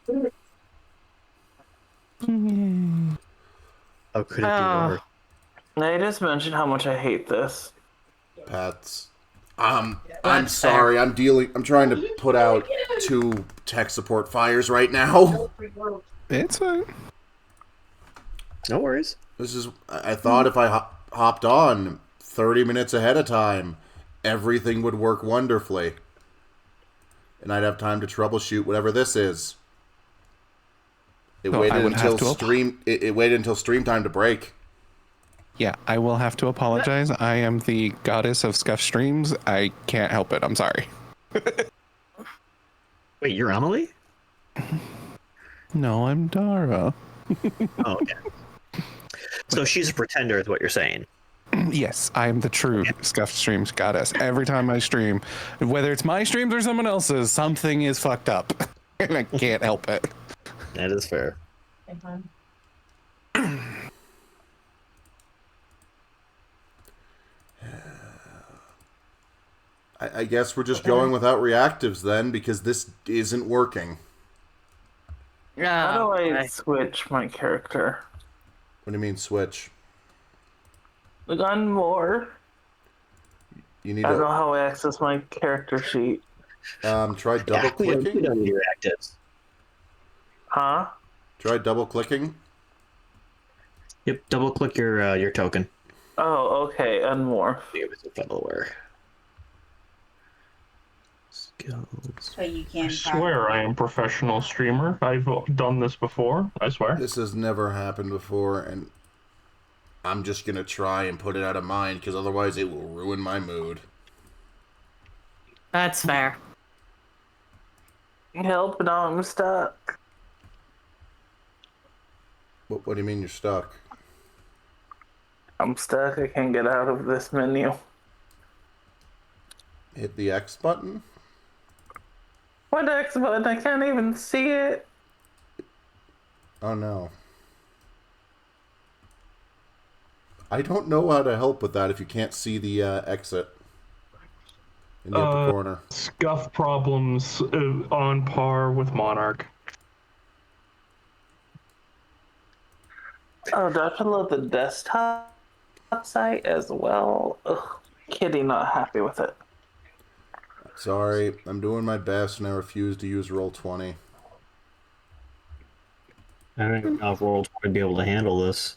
How could it be worse? I just mentioned how much I hate this. Pets. I'm That's sorry. I'm trying to put out 2 tech support fires right now. It's fine. No worries. I thought if I hopped on 30 minutes ahead of time, everything would work wonderfully. And I'd have time to troubleshoot whatever this is. It waited until stream time to break. Yeah, I will have to apologize. I am the goddess of scuff streams. I can't help it. I'm sorry. Wait, you're Emily? No, I'm Dara. Oh, okay. So she's a pretender is what you're saying. Yes, I am the true scuff streams goddess. Every time I stream, whether it's my streams or someone else's, something is fucked up. And I can't help it. That is fair. I guess we're just going without reactives then, because this isn't working. How do I switch my character? What do you mean switch? The gun more. You need I don't know how I access my character sheet. Try double We clicking. don't need your actives. Huh? Try double clicking. Yep, double click your token. Oh, okay. Unmorph. It was a fellower. Skills. So you can. I swear I am a professional streamer. I've done this before. I swear. This has never happened before, and I'm just gonna try and put it out of mind, because otherwise it will ruin my mood. That's fair. Help, now I'm stuck. What do you mean you're stuck? I'm stuck. I can't get out of this menu. Hit the X button? What X button? I can't even see it. Oh no. I don't know how to help with that if you can't see the exit in the upper corner. Scuff problems on par with Monarch. Oh, do I have to load the desktop site as well? Ugh, Kitty not happy with it. Sorry, I'm doing my best and I refuse to use Roll20. I don't even know if World would be able to handle this.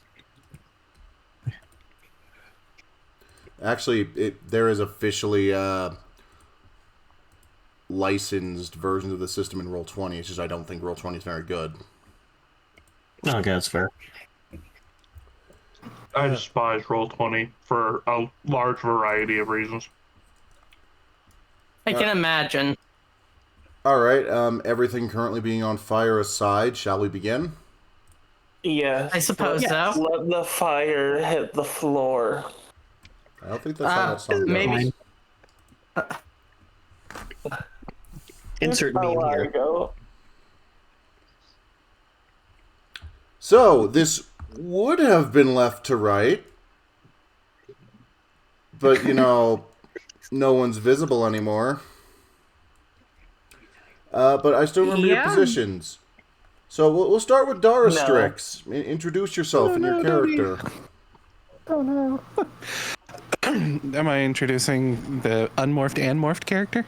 Actually, there is officially licensed versions of the system in Roll20. It's just I don't think Roll20 is very good. Okay, that's fair. I despise Roll20 for a large variety of reasons. I can imagine. Alright, everything currently being on fire aside, shall we begin? Yes. I suppose so. Let the fire hit the floor. I don't think that's how that song goes. Maybe. Insert That's meme how I here. go. So, this would have been left to right. But, you know, no one's visible anymore. But I still remember your positions. So we'll start with Dara Strix. Introduce yourself and your character. Oh no. Am I introducing the unmorphed and morphed character?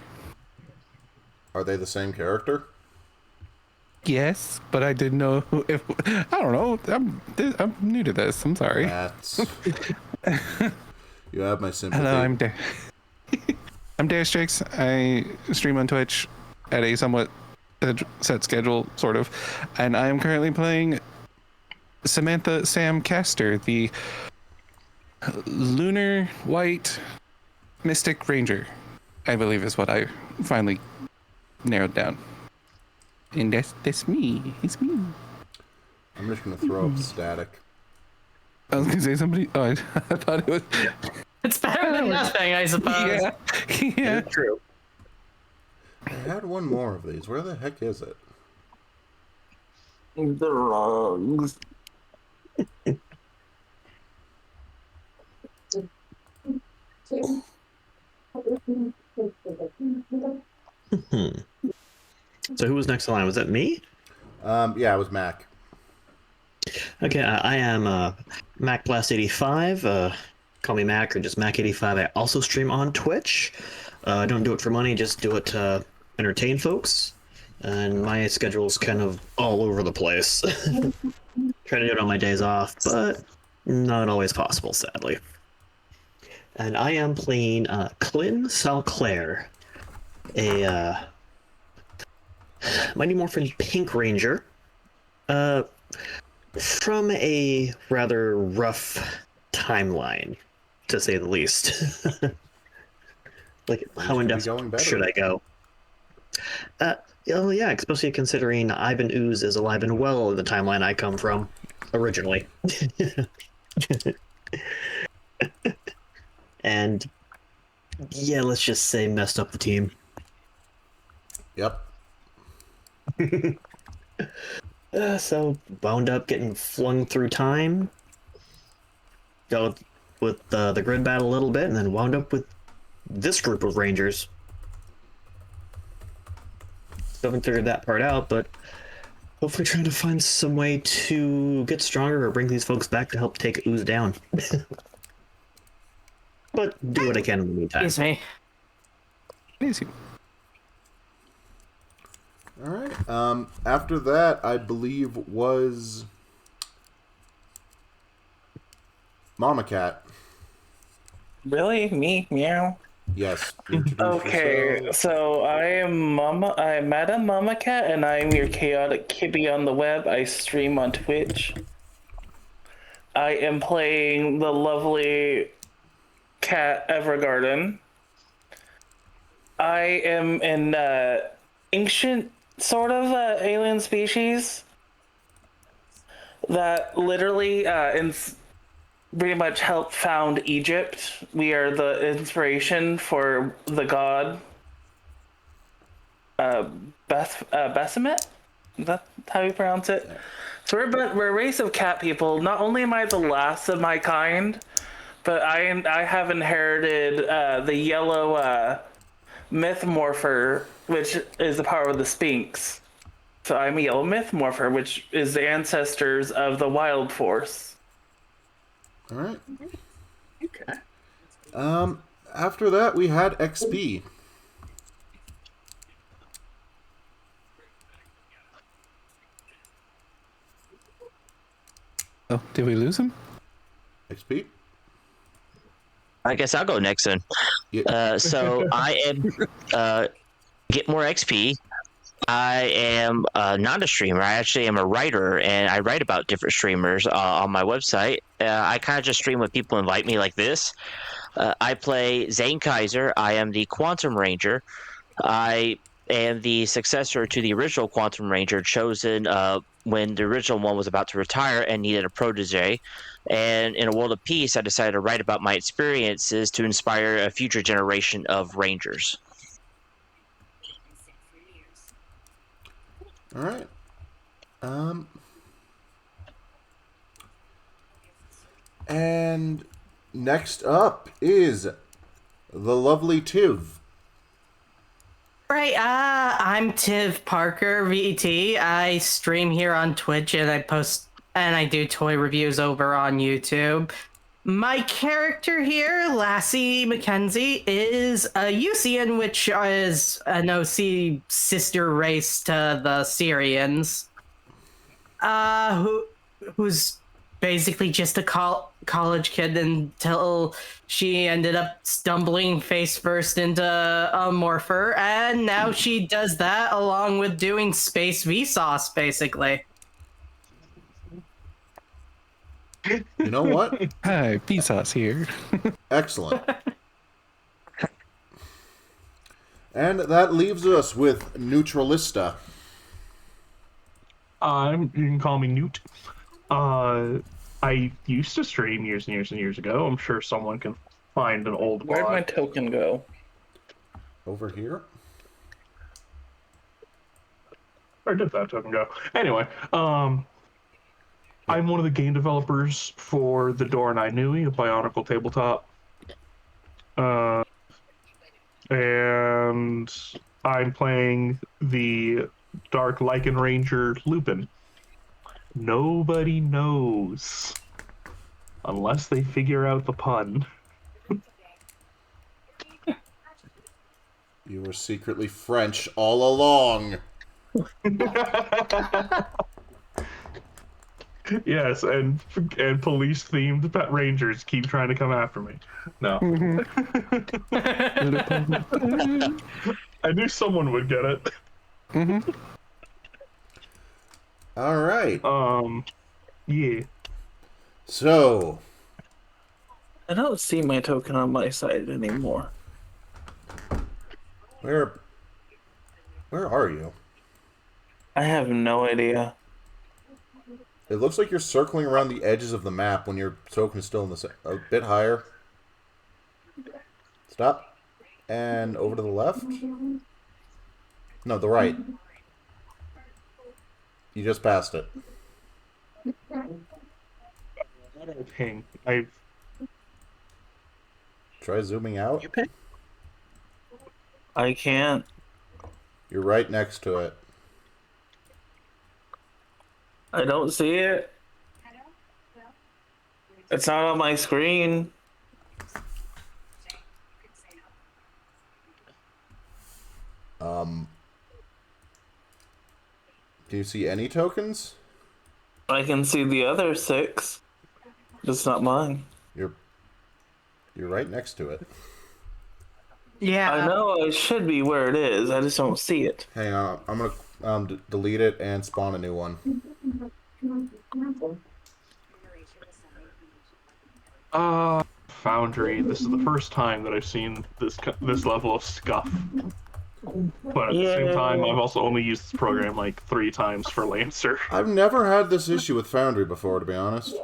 Are they the same character? Yes, but I didn't know if I don't know. I'm new to this. I'm sorry. That's... You have my sympathy. Hello, I'm Dare Strix. I stream on Twitch at a somewhat set schedule, sort of, and I am currently playing Samantha Sam Caster, the Lunar White Mystic Ranger, I believe is what I finally narrowed down. And that's me. It's me. I'm just gonna throw up static. I was gonna say somebody. Oh, I thought it was. It's better than nothing, I suppose. Yeah. True. I had one more of these. Where the heck is it? The rugs. So who was next in line? Was that me? Yeah, it was Mac. Okay, I am MacBlast85. Call me Mac or just Mac85. I also stream on Twitch. I don't do it for money, just do it to entertain folks. And my schedule's kind of all over the place. Try to do it on my days off, but not always possible, sadly. And I am playing Clint Salclair, a Mighty Morphin Pink Ranger. From a rather rough timeline, to say the least. Like, how in depth should I go? Oh yeah, especially considering Ivan Ooze is alive and well in the timeline I come from, originally. And yeah, let's just say messed up the team. Yep. So wound up getting flung through time. Go with the grid battle a little bit, and then wound up with this group of Rangers. Still haven't figured that part out, but hopefully trying to find some way to get stronger or bring these folks back to help take Ooze down. But do what I can in the meantime. Excuse me. Easy. All right. After that, I believe was Mama Cat. Really? Me? Meow? Yes. Introduce Okay, yourself. so I'm Madam Mama Cat, and I'm your chaotic kitty on the web. I stream on Twitch. I am playing the lovely cat Evergarden. I am an ancient sort of alien species that literally pretty much helped found Egypt. We are the inspiration for the god Baphomet? Is that how you pronounce it? So we're a race of cat people. Not only am I the last of my kind, but I have inherited the yellow myth morpher, which is the power of the Sphinx. So I'm a yellow myth morpher, which is the ancestors of the wild force. All right. Okay. After that, we had XP. Oh, did we lose him? XP. I guess I'll go next then. Yeah. So I am get more XP. I am not a streamer. I actually am a writer, and I write about different streamers on my website. I kind of just stream when people invite me, like this. I play Zane Kaiser. I am the Quantum Ranger. I am the successor to the original Quantum Ranger, chosen when the original one was about to retire and needed a protege. And in a world of peace, I decided to write about my experiences to inspire a future generation of Rangers. All right. And next up is the lovely Tiv. Right, I'm Tiv Parker, VET. I stream here on Twitch and I do toy reviews over on YouTube. My character here, Lassie Mackenzie, is a Usian, which is an OC sister race to the Syrians. Who's basically just a college kid until she ended up stumbling face first into a morpher, and now she does that along with doing space Vsauce, basically. You know what? Hi, Vsauce here. Excellent. And that leaves us with Neutralista. You can call me Newt. I used to stream years and years and years ago. I'm sure someone can find an old Where'd my VOD. token go? Over here. Where did that token go? Anyway, I'm one of the game developers for The Door and I Nui, a Bionicle tabletop. And I'm playing the Dark Lycan Ranger Lupin. Nobody knows unless they figure out the pun. You were secretly French all along. Yes, and police-themed pet rangers keep trying to come after me. No. I knew someone would get it. All right. Yeah. So, I don't see my token on my side anymore. where are you? I have no idea. It looks like you're circling around the edges of the map when your token is still in the a bit higher. Stop. And over to the left? No, the right. You just passed it. Ping. Try zooming out. I can't. You're right next to it. I don't see it. It's not on my screen. Do you see any tokens? I can see the other 6. It's not mine. You're right next to it. Yeah. I know I should be where it is. I just don't see it. Hang on, I'm gonna delete it and spawn a new one. Foundry. This is the first time that I've seen this level of scuff. But at the same time, I've also only used this program like 3 times for Lancer. I've never had this issue with Foundry before, to be honest.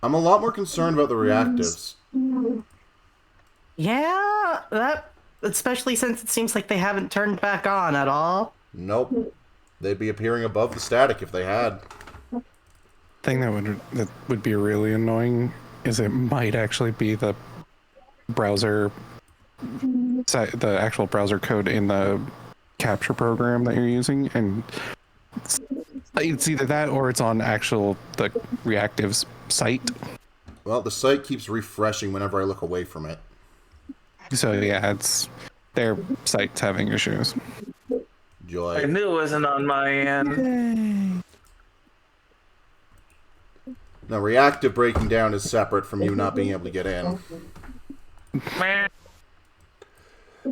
I'm a lot more concerned about the reactives. Yeah, that especially since it seems like they haven't turned back on at all. Nope. They'd be appearing above the static if they had. Thing that would be really annoying is it might actually be the browser, the actual browser code in the capture program that you're using, and it's either that or it's on the reactives site. Well, the site keeps refreshing whenever I look away from it. So yeah, it's their site's having issues. Joy. I knew it wasn't on my end. Now, reactive breaking down is separate from you not being able to get in.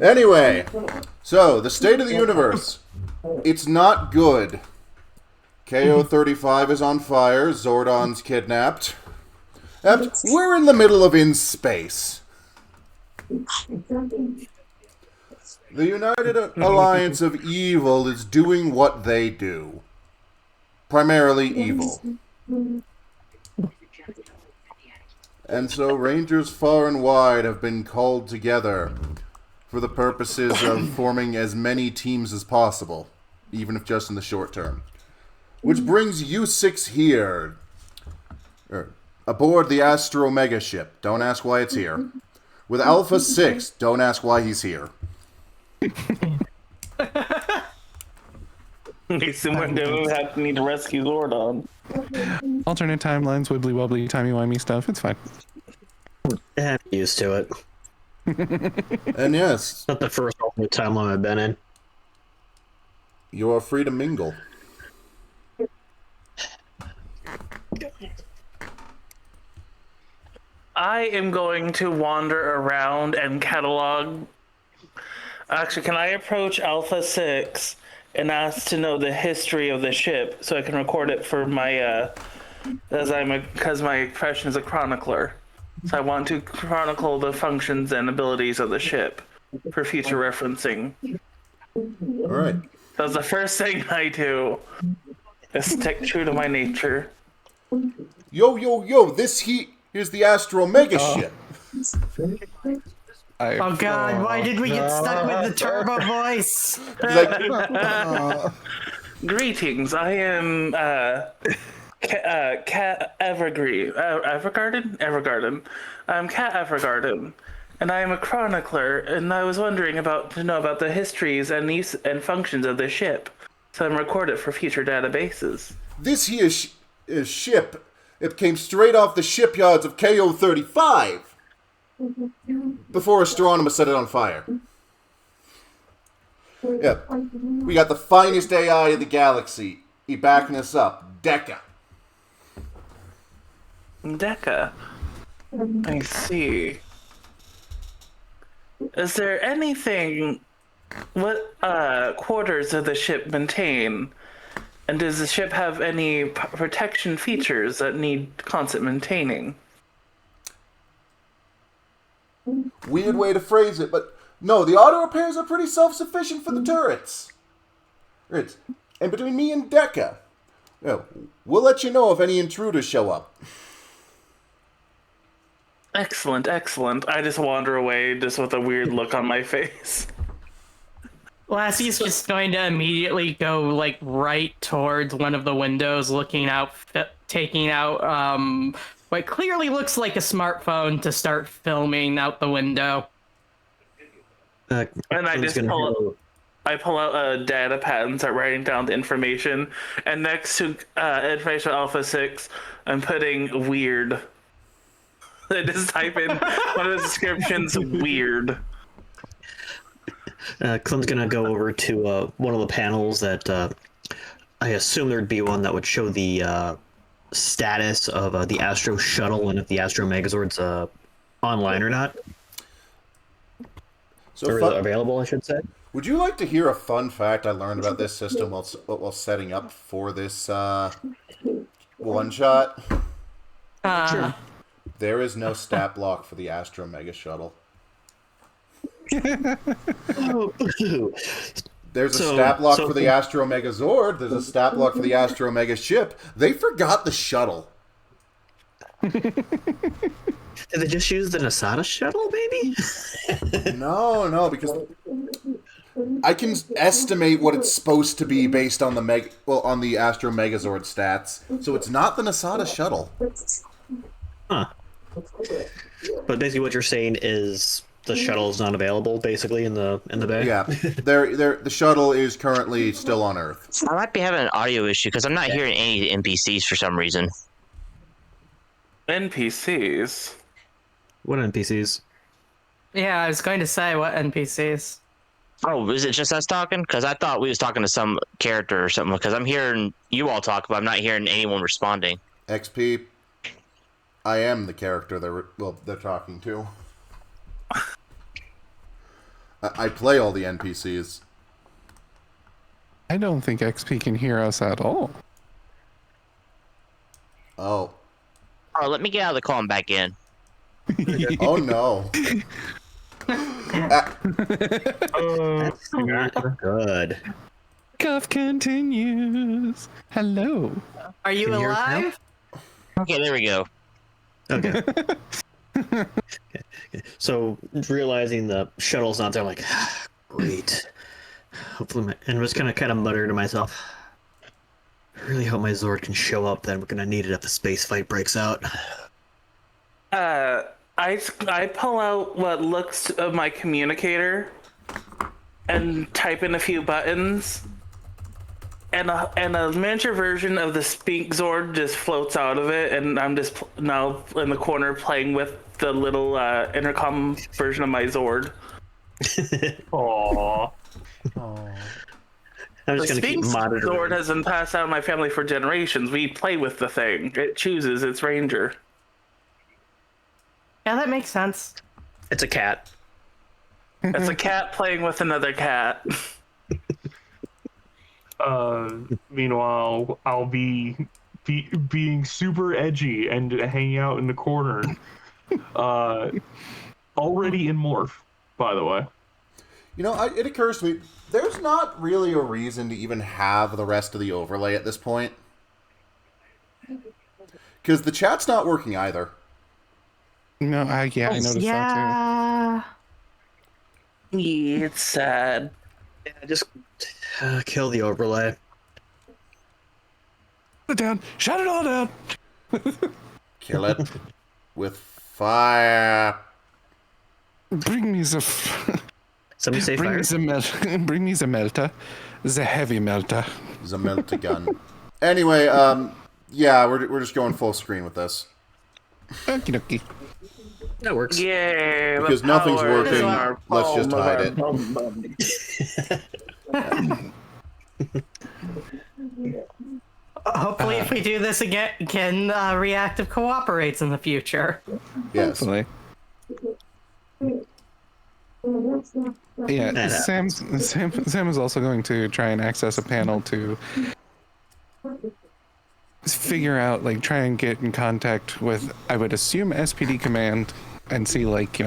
Anyway, so, the state of the universe. It's not good. KO-35 is on fire, Zordon's kidnapped. And we're in the middle of In Space. The United Alliance of Evil is doing what they do. Primarily evil. And so Rangers far and wide have been called together for the purposes of forming as many teams as possible, even if just in the short term. Which brings U6 here, aboard the Astro Mega ship. Don't ask why it's here. With Alpha 6, don't ask why he's here. Someone would need to rescue Zordon. Alternate timelines, wibbly wobbly, timey wimey stuff. It's fine. I'm used to it. And yes, Not the first alternate timeline I've been in. you are free to mingle. I am going to wander around and catalog. Actually, can I approach Alpha 6 and ask to know the history of the ship so I can record it for my, because my profession is a chronicler. So I want to chronicle the functions and abilities of the ship for future referencing. Alright. That's the first thing I do. Is stick true to my nature. Yo, this here's the Astro Mega ship. Oh god, why did we get stuck with the turbo voice? Like, Greetings, I am Cat Evergarden. I'm Cat Evergarden, and I am a chronicler, and I was wondering to know about the histories and use and functions of the ship, so I can record it for future databases. This here ship, it came straight off the shipyards of KO-35 before Astronomer set it on fire. Yeah, we got the finest AI in the galaxy. He backing us up. Deca. Deca. I see. Is there anything... What quarters does the ship maintain? And does the ship have any protection features that need constant maintaining? Weird way to phrase it, but no, the auto repairs are pretty self-sufficient for the turrets. And between me and Deca, we'll let you know if any intruders show up. Excellent, excellent. I just wander away just with a weird look on my face. Lassie's just going to immediately go like right towards one of the windows, looking out, taking out what clearly looks like a smartphone to start filming out the window. And I just pull out a data pad and start writing down the information. And next to information Alpha 6, I'm putting weird. I just type in one of the descriptions, weird. Clem's gonna go over to one of the panels that I assume there'd be one that would show the status of the Astro Shuttle and if the Astro Megazord's online or not. Or available, I should say. Would you like to hear a fun fact I learned about this system while setting up for this one-shot? Sure. There is no stat block for the Astro Mega Shuttle. There's a stat block for the Astro Megazord. There's a stat block for the Astro Mega Ship. They forgot the shuttle. Did they just use the Nasada shuttle, maybe? No, because I can estimate what it's supposed to be based on on the Astro Megazord stats. So it's not the Nasada shuttle. Huh. But basically, what you're saying is the shuttle is not available, basically, in the bay. Yeah, the shuttle is currently still on Earth. I might be having an audio issue because I'm not hearing any NPCs for some reason. NPCs? What NPCs? Yeah, I was going to say, what NPCs? Oh, is it just us talking? Because I thought we was talking to some character or something. Because I'm hearing you all talk, but I'm not hearing anyone responding. XP, I am the character they're talking to. I play all the NPCs. I don't think XP can hear us at all. Oh. Oh, let me get out of the call and back in. Oh no. That's not good. Cuff continues. Hello. Are you Can you hear us now? alive? Okay, there we go. Okay. So realizing the shuttle's not there, I'm like, great. Hopefully, and I was kind of mutter to myself, I really hope my Zord can show up. Then we're gonna need it if the space fight breaks out. I pull out what looks of my communicator and type in a few buttons, and a miniature version of the Speak Zord just floats out of it, and I'm just now in the corner playing with the little intercom version of my Zord. Aww. I'm The just gonna keep Speak monitoring. Zord has been passed down in my family for generations. We play with the thing. It chooses its ranger. Yeah, that makes sense. It's a cat. It's a cat playing with another cat. Meanwhile, I'll be being super edgy and hanging out in the corner. Already in morph, by the way. You know, it occurs to me, there's not really a reason to even have the rest of the overlay at this point. Because the chat's not working either. No, I noticed that Yeah. Yeah, it's sad. Yeah, just kill the overlay. too. Shut it down. Shut it all down. Kill it with fire. Bring me the Somebody say bring fire. me the bring me the melter, the heavy melter. The melter gun. Anyway, yeah, we're just going full screen with this. Okie dokie. That works. Yay! the Because nothing's power is in working, our let's just palm of hide our it. bum. Hopefully, if we do this again, Reactive cooperates in the future. Yes. Hopefully. Yeah, Yeah. Sam is also going to try and access a panel to figure out, like, try and get in contact with, I would assume, SPD Command and see, like,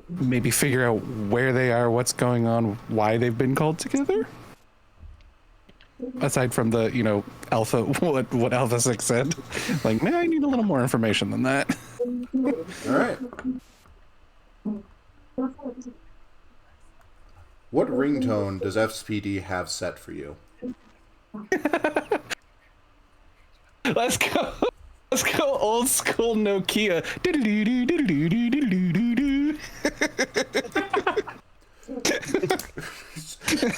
maybe figure out where they are, what's going on, why they've been called together. Aside from the, Alpha, what Alpha 6 said. Like, man, I need a little more information than that. All right. What ringtone does SPD have set for you? Let's go. Let's go old school Nokia.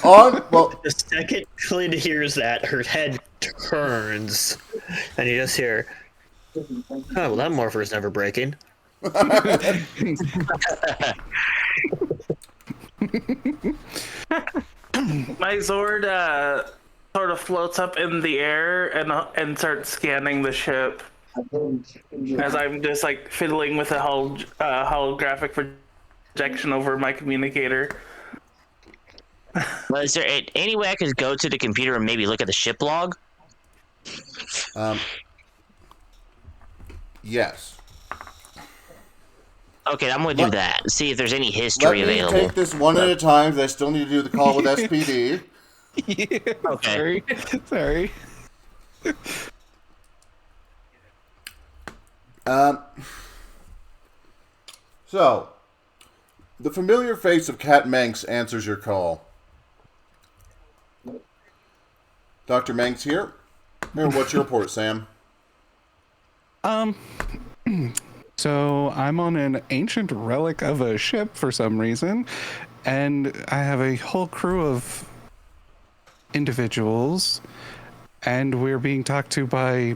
Well, The second Clint hears that, her head turns, and you just hear, "Oh, well, that morpher's never breaking." My Zord sort of floats up in the air and starts scanning the ship as I'm just like fiddling with a holographic projection over my communicator. Well, is there any way I could go to the computer and maybe look at the ship log? yes. Okay, I'm gonna do that. See if there's any Let history me available. take this one at a time, because I still need to do the call with SPD. Yeah, Okay. Sorry. So, the familiar face of Cat Manx answers your call. Dr. Manx here. And what's your report, Sam? So I'm on an ancient relic of a ship for some reason, and I have a whole crew of individuals, and we're being talked to by.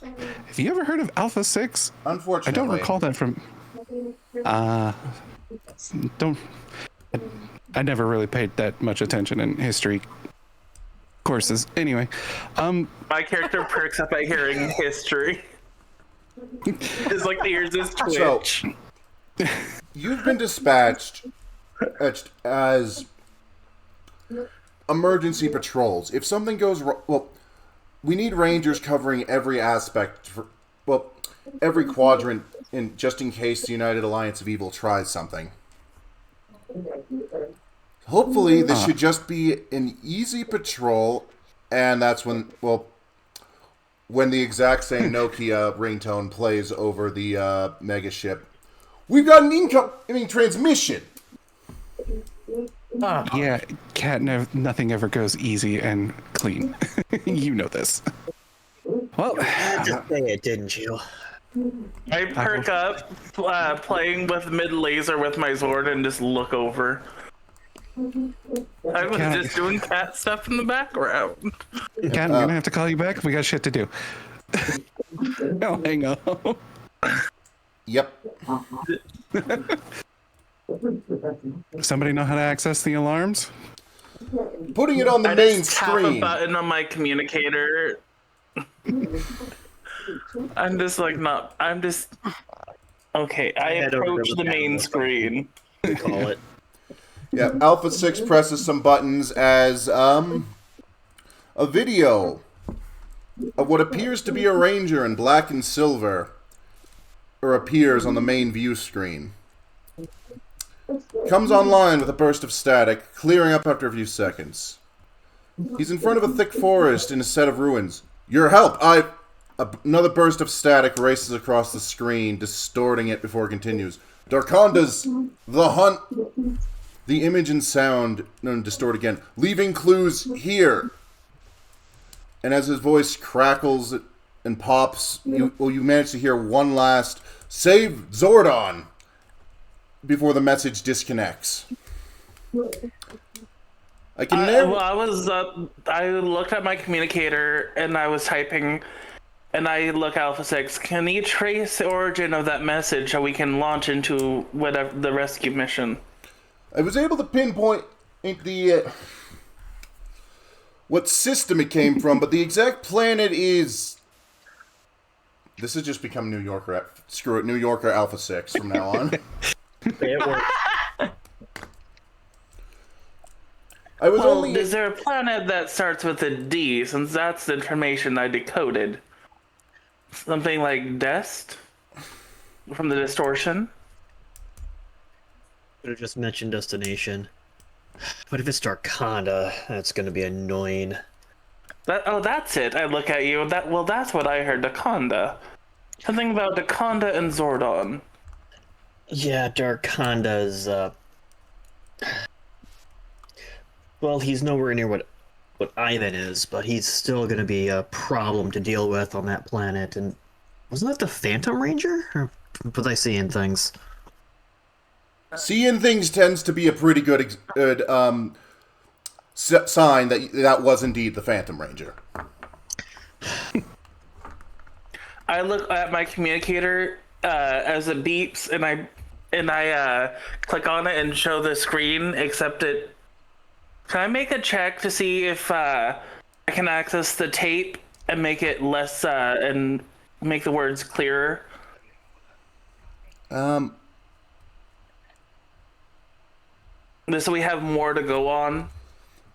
Have you ever heard of Alpha 6? I Unfortunately. don't recall that from. Don't. I never really paid that much attention in history courses. Anyway, My character perks up at hearing history. It's like the ears is twitch. So, you've been dispatched as emergency patrols. If something goes wrong, well, we need rangers covering every aspect, every quadrant, just in case the United Alliance of Evil tries something. Hopefully, this should just be an easy patrol, and that's when the exact same Nokia ringtone plays over the mega ship. We've got an incoming transmission! yeah, Cat, nothing ever goes easy and clean. You know this. Well, Just say it, didn't you? I perk up playing with mid laser with my Zord and just look over. I was just doing cat stuff in the background. Cat, I'm gonna have to call you back. We got shit to do. No, hang on. Yep. Somebody know how to access the alarms? Putting it on the I main just tap a screen. button on my communicator. I'm just okay. I Head over approach to the the main panel. screen. We call it. Yeah, Alpha 6 presses some buttons as a video of what appears to be a ranger in black and silver appears on the main view screen. Comes online with a burst of static, clearing up after a few seconds. He's in front of a thick forest in a set of ruins. Your help! Another burst of static races across the screen, distorting it before it continues. Darkonda's The Hunt. The image and sound distort again, leaving clues here. And as his voice crackles and pops, you manage to hear one last "Save Zordon!" before the message disconnects. I can never. Well, I looked at my communicator and I was typing, and I look Alpha 6. Can you trace the origin of that message so we can launch into whatever the rescue mission? I was able to pinpoint the what system it came from, but the exact planet is. This has just become New Yorker. Screw it, New Yorker Alpha 6 from now on. It worked. I was only. Is there a planet that starts with a D, since that's the information I decoded? Something like Dest? From the distortion? Could have just mentioned destination. But if it's Darkonda, that's gonna be annoying. That's it. I look at you. That's what I heard. Dakonda. Something about Dakonda and Zordon. Yeah, Darkonda's well, he's nowhere near what Ivan is, but he's still gonna be a problem to deal with on that planet. And wasn't that the Phantom Ranger? Or was I seeing things? Seeing things tends to be a pretty good sign that was indeed the Phantom Ranger. I look at my communicator as it beeps, and I click on it and show the screen. Except it. Can I make a check to see if I can access the tape and make it less and make the words clearer? So we have more to go on.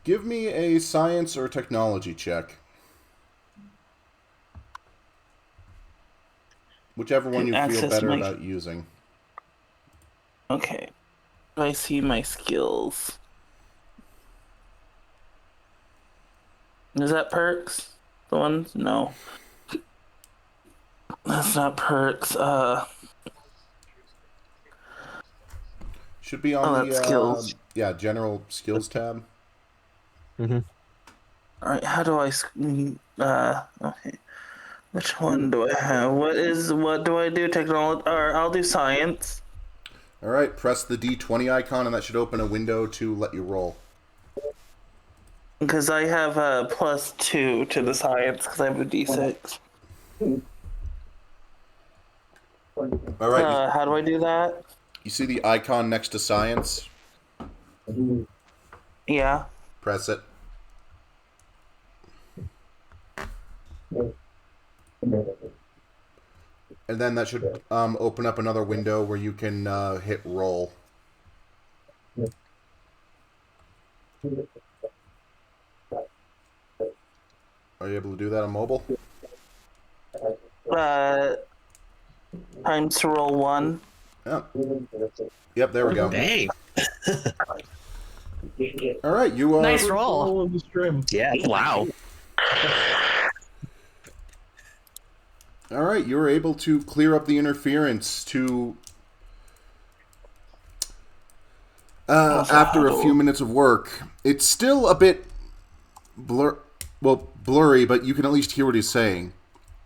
Give me a science or technology check. Whichever one you feel Access better my- about using. Okay. Do I see my skills? Is that perks? The ones? No. That's not perks. Should be on the that's skills. general skills tab. Alright, how do I okay. Which one do I have? What do I do? Technology, or I'll do science. Alright, press the D20 icon and that should open a window to let you roll. Because I have a +2 to the science, because I have a D6. Alright, How do I do that? you see the icon next to science? Yeah. Press it. And then that should open up another window where you can hit roll. Are you able to do that on mobile? Times to roll 1. Yeah. Yep, there we go. Dang. All right, you Nice roll. All of the stream. Yeah. Wow. All right, you were able to clear up the interference to after a few minutes of work. It's still a bit blurry, but you can at least hear what he's saying.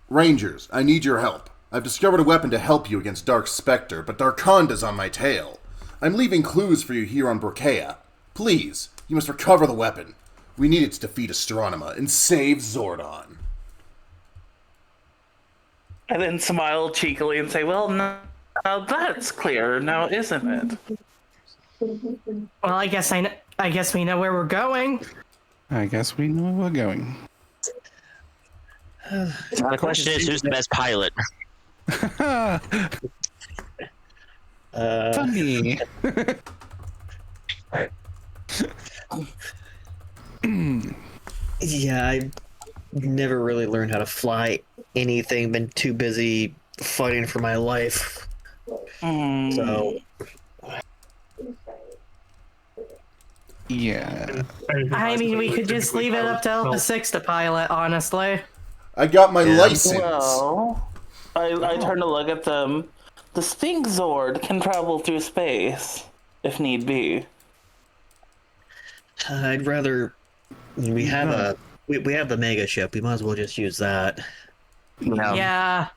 Rangers, I need your help. I've discovered a weapon to help you against Dark Spectre, but Darkonda's on my tail. I'm leaving clues for you here on Brokea. Please, you must recover the weapon. We need it to defeat Astronema and save Zordon. And then smile cheekily and say, well, now that's clear, now isn't it? Well, I guess we know where we're going. I guess we know where we're going. The question is, who's the best pilot? Funny. Yeah, I never really learned how to fly anything. Been too busy fighting for my life. So Yeah. I mean, we could just leave it up to Alpha 6 to pilot, honestly. I got my license. Well, I turn to look at them. The Sphinx Zord can travel through space, if need be. I'd rather. We have we have the mega ship. We might as well just use that. Yeah.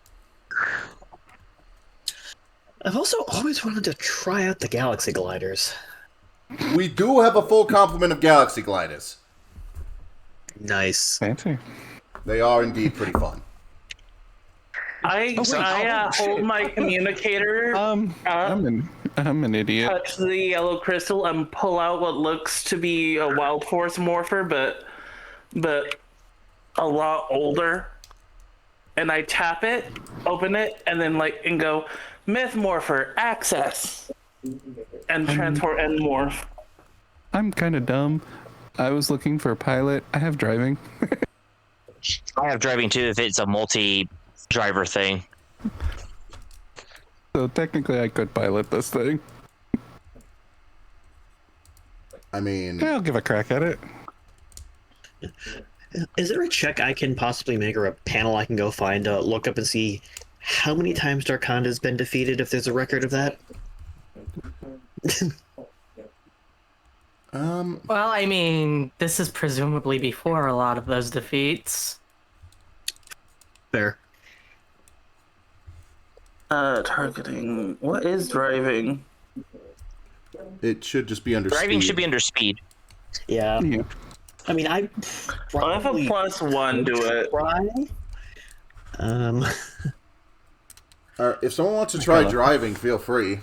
I've also always wanted to try out the Galaxy Gliders. We do have a full complement of Galaxy Gliders. Nice. Fancy. They are indeed pretty fun. I hold my communicator, I'm an idiot. touch the yellow crystal, and pull out what looks to be a Wild Force morpher, but a lot older. And I tap it, open it, and then and go, Myth Morpher, access, and transport and morph. I'm kind of dumb. I was looking for a pilot. I have driving. I have driving too if it's a multi-driver thing. So technically I could pilot this thing. I mean, I'll give a crack at it. Is there a check I can possibly make or a panel I can go find, look up and see how many times Darkonda has been defeated if there's a record of that? Well, I mean, this is presumably before a lot of those defeats. Fair. Targeting. What is driving? it should just be under Driving speed. should be under speed. Yeah. Yeah. I mean, I I have a probably +1 to it. try. If someone wants to try driving, feel free.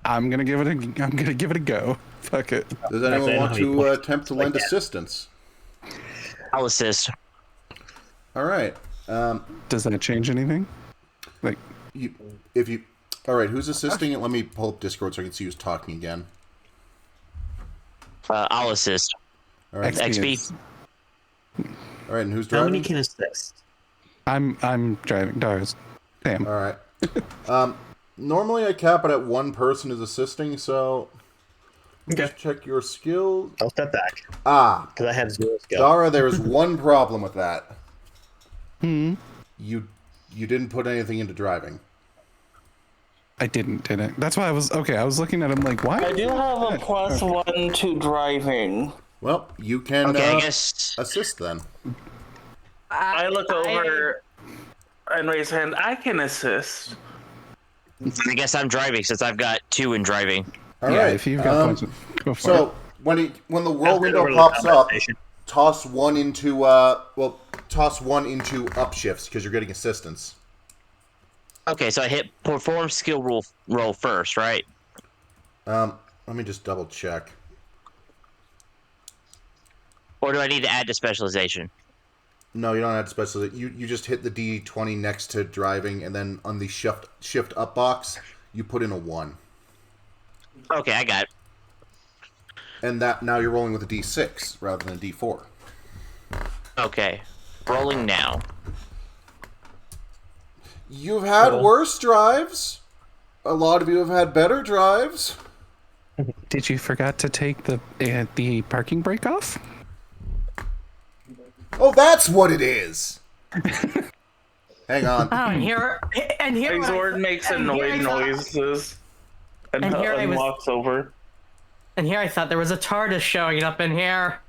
I'm gonna give it a go. Fuck it. Does anyone I want know to you- attempt to lend assistance? I'll assist. All right. Does that change anything? Like, All right. Who's assisting? Let me pull up Discord so I can see who's talking again. I'll assist. All right. XP. All right. And who's How driving? many can assist? I'm driving. Dars. Damn. All right. Normally I cap it at one person is assisting, so just check your skills. I'll step back Ah, because I have 0 skill. Dara, there is one problem with that. You didn't put anything into driving. I didn't. That's why I was okay. I was looking at him like, why? I do have a +1 to driving. Well, you can Okay, I guess. assist then. I look over and raise hand. I can assist. I guess I'm driving since I've got 2 in driving. All Yeah, right. if you've got points, go for it. So when the world I'll window go to the pops combat up, station. toss one into upshifts because you're getting assistance. Okay, so I hit perform skill roll first, right? Let me just double check. Or do I need to add to specialization? No, you don't have to specialize. You just hit the D20 next to driving, and then on the shift up box, you put in a 1. Okay, I got it. And that now you're rolling with a D6 rather than a D4. Okay. Rolling now. You've had worse drives. A lot of you have had better drives. Did you forgot to take the parking brake off? Oh, that's what it is. Hang on. Oh, and here Exord makes annoyed noises and here I was- walks over. And here I thought there was a TARDIS showing up in here.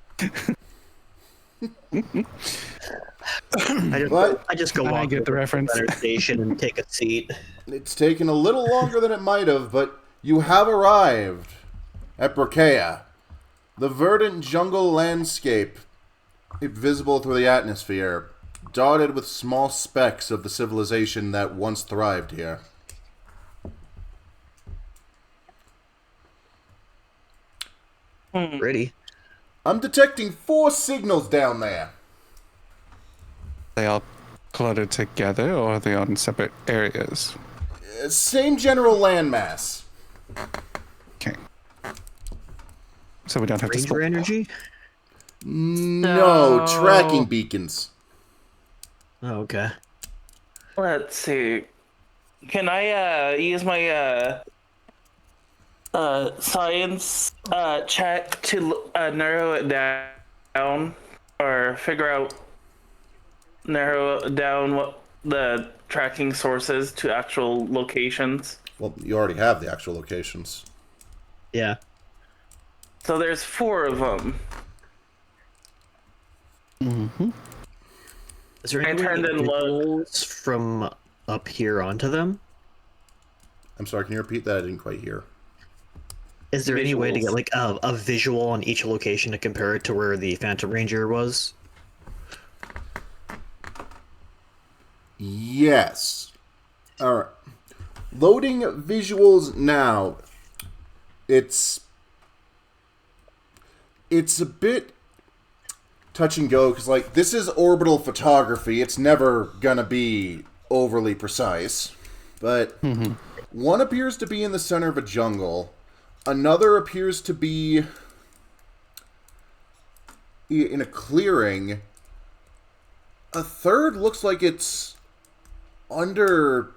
What? I just go I walk get the over to reference. better station and take a seat. It's taken a little longer than it might have, but you have arrived at Brachea, the verdant jungle landscape visible through the atmosphere, dotted with small specks of the civilization that once thrived here. Pretty. I'm detecting 4 signals down there. They all cluttered together, or are they on separate areas? Same general landmass. Okay. So we don't have to Ranger split. energy? No, So- tracking beacons. Oh, okay. Let's see. Can I use my science check to narrow it down or narrow down what the tracking sources to actual locations? Well, you already have the actual locations. Yeah. So there's 4 of them. Is there I any way turned to in low. visuals from up here onto them? I'm sorry, can you repeat that? I didn't quite hear. Is there any way to get Visuals. like a visual I didn't quite hear? Is there any way to get Visuals. like a visual on each location to compare it to where the Phantom Ranger was? Yes. All right. Loading visuals now. It's a bit touch and go because like this is orbital photography. It's never gonna be overly precise. But one appears to be in the center of a jungle. Another appears to be in a clearing. A third looks like it's under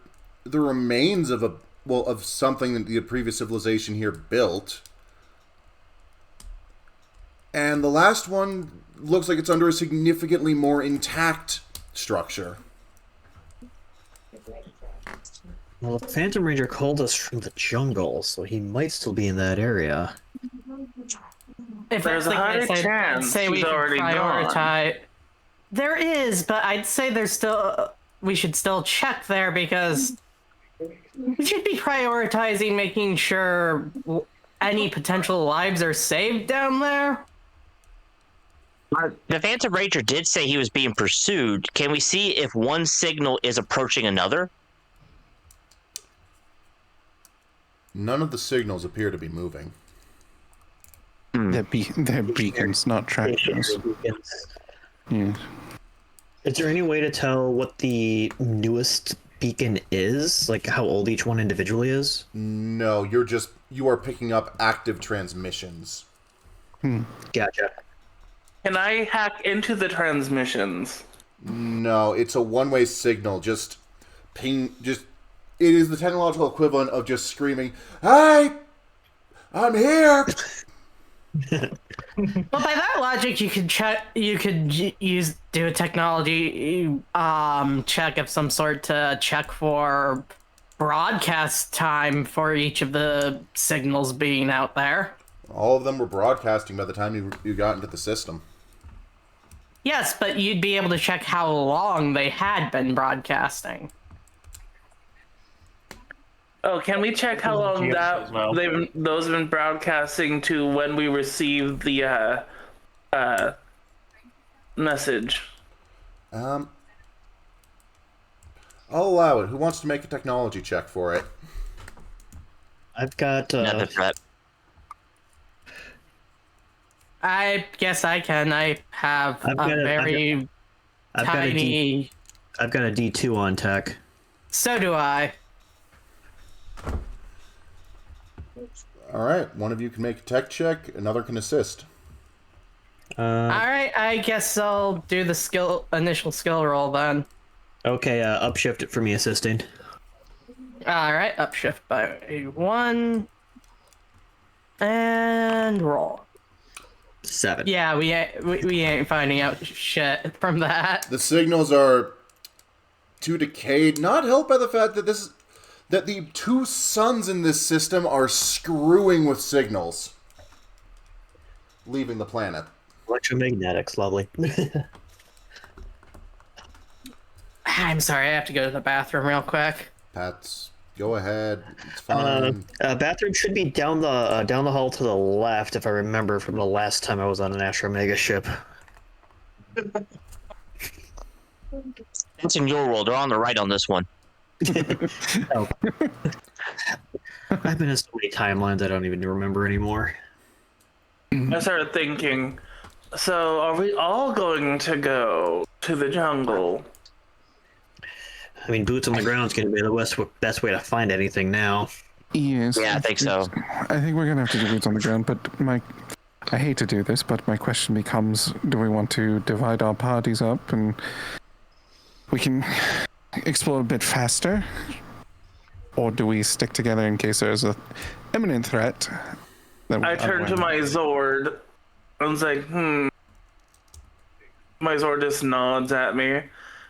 the remains of of something that the previous civilization here built. And the last one looks like it's under a significantly more intact structure. Well, the Phantom Ranger called us from the jungle, so he might still be in that area. If There's that's a the high case, I'd chance say we he's should already prioritize. There is, but I'd say there's still. We should still check there because we should be prioritizing making sure any potential lives are saved down there. The Phantom Ranger did say he was being pursued. Can we see if one signal is approaching another? None of the signals appear to be moving. They're beacons, not tractions. Yeah. Is there any way to tell what the newest beacon is? Like how old each one individually is? No, you are picking up active transmissions. Gotcha. Can I hack into the transmissions? No, it's a one-way signal. Just ping. It is the technological equivalent of just screaming, "Hey, I'm here!" Well, by that logic, you could check. You could do a technology check of some sort to check for broadcast time for each of the signals being out there. All of them were broadcasting by the time you got into the system. Yes, but you'd be able to check how long they had been broadcasting. Oh, can we check how long Yes, no. those have been broadcasting to when we received the message? I'll allow it. Who wants to make a technology check for it? I've got Another threat. I guess I can. I have I've got a tiny. I've got a D2 on tech. So do I. All right, one of you can make a tech check. Another can assist. All right, I guess I'll do the initial skill roll then. Okay, upshift it for me assisting. All right, upshift by 1 and roll. 7. Yeah, we ain't finding out shit from that. The signals are too decayed, not helped by the fact that that the two suns in this system are screwing with signals, leaving the planet. Electromagnetics, lovely. I'm sorry, I have to go to the bathroom real quick. Pats, go ahead. It's fine. Bathroom should be down the hall to the left, if I remember from the last time I was on an Astromega ship. It's in your world. They're on the right on this one. Oh. I've been in so many timelines I don't even remember anymore. I started thinking, so are we all going to go to the jungle? I mean, boots on the ground is going to be the best way to find anything now. Yes. Yeah, I think so. I think we're gonna have to do boots on the ground, but I hate to do this, but my question becomes: do we want to divide our parties up and we can explore a bit faster, or do we stick together in case there's an imminent threat? I turned to my Zord. I was like, My Zord just nods at me.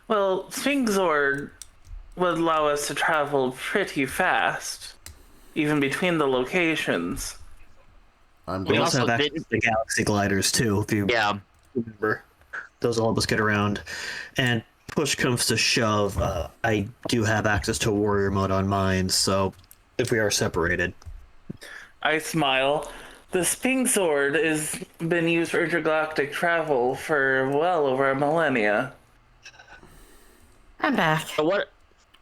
Well, Sphinx Zord would allow us to travel pretty fast, even between the locations. I'm We going. also have also access to the galaxy gliders too, if you Yeah. remember. Those will help us get around. And push comes to shove, I do have access to warrior mode on mine, so if we are separated. I smile. The Sphinx Sword has been used for intergalactic travel for well over a millennia. I'm back. But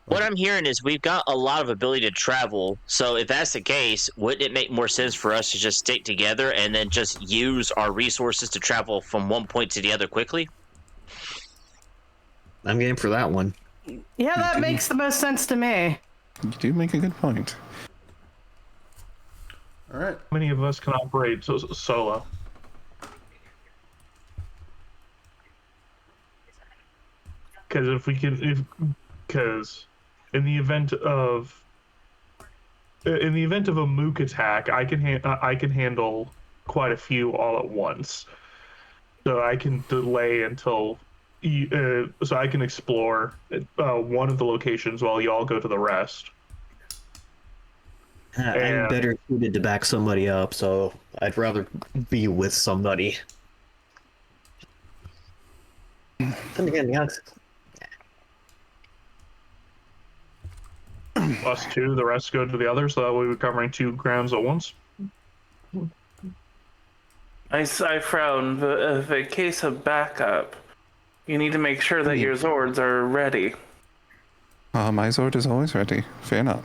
what I'm hearing is we've got a lot of ability to travel. So if that's the case, wouldn't it make more sense for us to just stick together and then just use our resources to travel from one point to the other quickly? I'm game for that one. Yeah, that makes the most sense to me. You do make a good point. All right. How many of us can operate solo? Because because in the event of a mook attack, I can handle quite a few all at once. So I can delay until so I can explore one of the locations while y'all go to the rest. I'm And- better suited to back somebody up, so I'd rather be with somebody. Then again, yeah, Us two, the rest go to the other, so that way we're covering 2 grounds at once. I frown, but in case of backup, you need to make sure that your Zords are ready. My Zord is always ready. Fear not.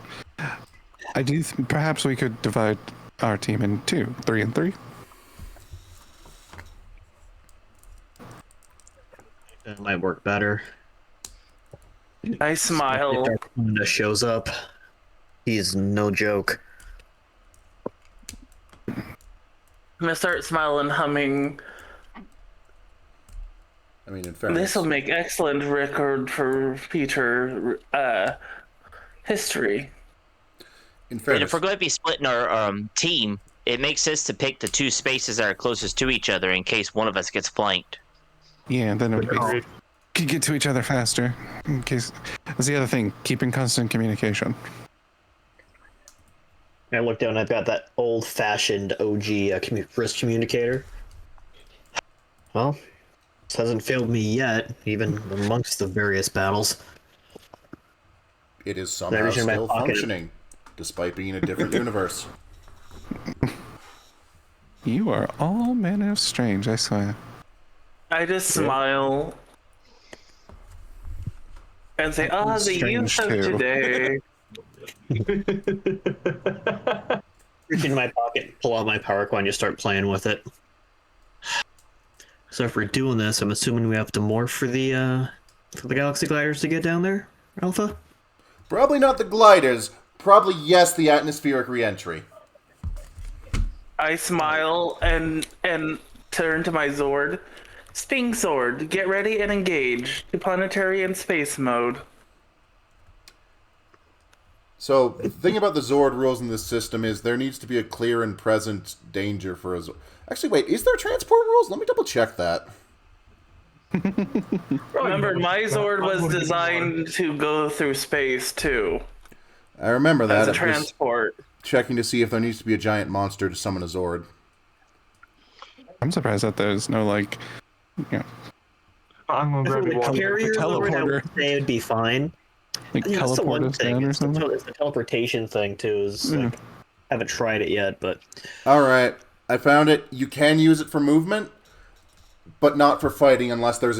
I do. Perhaps we could divide our team in 2, 3 and 3. that might work better. I smile. If Dark shows up, he's no joke. I'm gonna start smiling, humming. I mean, in fairness, This will make excellent record for future history. in And fairness, if we're going to be splitting our team, it makes sense to pick the 2 spaces that are closest to each other in case one of us gets flanked. Yeah, then it would be Agreed. could get to each other faster. In case that's the other thing. Keep in constant communication. I look down, I've got that old-fashioned OG wrist communicator. Well, this hasn't failed me yet, even amongst the various battles. it is somehow reach in my still pocket. functioning, despite being in a different universe. You are all manner of strange, I swear. I just smile and say, "Ah, the youth Strange of too." today." Reach in my pocket, pull out my power coin, just start playing with it. So if we're doing this, I'm assuming we have to morph for the Galaxy Gliders to get down there, Alpha? Probably not the gliders. Probably yes, the atmospheric reentry. I smile and turn to my Zord. Sphinx Sword, get ready and engage to planetary and space mode. So the thing about the Zord rules in this system is there needs to be a clear and present danger for a Zord. Actually, wait, is there transport rules? Let me double check that. Remember, my Zord was designed to go through space too, I remember that. as a I'm just transport. checking to see if there needs to be a giant monster to summon a Zord. I'm surprised that there's no like, you know, I'm gonna grab you The one. carrier lure, I teleporter. would say it'd be fine. like Yeah, that's the teleport one us thing. down or It's something. the teleportation thing too. Is like, haven't tried it yet, but All right, I found it. You can use it for movement, but not for fighting unless there's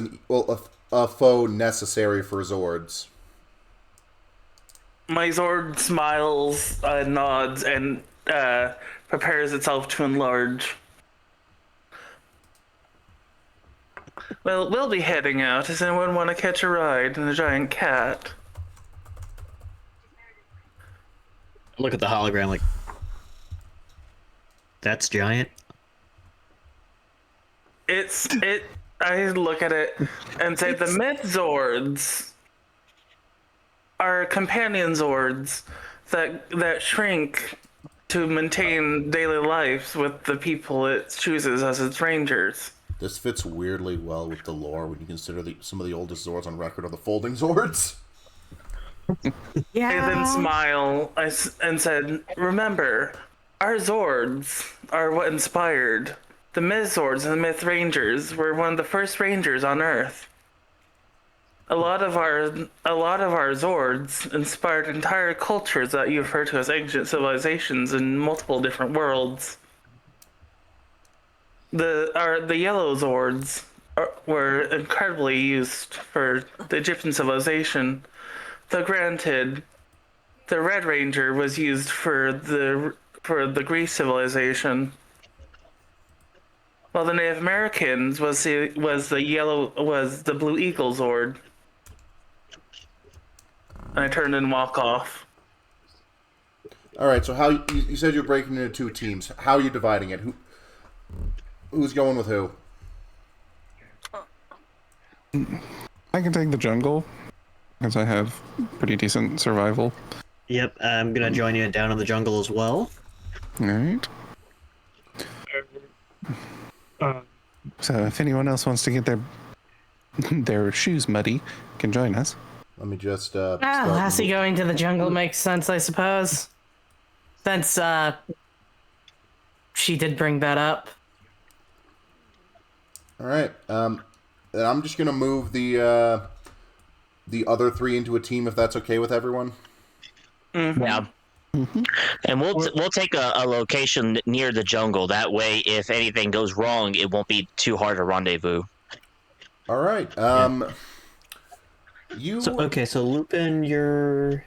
a foe necessary for Zords. My Zord smiles, nods, and prepares itself to enlarge. Well, we'll be heading out. Does anyone want to catch a ride in a giant cat? I look at the hologram like, that's giant. I look at it and say the myth Zords are companion Zords that shrink to maintain daily lives with the people it chooses as its rangers. This fits weirdly well with the lore when you consider some of the oldest Zords on record are the folding Zords. I then smile and said, "Remember, our Zords are what inspired the Myth Zords and the Myth Rangers. Were one of the first Rangers on Earth." a lot of our Zords inspired entire cultures that you refer to as ancient civilizations in multiple different worlds. The yellow Zords were incredibly used for the Egyptian civilization. Though granted, the Red Ranger was used for the Greece civilization. While the Native Americans was the Blue Eagle Zord. And I turned and walk off. All right. So how you said you're breaking into 2 teams? How are you dividing it? Who's going with who? I can take the jungle because I have pretty decent survival. Yep, I'm gonna join you down in the jungle as well. All right. So if anyone else wants to get their shoes muddy, can join us. Let me just. Lassie going to the jungle makes sense, I suppose. Since she did bring that up. All right. And I'm just gonna move the other 3 into a team if that's okay with everyone. Mm-hmm. Yeah. Mm-hmm. And we'll take a location near the jungle. That way, if anything goes wrong, it won't be too hard to rendezvous. All right. So Lupin, you're.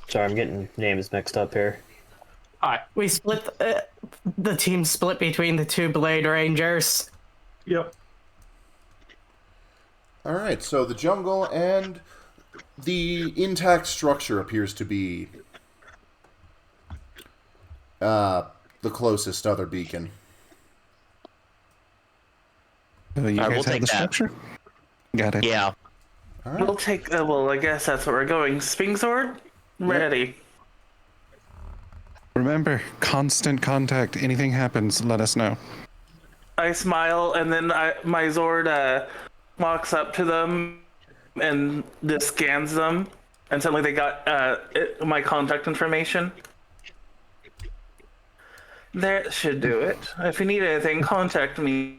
Sorry, I'm getting names mixed up here. Hi. We split the team split between the 2 Blade Rangers. Yep. All right. So the jungle and the intact structure appears to be the closest other beacon. So you guys we'll have take the that. structure? Got it. Yeah. All right. We'll take. Well, I guess that's where we're going. Sphinx Zord, ready. Remember, constant contact. Anything happens, let us know. I smile, and then my Zord walks up to them and just scans them, and suddenly they got my contact information. That should do it. If you need anything, contact me.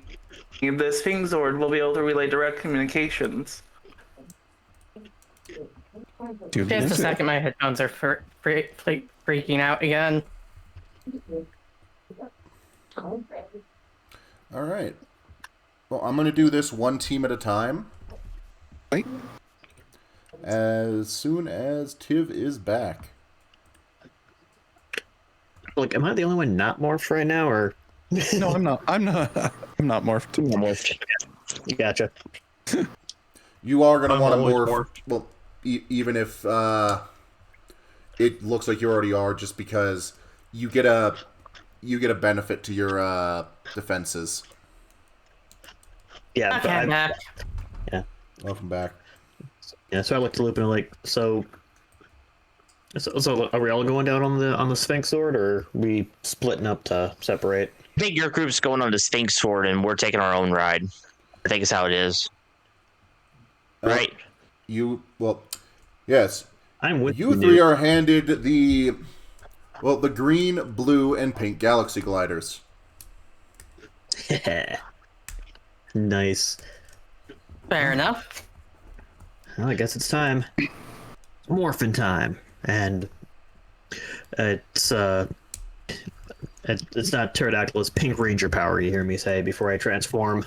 The Sphinx Zord will be able to relay direct communications. Dude, Just a is it? second, my headphones are freaking out again. All right. Well, I'm going to do this 1 team at a time. Wait. As soon as Tiv is back. Like, am I the only one not morphed right now, or? No, I'm not. I'm not morphed. Gotcha. You are going to I'm want to always morph. morphed. Well, even if it looks like you already are, just because you get a benefit to your defenses. Yeah. Okay, I'm back. Welcome back. Yeah. So I looked to Lupin like, so are we all going down on the Sphinx Sword, or are we splitting up to separate? I think your group's going on the Sphinx Sword, and we're taking our own ride. I think it's how it is. Right. Yes. I'm with You 3 are handed the green, blue, and pink Galaxy Gliders. Nice. Fair enough. Well, I guess it's time. Morphin' time. And it's not pterodactyl, it's pink ranger power, you hear me say, before I transform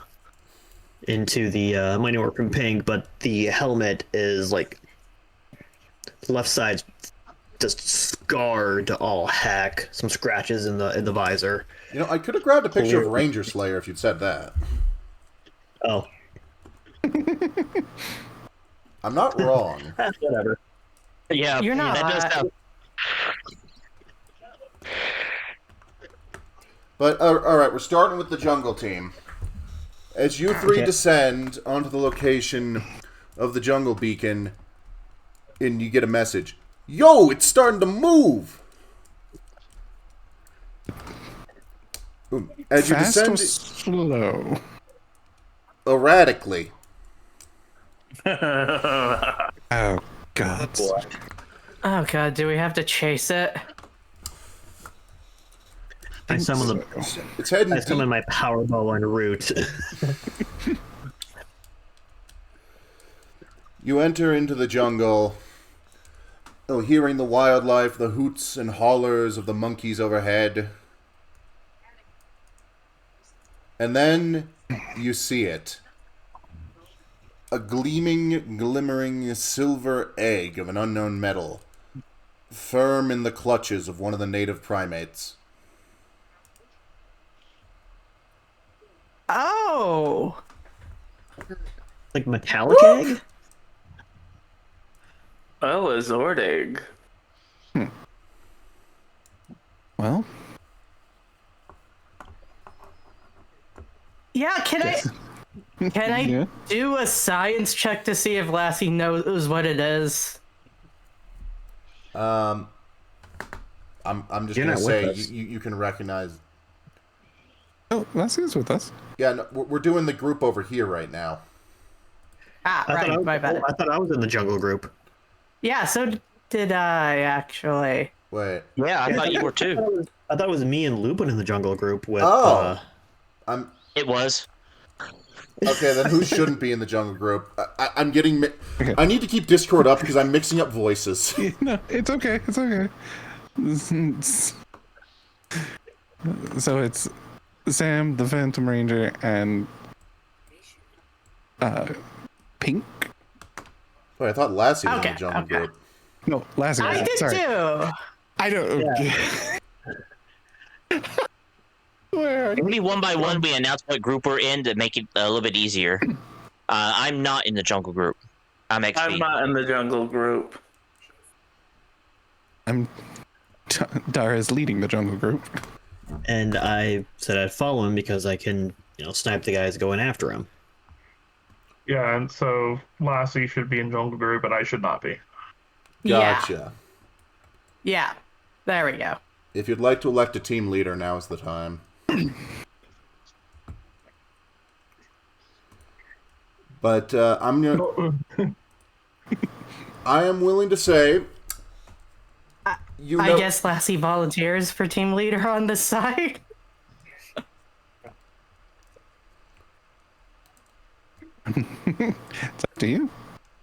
into the Mighty Morphin Pink, but the helmet is like left side's just scarred to all heck. Some scratches in the visor. You know, I could have grabbed a picture of Ranger Slayer if you'd said that. Oh. I'm not wrong. Whatever. Yeah. You're not. That does sound. But, all right, we're starting with the jungle team. As you 3 descend onto the location of the jungle beacon, and you get a message. Yo, it's starting to move! Boom. As you Fast descend or slow? erratically. Oh, God. Oh god, do we have to chase it? I summon It's heading I summon deep. my power bow en route. You enter into the jungle, hearing the wildlife, the hoots and hollers of the monkeys overhead. And then you see it. A gleaming, glimmering silver egg of an unknown metal, firm in the clutches of one of the native primates. Oh! Like metallic egg? Oh, a Zordig. Well, Yeah, can I Yeah. do a science check to see if Lassie knows what it is? I'm just You're gonna not with say us. you can recognize. oh, Lassie's with us. Yeah, no, we're doing the group over here right now. Ah, I thought I right, was, my bad. I thought I was in the jungle group. Yeah, so did I, actually. Wait, Yeah, I thought you were too. I thought it was me and Lupin in the jungle group with. Oh. I'm It was. okay. Then who shouldn't be in the jungle group? I'm getting. Okay. I need to keep Discord up because I'm mixing up voices. No, it's okay. It's okay. So it's Sam, the Phantom Ranger, and Pink. Wait, I thought Lassie was in Okay, the jungle okay. group. No, Lassie. I wasn't. did Sorry. too! I don't. Where are you? Maybe one by one we announce what group we're in to make it a little bit easier. I'm not in the jungle group. I'm XP. I'm not in the jungle group. Dara's leading the jungle group. And I said I'd follow him because I can, snipe the guys going after him. Yeah, and so Lassie should be in jungle group, but I should not be. Gotcha. Yeah, there we go. If you'd like to elect a team leader, now is the time. But I'm gonna. I am willing to say. I guess Lassie volunteers for team leader on this side. It's up to you.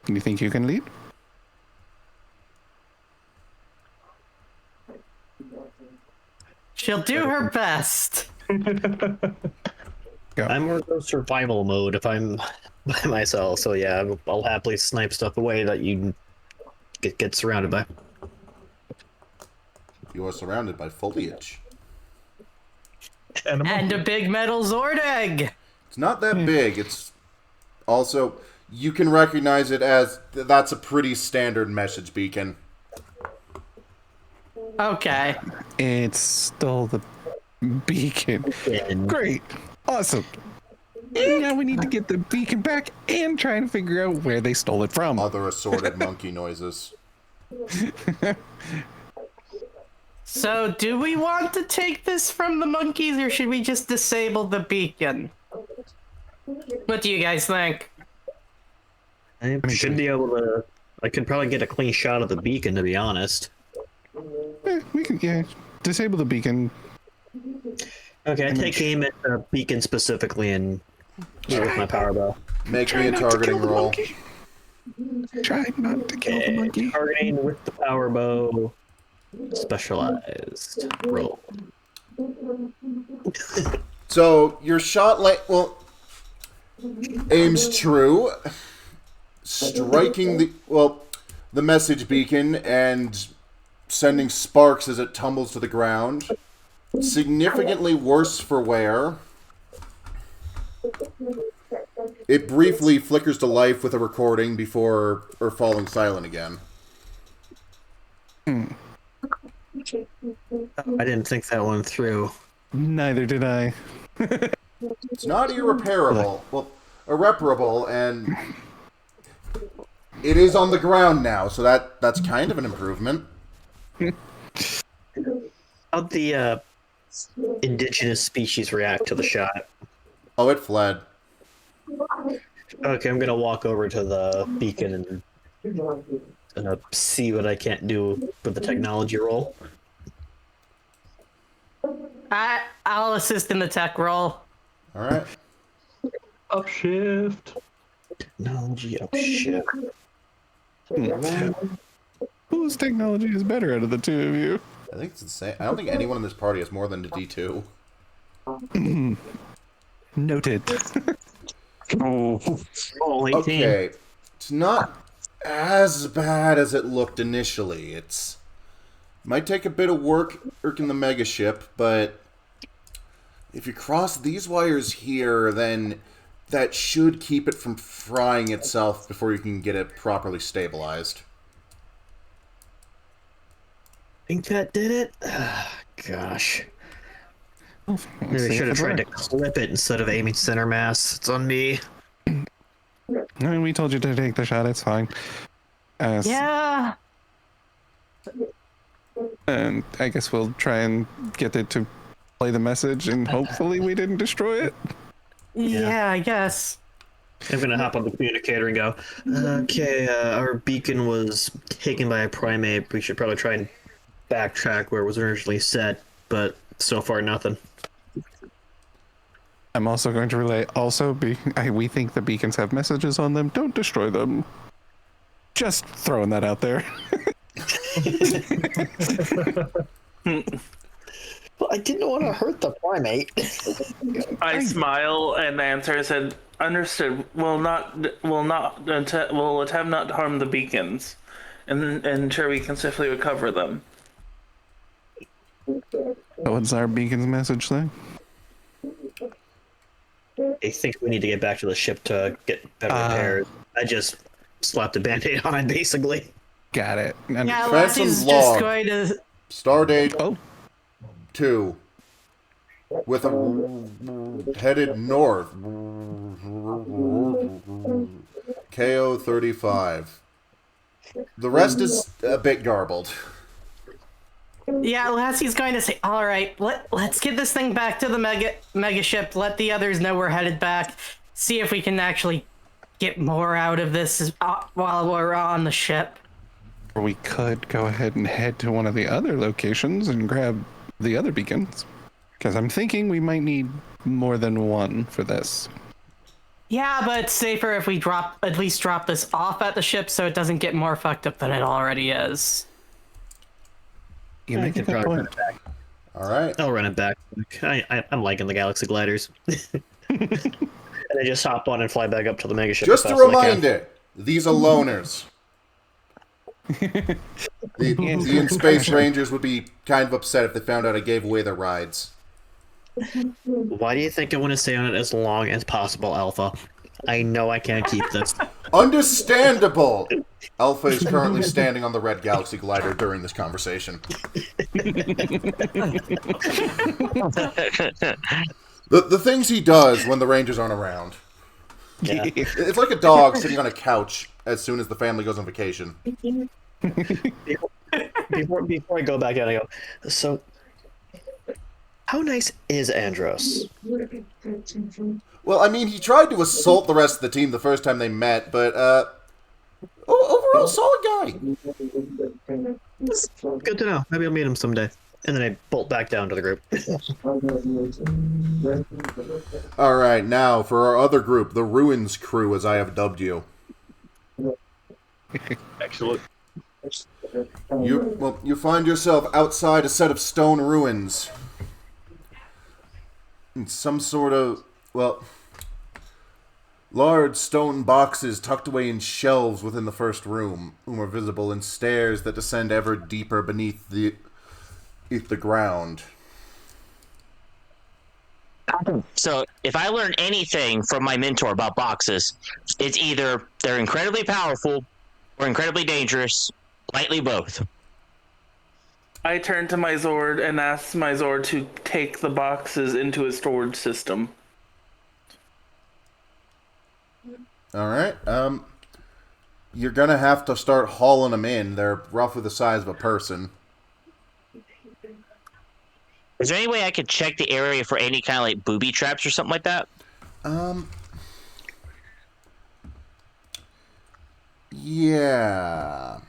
Do you think you can lead? She'll do her best. Go. I'm more go survival mode if I'm by myself. So yeah, I'll happily snipe stuff away that you get surrounded by. You are surrounded by foliage. And a big metal Zord egg. It's not that big. It's also you can recognize it as that's a pretty standard message beacon. Okay. It stole the beacon. Great. Awesome. And now we need to get the beacon back and try and figure out where they stole it from. Other assorted monkey noises. So, do we want to take this from the monkeys, or should we just disable the beacon? What do you guys think? I should be able to. I could probably get a clean shot of the beacon, to be honest. We can, disable the beacon. Okay, I take aim at the beacon specifically and with my power bow. Make Try me a not to kill targeting the roll. monkey. Try not to kill the monkey. Targeting with the power bow. Specialized roll. So your shot aims true, striking the message beacon and sending sparks as it tumbles to the ground. Significantly worse for wear. It briefly flickers to life with a recording before falling silent again. I didn't think that one through. Neither did I. It's not irreparable, and it is on the ground now, so that's kind of an improvement. How'd the indigenous species react to the shot? Oh, it fled. Okay, I'm gonna walk over to the beacon and see what I can't do with the technology roll. I'll assist in the tech roll. All right. Upshift. Technology, oh shit. Whose technology is better out of the two of you? I think it's the same. I don't think anyone in this party has more than a D2. Noted. Oh, 18. Okay, it's not as bad as it looked initially. It's might take a bit of work working the mega ship, but if you cross these wires here, then that should keep it from frying itself before you can get it properly stabilized. Think that did it? Gosh. Maybe I should have tried to clip it instead of aiming center mass. It's on me. I mean, we told you to take the shot. It's fine. Yeah. And I guess we'll try and get it to play the message, and hopefully we didn't destroy it. Yeah, I guess. I'm gonna hop on the communicator and go, okay, our beacon was taken by a primate. We should probably try and backtrack where it was originally set, but so far nothing. I'm also going to relay, we think the beacons have messages on them. Don't destroy them. Just throwing that out there. Well, I didn't want to hurt the primate. I smile and answer. I said, "Understood. We'll attempt not to harm the beacons, and ensure we can safely recover them." What's our beacon's message then? I think we need to get back to the ship to get better repairs. I just slapped a band-aid on it, basically. Got it. Yeah, Phantom's Lassie's log. just going to. Stardate 2. With a headed north. KO 35. The rest is a bit garbled. Yeah, Lassie's going to say, "All right, let's get this thing back to the mega ship. Let the others know we're headed back. See if we can actually get more out of this while we're on the ship." Or we could go ahead and head to one of the other locations and grab the other beacons. Because I'm thinking we might need more than one for this. Yeah, but it's safer if we at least drop this off at the ship so it doesn't get more fucked up than it already is. You make a good point. All right. I'll run it back. I'm liking the Galaxy Gliders. And I just hop on and fly back up to the mega ship. Just a reminder, these are loners. The in-space rangers would be kind of upset if they found out I gave away their rides. Why do you think I want to stay on it as long as possible, Alpha? I know I can't keep this. Understandable! Alpha is currently standing on the red Galaxy Glider during this conversation. The things he does when the Rangers aren't around. Yeah. It's like a dog sitting on a couch as soon as the family goes on vacation. Before I go back out, I go, so, how nice is Andros? Well, I mean, he tried to assault the rest of the team the first time they met, but, overall, solid guy. Good to know. Maybe I'll meet him someday. And then I bolt back down to the group. Alright, now for our other group, the Ruins Crew, as I have dubbed you. Excellent. You find yourself outside a set of stone ruins. In some sort of, large stone boxes tucked away in shelves within the first room, whom are visible in stairs that descend ever deeper beneath the ground. So, if I learn anything from my mentor about boxes, it's either they're incredibly powerful or incredibly dangerous, likely both. I turn to my Zord and ask my Zord to take the boxes into a storage system. Alright, you're gonna have to start hauling them in. They're roughly the size of a person. Is there any way I could check the area for any kind of like booby traps or something like that? Yeah.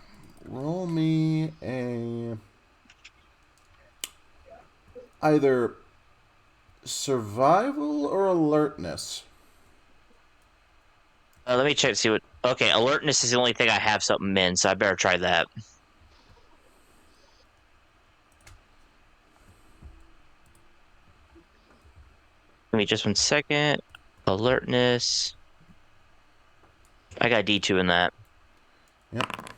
Roll me a either survival or alertness. Let me check to see what. Okay, alertness is the only thing I have something in, so I better try that. Give me just 1 second. Alertness. I got D2 in that. Yep.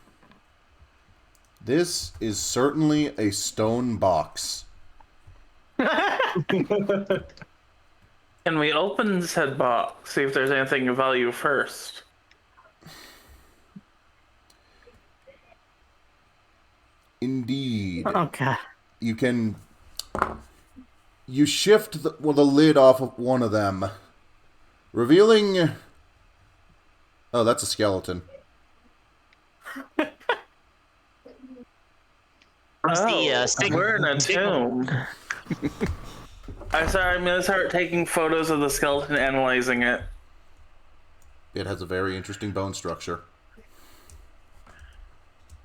This is certainly a stone box. Can we open said box, see if there's anything of value first? Indeed. Okay. You can... You shift the lid off of one of them, revealing... Oh, that's a skeleton. We're in a tomb. I'm gonna start taking photos of the skeleton, analyzing it. It has a very interesting bone structure.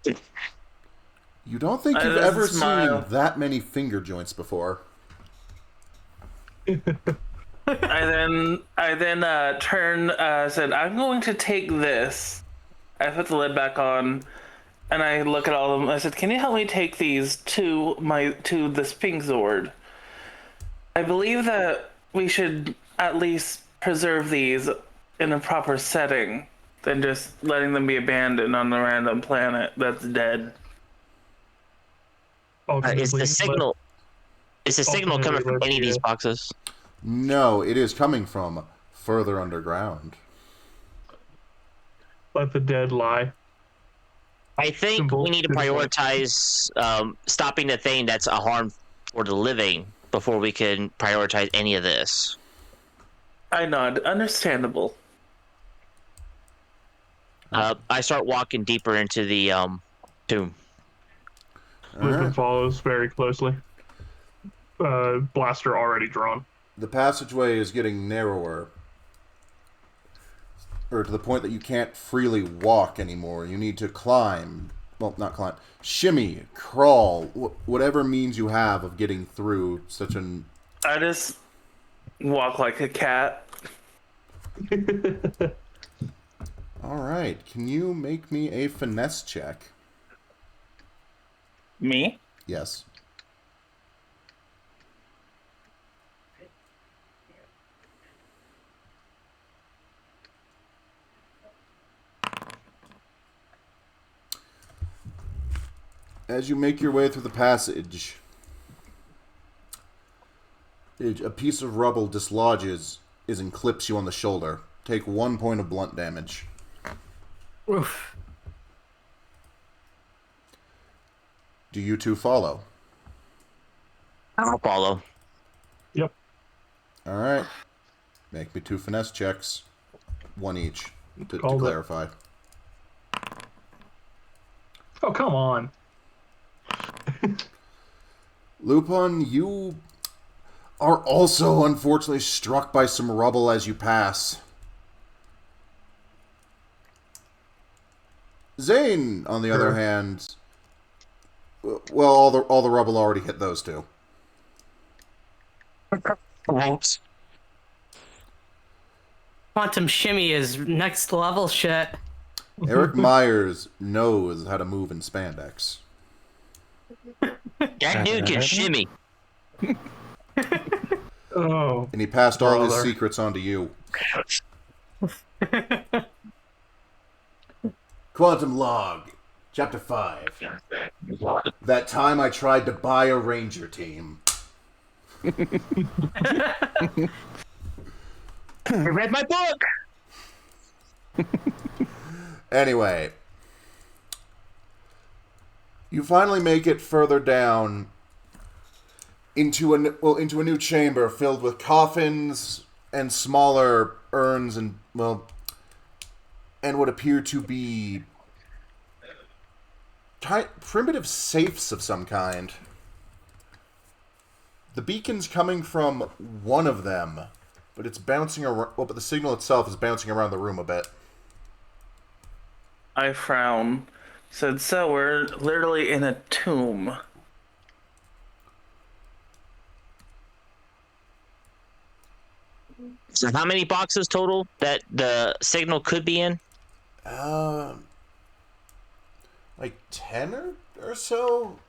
You don't think you've ever seen that many finger joints before. I then said, I'm going to take this. I put the lid back on, and I look at all of them. I said, can you help me take these to the Sphinx Zord? I believe that we should at least preserve these in a proper setting than just letting them be abandoned on a random planet that's dead. Is the signal coming from any of these boxes? No, it is coming from further underground. Let the dead lie. I think we need to prioritize stopping the thing that's a harm for the living before we can prioritize any of this. I nod. Understandable. I start walking deeper into the tomb. Lupin follows very closely. Blaster already drawn. The passageway is getting narrower. Or to the point that you can't freely walk anymore. You need to climb. Well, not climb. Shimmy, crawl, whatever means you have of getting through such an... I just walk like a cat. Alright, can you make me a finesse check? Me? Yes. As you make your way through the passage, a piece of rubble dislodges and clips you on the shoulder. Take 1 point of blunt damage. Oof. Do you two follow? I'll follow. Yep. Alright. Make me 2 finesse checks. 1 each, to Called it. clarify. Oh, come on. Lupin, you are also unfortunately struck by some rubble as you pass. Zane, on the other hand, well, all the rubble already hit those two. Thanks. Quantum shimmy is next level shit. Eric Myers knows how to move in spandex. That dude can shimmy. Oh. And he passed all his Brother. secrets on to you. Quantum Log, Chapter 5. That time I tried to buy a ranger team. I read my book! Anyway, you finally make it further down into a new chamber filled with coffins and smaller urns and what appear to be primitive safes of some kind. The beacon's coming from one of them, but it's bouncing around. Well, but the signal itself is bouncing around the room a bit. I frown. Said, so we're literally in a tomb. So how many boxes total that the signal could be in? Like 10 or so.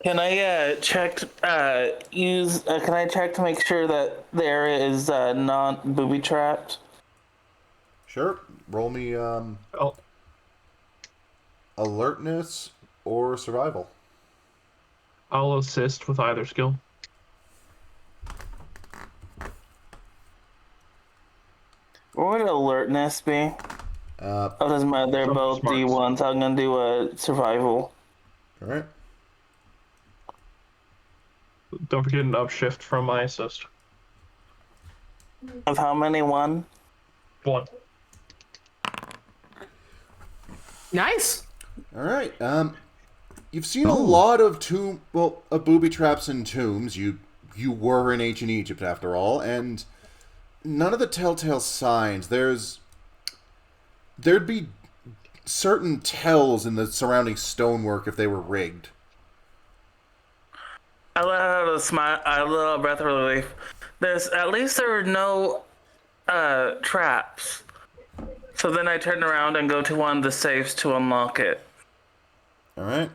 Can I check? Can I check to make sure that there is not booby trapped? Sure. Roll me Oh, alertness or survival. I'll assist with either skill. What would alertness be? Uh, Oh, doesn't matter. They're Some both smarts. D1s. I'm gonna do a survival. all right. Don't forget an upshift from my assist. Of how many? One. 1. Nice. All right. You've seen a lot of booby traps in tombs. You were in ancient Egypt after all, and none of the telltale signs. There'd be certain tells in the surrounding stonework if they were rigged. I let out a smile. I let out a breath of relief. At least there were no traps. So then I turn around and go to one of the safes to unlock it. All right.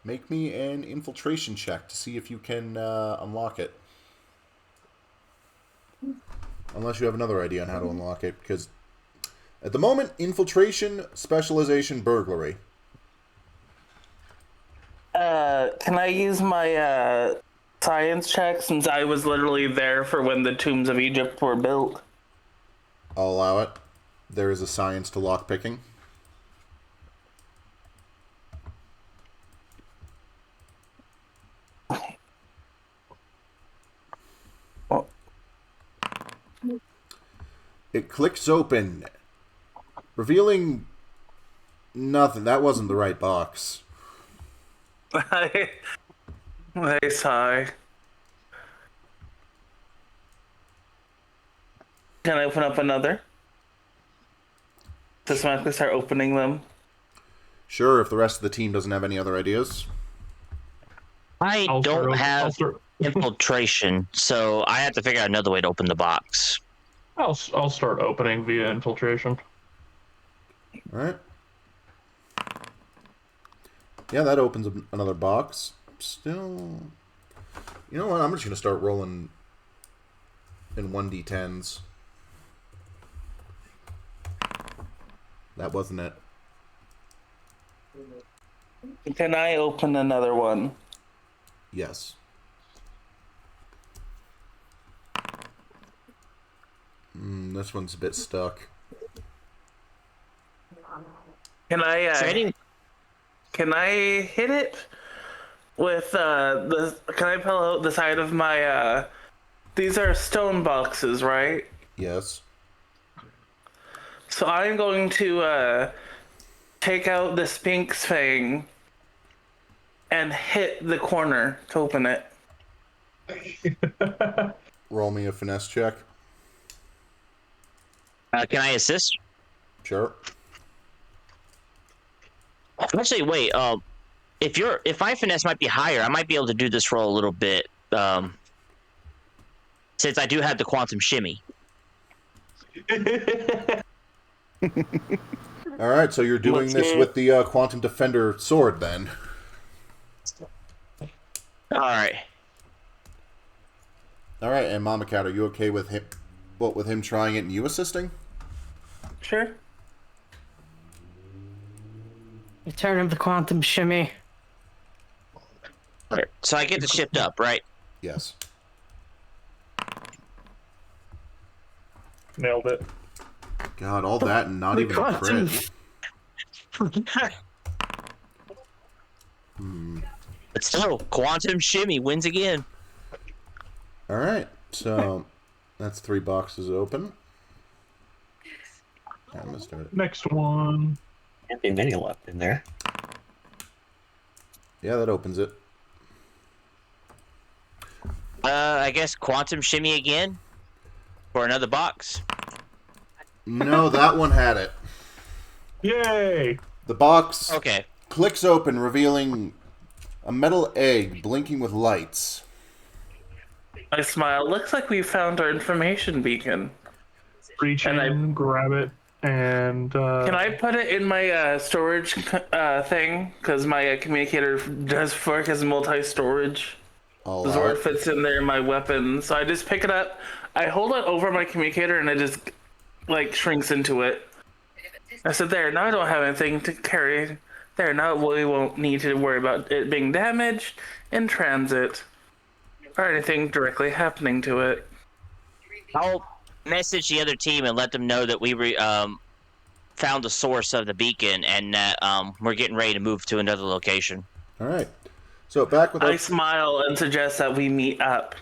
Make me an infiltration check to see if you can unlock it. Unless you have another idea on how to unlock it, because at the moment, infiltration, specialization, burglary. Can I use my science check since I was literally there for when the tombs of Egypt were built? I'll allow it. There is a science to lockpicking. Oh. It clicks open, revealing nothing. That wasn't the right box. They sigh. Can I open up another? Just automatically start opening them. Sure, if the rest of the team doesn't have any other ideas. I I'll don't start- have I'll start- infiltration, so I have to figure out another way to open the box. I'll start opening via infiltration. All right. Yeah, that opens another box. Still, you know what? I'm just gonna start rolling in 1d10s. That wasn't it. Can I open another one? Yes. This one's a bit stuck. Can I Trading. can I hit it with can I pull out the side of my these are stone boxes, right? Yes. So I'm going to take out the Sphinx Fang and hit the corner to open it. Roll me a finesse check. Can I assist? Sure. Actually, wait. If my finesse might be higher, I might be able to do this roll a little bit. Since I do have the quantum shimmy. All right, so you're doing this with the Quantum Defender sword, then. All right. All right, and Mama Cat, are you okay with him? What, with him trying it and you assisting? Sure. Return of the Quantum Shimmy. Okay. So I get to shift up, right? Yes. Nailed it. God, all that and not even a crit. But still, quantum shimmy wins again. All right, so that's 3 boxes open. I'm gonna start it. Next one. Can't be many left in there. Yeah, that opens it. I guess quantum shimmy again for another box. No, that one had it. Yay! The box Okay. clicks open, revealing a metal egg blinking with lights. I smile. Looks like we found our information beacon. Reach And in, grab it, and Can I put it in my storage thing? Because my communicator does work as multi-storage. I'll The allow Zord it. fits in there in my weapon. So I just pick it up. I hold it over my communicator and it just like shrinks into it. I said, there, now I don't have anything to carry. There, now we won't need to worry about it being damaged in transit or anything directly happening to it. I'll message the other team and let them know that we found the source of the beacon and that we're getting ready to move to another location. All right. So back with I our smile and suggest that we meet up.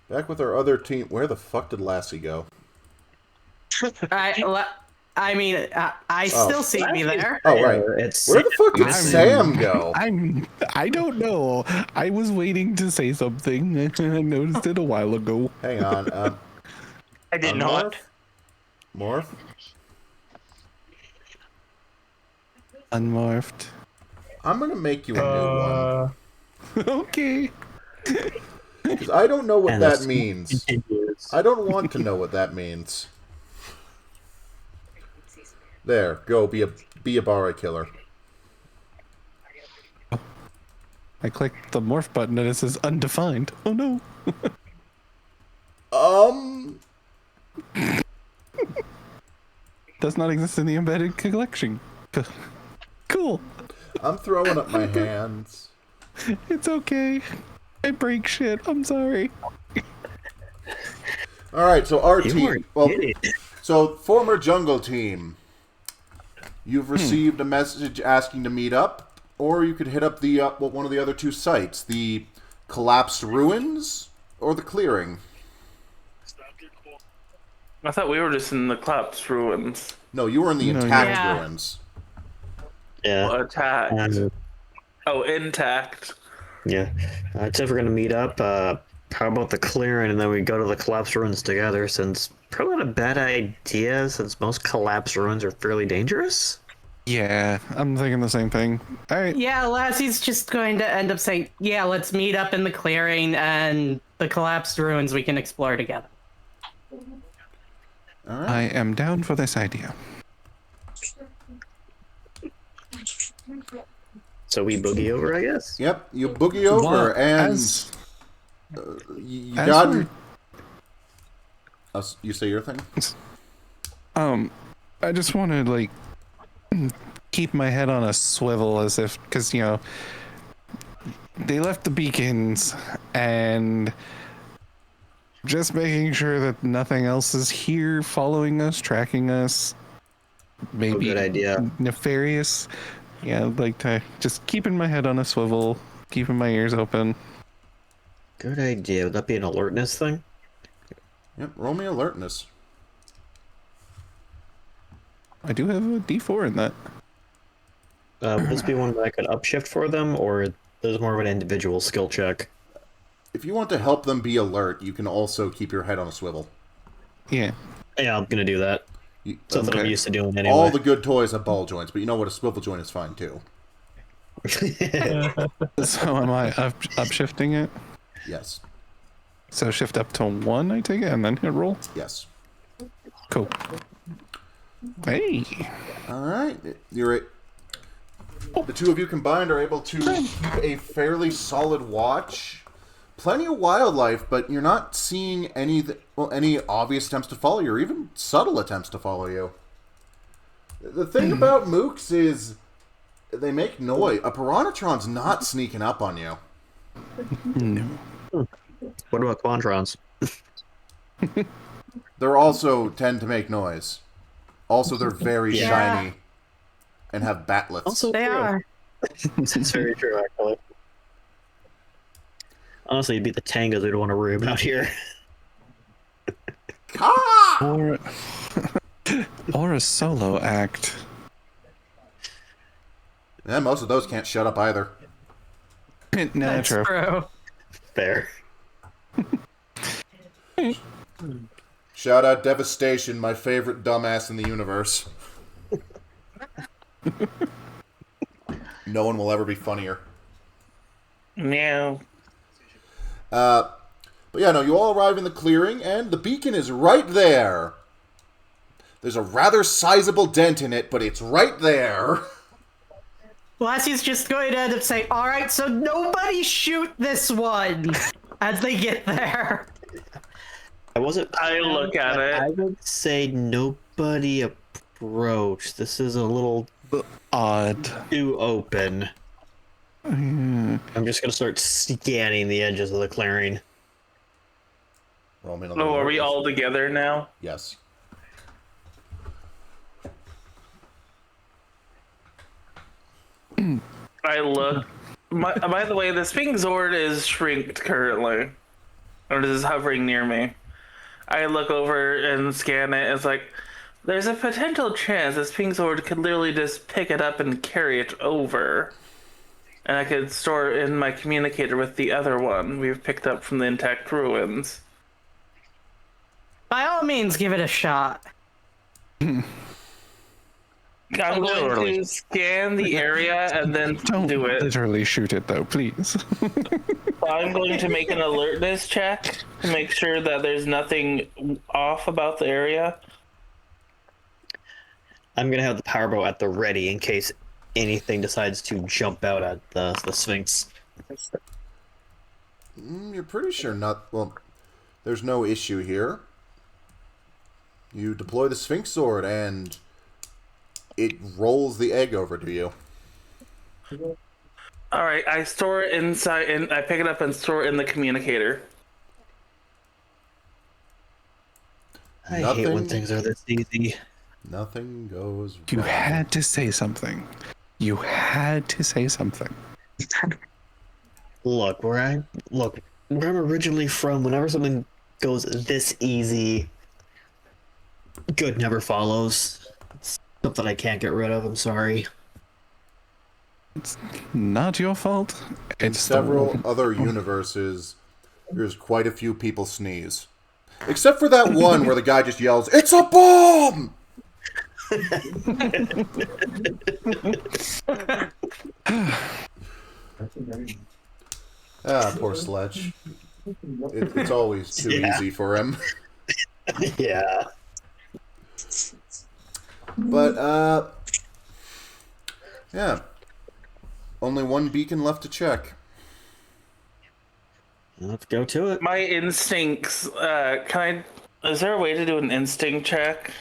other team. Where the fuck did Lassie go? I mean, I still see me there. Oh right. It's Where the fuck did I'm- Sam go? I don't know. I was waiting to say something. I noticed it a while ago. Hang on. I did not. Morph. Unmorphed. I'm gonna make you a new one. Okay. Because I don't know what And that this means. continues. I don't want to know what that means. There, go be a Bara killer. I clicked the morph button and it says undefined. Oh no. Does not exist in the embedded collection. Cool. I'm throwing up my hands. It's okay. I break shit. I'm sorry. All right, so our You team. weren't Well, kidding. so former jungle team. You've received a message asking to meet up, or you could hit up the one of the other two sites, the collapsed ruins or the clearing. I thought we were just in the collapsed ruins. No, you were in the No, intact yeah. ruins. Yeah. Attacked. Um, Oh, intact. yeah. I'd say if we're gonna meet up, how about the clearing and then we go to the collapsed ruins together, since probably not a bad idea since most collapsed ruins are fairly dangerous. Yeah, I'm thinking the same thing. All right. Yeah, Lassie's just going to end up saying, yeah, let's meet up in the clearing and the collapsed ruins we can explore together. All right. I am down for this idea. So we boogie over, I guess. Yep, you boogie over Well, and as- you as got. we're- You say your thing. I just want to like keep my head on a swivel as if, because they left the beacons and just making sure that nothing else is here following us, tracking us. Maybe good idea. nefarious. Yeah, I'd like to just keeping my head on a swivel, keeping my ears open. Good idea. Would that be an alertness thing? Yep, roll me alertness. I do have a D4 in that. Would this be one that I could upshift for them, or this is more of an individual skill check? If you want to help them be alert, you can also keep your head on a swivel. Yeah. Yeah, I'm gonna do that. You, Something I'm Okay. used to doing anyway. all the good toys have ball joints, but you know what? A swivel joint is fine too. So am I upshifting it? Yes, So shift up to 1, I take it, and then hit roll. yes. Cool. Hey. All right, the two of you combined are able to keep a fairly solid watch. Plenty of wildlife, but you're not seeing any obvious attempts to follow you, or even subtle attempts to follow you. The thing about mooks is they make noise. A piranhatron's not sneaking up on you. No. What about Quantrons? They're also tend to make noise. Also, they're very Yeah. shiny and have batlets. Also They true. are. It's very true, actually. Honestly, it'd be the tangos we'd want to worry about here. Caw! Or, or a solo act. Yeah, most of those can't shut up either. No, That's true. true. Fair. Shout out Devastation, my favorite dumbass in the universe. No one will ever be funnier. No. But yeah, no, you all arrive in the clearing, and the beacon is right there. There's a rather sizable dent in it, but it's right there. Lassie's just going to end up saying, all right, so nobody shoot this one as they get there. I wasn't. I look at it. I would say nobody approach. This is a little Odd. too open. I'm just gonna start scanning the edges of the clearing. Roll me another Oh, are we alertness. all together now? Yes. I look. By the way, the Spink Zord is shrinked currently. Or it is hovering near me. I look over and scan it. It's like, there's a potential chance the Spink Zord could literally just pick it up and carry it over. And I could store it in my communicator with the other one we've picked up from the intact ruins. By all means, give it a shot. I'm going to scan the area and then Don't do it. literally shoot it, though, please. I'm going to make an alertness check to make sure that there's nothing off about the area. I'm gonna have the power bow at the ready in case anything decides to jump out at the Sphinx. You're pretty sure not... Well, there's no issue here. You deploy the Sphinx Sword, and it rolls the egg over to you. Alright, I store it inside, and I pick it up and store it in the communicator. I hate when Nothing- things are this easy. Nothing goes You wrong. had to say something. You had to say something. Look, where I'm originally from, whenever something goes this easy, good never follows. It's something I can't get rid of. I'm sorry. It's not your fault. In It's several other universes, there's quite a few people sneeze. Except for that one where the guy just yells, "It's a bomb!" Poor Sledge. It's always too Yeah. easy for him. Yeah. But, yeah. Only one beacon left to check. Let's go to it. My instincts, is there a way to do an instinct check?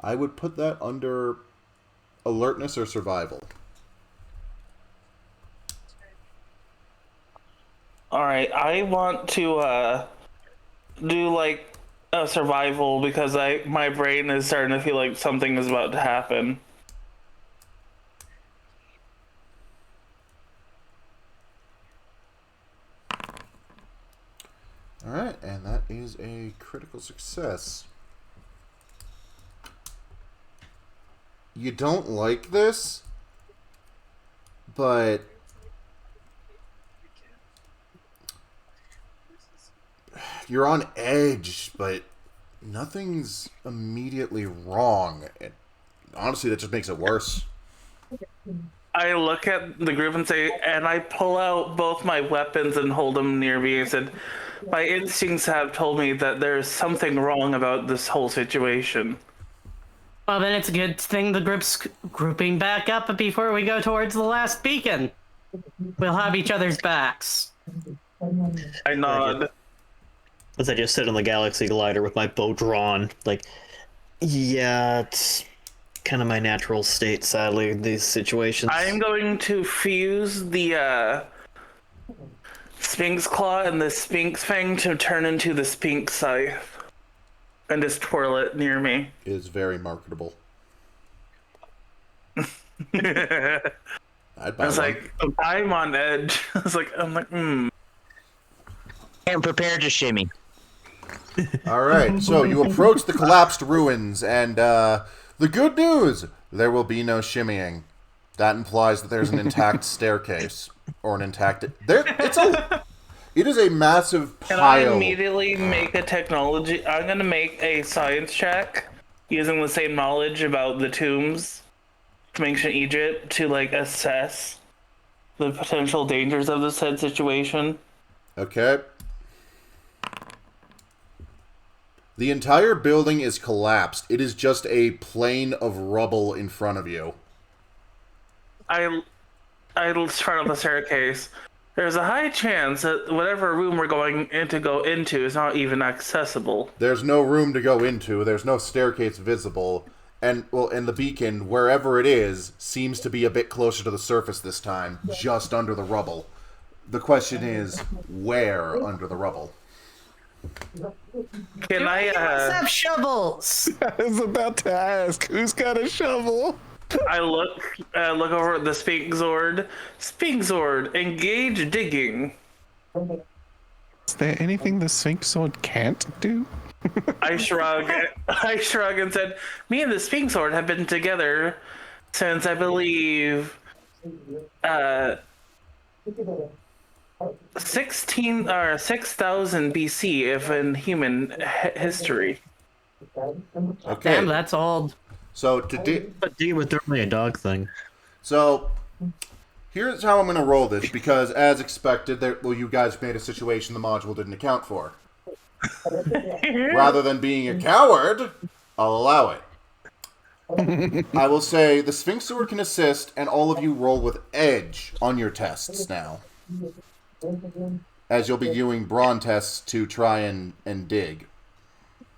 I would put that under alertness or survival. Alright, I want to, do, like, a survival because my brain is starting to feel like something is about to happen. Alright, and that is a critical success. You don't like this, but you're on edge, but nothing's immediately wrong. And honestly, that just makes it worse. I look at the group and say, and I pull out both my weapons and hold them near me and said, my instincts have told me that there's something wrong about this whole situation. Well, then it's a good thing the group's grouping back up before we go towards the last beacon. We'll have each other's backs. I nod. As I just sit on the Galaxy Glider with my bow drawn, like, yeah, it's kind of my natural state, sadly, in these situations. I am going to fuse the Sphinx Claw and the Sphinx Fang to turn into the Sphinx Scythe. And just twirl it near me. It is very marketable. I'd I buy was one. like, I'm on edge. I'm like, And prepare to shimmy. Alright, so you approach the collapsed ruins, and the good news, there will be no shimmying. That implies that there's an intact staircase. Or an intact... It is a massive Can I pile. immediately make a technology? I'm gonna make a science check using the same knowledge about the tombs from ancient Egypt to like assess the potential dangers of the said situation. Okay. The entire building is collapsed. It is just a plain of rubble in front of you. I start on the staircase. There's a high chance that whatever room we're going into is not even accessible. There's no room to go into. There's no staircase visible. And the beacon, wherever it is, seems to be a bit closer to the surface this time, just under the rubble. The question is, where under the rubble? Can Let's I have shovels. I was about to ask, who's got a shovel? look over at the Sphinx Zord? Sphinx Zord, engage digging. Is there anything the Sphinx Sword can't do? I shrug and said, me and the Sphinx Zord have been together since I believe 16 or 6000 BC, if in human history. Okay. Damn, that's old. So But D was normally a dog thing. So here's how I'm going to roll this, because as expected, you guys made a situation the module didn't account for. Rather than being a coward, I'll allow it. I will say the Sphinx Sword can assist, and all of you roll with edge on your tests now, as you'll be doing brawn tests to try and dig.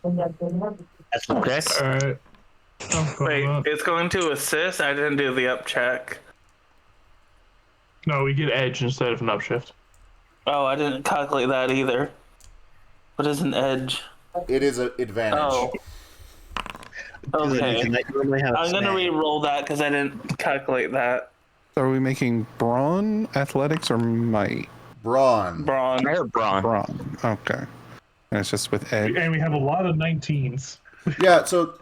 That's okay. Alright. Wait, it's going to assist? I didn't do the up check. No, we get edge instead of an upshift. Oh, I didn't calculate that either. What is an edge? It is an advantage. Oh, okay. You normally have I'm gonna snag. re-roll that because I didn't calculate that. Are we making brawn, athletics, or might? Brawn. Brawn. I heard brawn. Brawn. Okay. And it's just with edge. And we have a lot of 19s. Yeah, so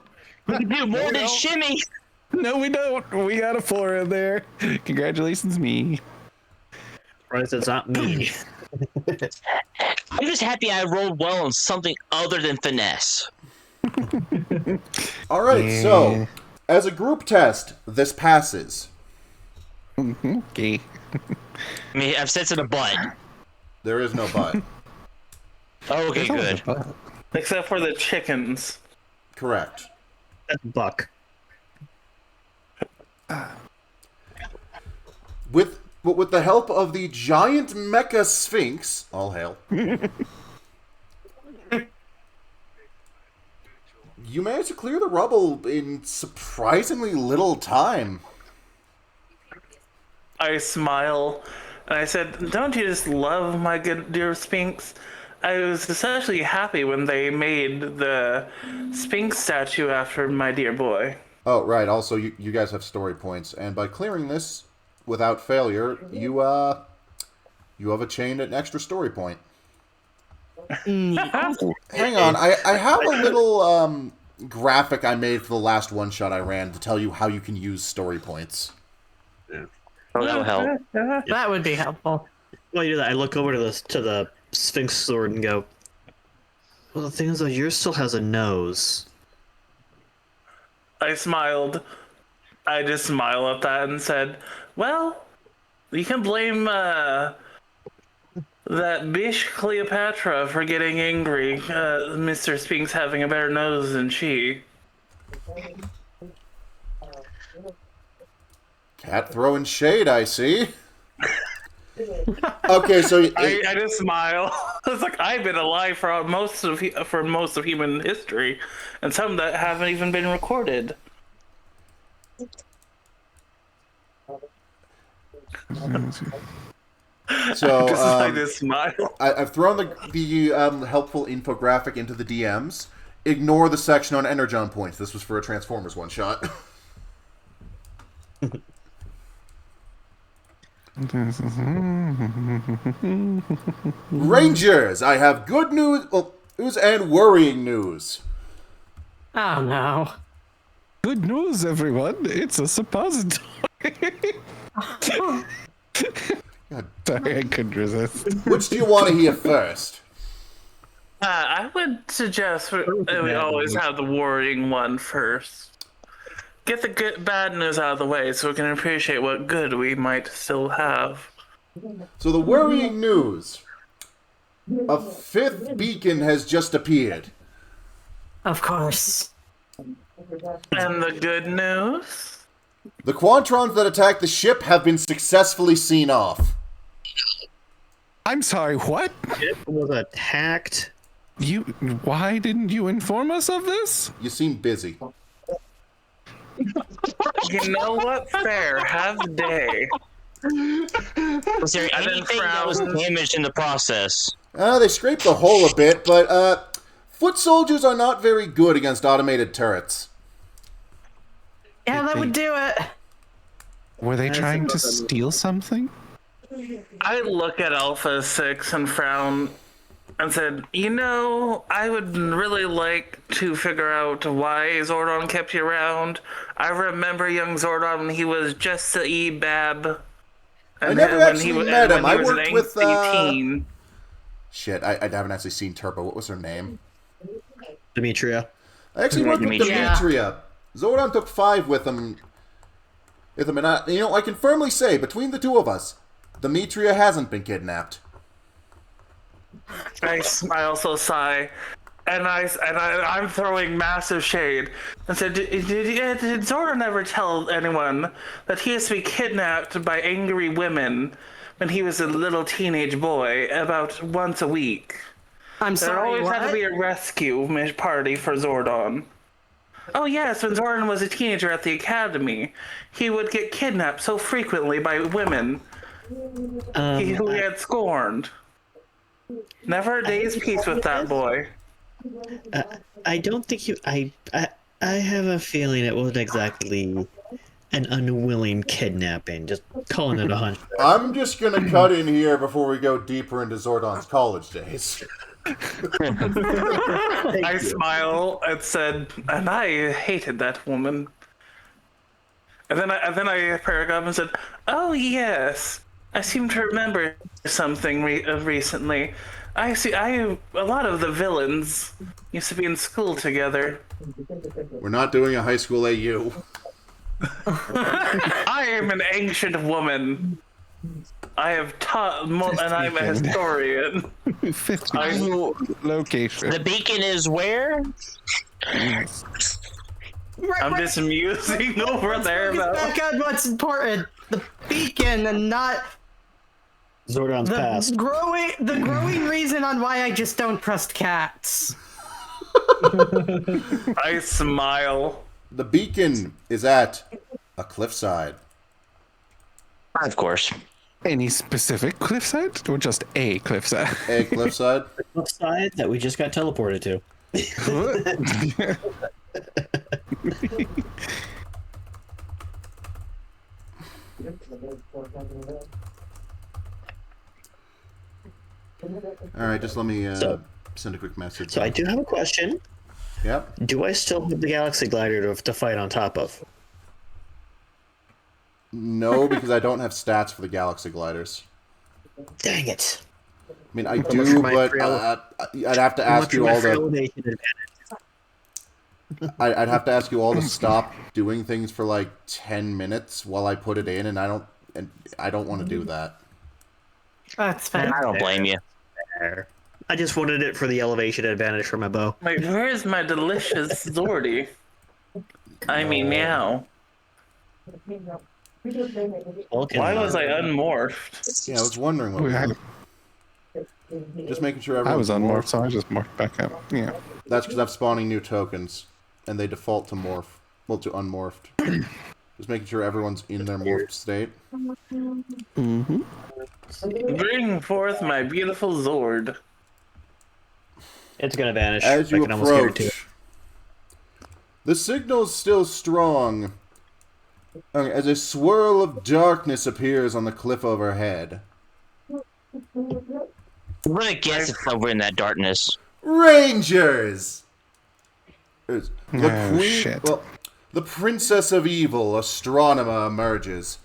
We can do more than shimmy. No, we don't. We got a 4 in there. Congratulations, me. Surprised it's not me. I'm just happy I rolled well on something other than finesse. all right. Yeah. So as a group test, this passes. Okay. I mean, I've said to the butt. There is no but. Oh, okay, good. Except for the chickens. Correct. That's Buck. With the help of the giant mecha sphinx, all hail, you managed to clear the rubble in surprisingly little time. I smile and I said, don't you just love my good dear Sphinx? I was especially happy when they made the Sphinx statue after my dear boy. Oh, right. Also, you guys have story points, and by clearing this without failure, you have achieved an extra story point. Hang on, I have a little graphic I made for the last one shot I ran to tell you how you can use story points. Oh, that'll help. That would be helpful. While you do that, I look over to the Sphinx Sword and go, well, the thing is, though, yours still has a nose. I smiled. I just smiled at that and said, well, you can blame that bitch Cleopatra for getting angry. Mr. Sphinx having a better nose than she. Cat throwing shade, I see. Okay, so I just smile. It's like I've been alive for most of human history, and some that haven't even been recorded. so I just smile. I've thrown the helpful infographic into the DMs. Ignore the section on Energon points. This was for a Transformers one shot. Rangers, I have good news and worrying news. Oh no. Good news, everyone. It's a suppository. Sorry, I couldn't resist. Which do you want to hear first? I would suggest that we always have the worrying one first. Get the bad news out of the way so we can appreciate what good we might still have. So the worrying news. A fifth beacon has just appeared. Of course. And the good news? The Quantrons that attacked the ship have been successfully seen off. I'm sorry, what? It was attacked. Why didn't you inform us of this? You seem busy. You know what? Fair. Have a day. Was there anything that was damaged in the process? They scraped the hull a bit, but foot soldiers are not very good against automated turrets. Yeah, that would do it. Were they trying to steal something? I look at Alpha 6 and frown and said, you know, I would really like to figure out why Zordon kept you around. I remember young Zordon when he was just a E-Bab. I never actually met him. I worked with, teen. Shit, I haven't actually seen Turbo. What was her name? Demetria. I actually worked with Demetria. Demetria. Zordon took 5 with him. And I can firmly say, between the two of us, Demetria hasn't been kidnapped. I also sigh, and I'm throwing massive shade and said, did Zordon ever tell anyone that he used to be kidnapped by angry women when he was a little teenage boy about once a week? I'm There sorry, always had to what? be a rescue party for Zordon. Oh yes, when Zordon was a teenager at the academy, he would get kidnapped so frequently by women who he had scorned. Never a day's peace with that boy. I don't think you. I have a feeling it wasn't exactly an unwilling kidnapping. Just calling it a hunch. I'm just gonna cut in here before we go deeper into Zordon's college days. I smile and said, and I hated that woman. And then I perked up and said, oh yes, I seem to remember something recently. I see. A lot of the villains used to be in school together. We're not doing a high school AU. I am an ancient woman. I have taught, and I'm a historian. Fifth I'm location. The beacon is where? I'm just musing over there Focus about. back on what's important. The beacon and not Zordon's past. the growing reason on why I just don't trust cats. I smile. The beacon is at a cliffside. Of course. Any specific cliffside or just a cliffside? A cliffside? Side that we just got teleported to. Alright, just let me So- send a quick message. So I do have a question. Yep. Do I still have the Galaxy Glider to fight on top of? No, because I don't have stats for the Galaxy Gliders. Dang it! I mean, I much do, for my but trail- I'd have to ask you all the. Elevation advantage. I'd have to ask you all to stop doing things for like 10 minutes while I put it in, and I don't want to do that. That's fair. I don't blame you. There. I just wanted it for the elevation advantage for my bow. Wait, where's my delicious Zordy? I mean, meow. Why was I unmorphed? Yeah, I was wondering what. Just making sure I everyone. was unmorphed, so I just morphed back up. Yeah. That's because I'm spawning new tokens, and they default to morph. Well, to unmorphed. Just making sure everyone's in their morphed state. Mm-hmm. Bring forth my beautiful Zord. It's gonna vanish. As I you can almost guarantee it. approach, the signal's still strong. As a swirl of darkness appears on the cliff overhead. I'm gonna guess it's somewhere in that darkness. Rangers! The Oh, shit. Well, the Princess of Evil, Astronema, emerges.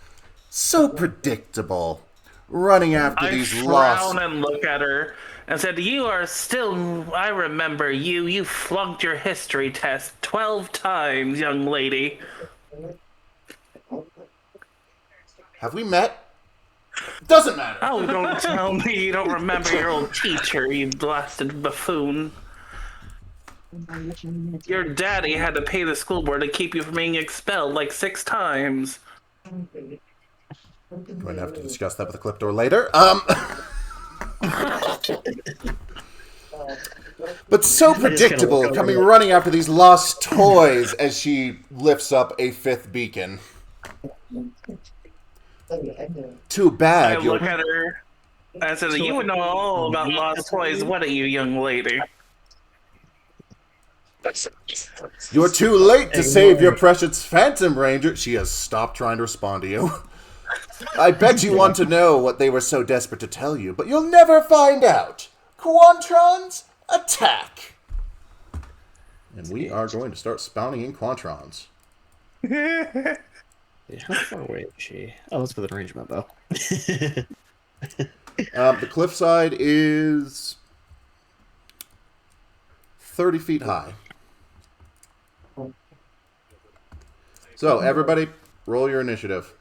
So predictable. Running after I these frown lost. and look at her and said, you are still, I remember you. You flunked your history test 12 times, young lady. Have we met? Doesn't matter. Oh, don't tell me you don't remember your old teacher, you blasted buffoon. Your daddy had to pay the school board to keep you from being expelled like 6 times. Going to have to discuss that with the clip door later. But so predictable, coming running after these lost toys as she lifts up a 5th beacon. Too bad. I look at her. I said, "You know all about lost toys, what are you, young lady?" You're too late to save your precious Phantom Ranger. She has stopped trying to respond to you. I bet you want to know what they were so desperate to tell you, but you'll never find out. Quantrons, attack! And we are going to start spawning in Quantrons. How far away is she? Oh, let's put the range map though. The cliffside is 30 feet high. So, everybody, roll your initiative.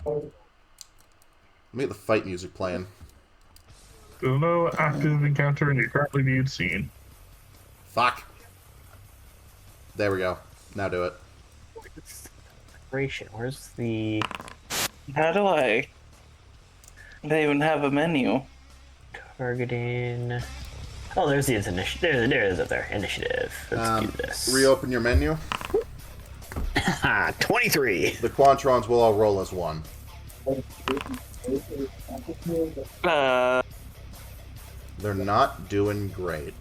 Let me get the fight music playing. There's no active encounter in your currently viewed scene. Fuck. There we go. Now do it. Where's the How do I? They even have a menu. targeting? Oh, there's the initiative. There it is up there. Initiative. Let's do this. Reopen your menu. 23. The Quantrons will all roll as 1. They're not doing great.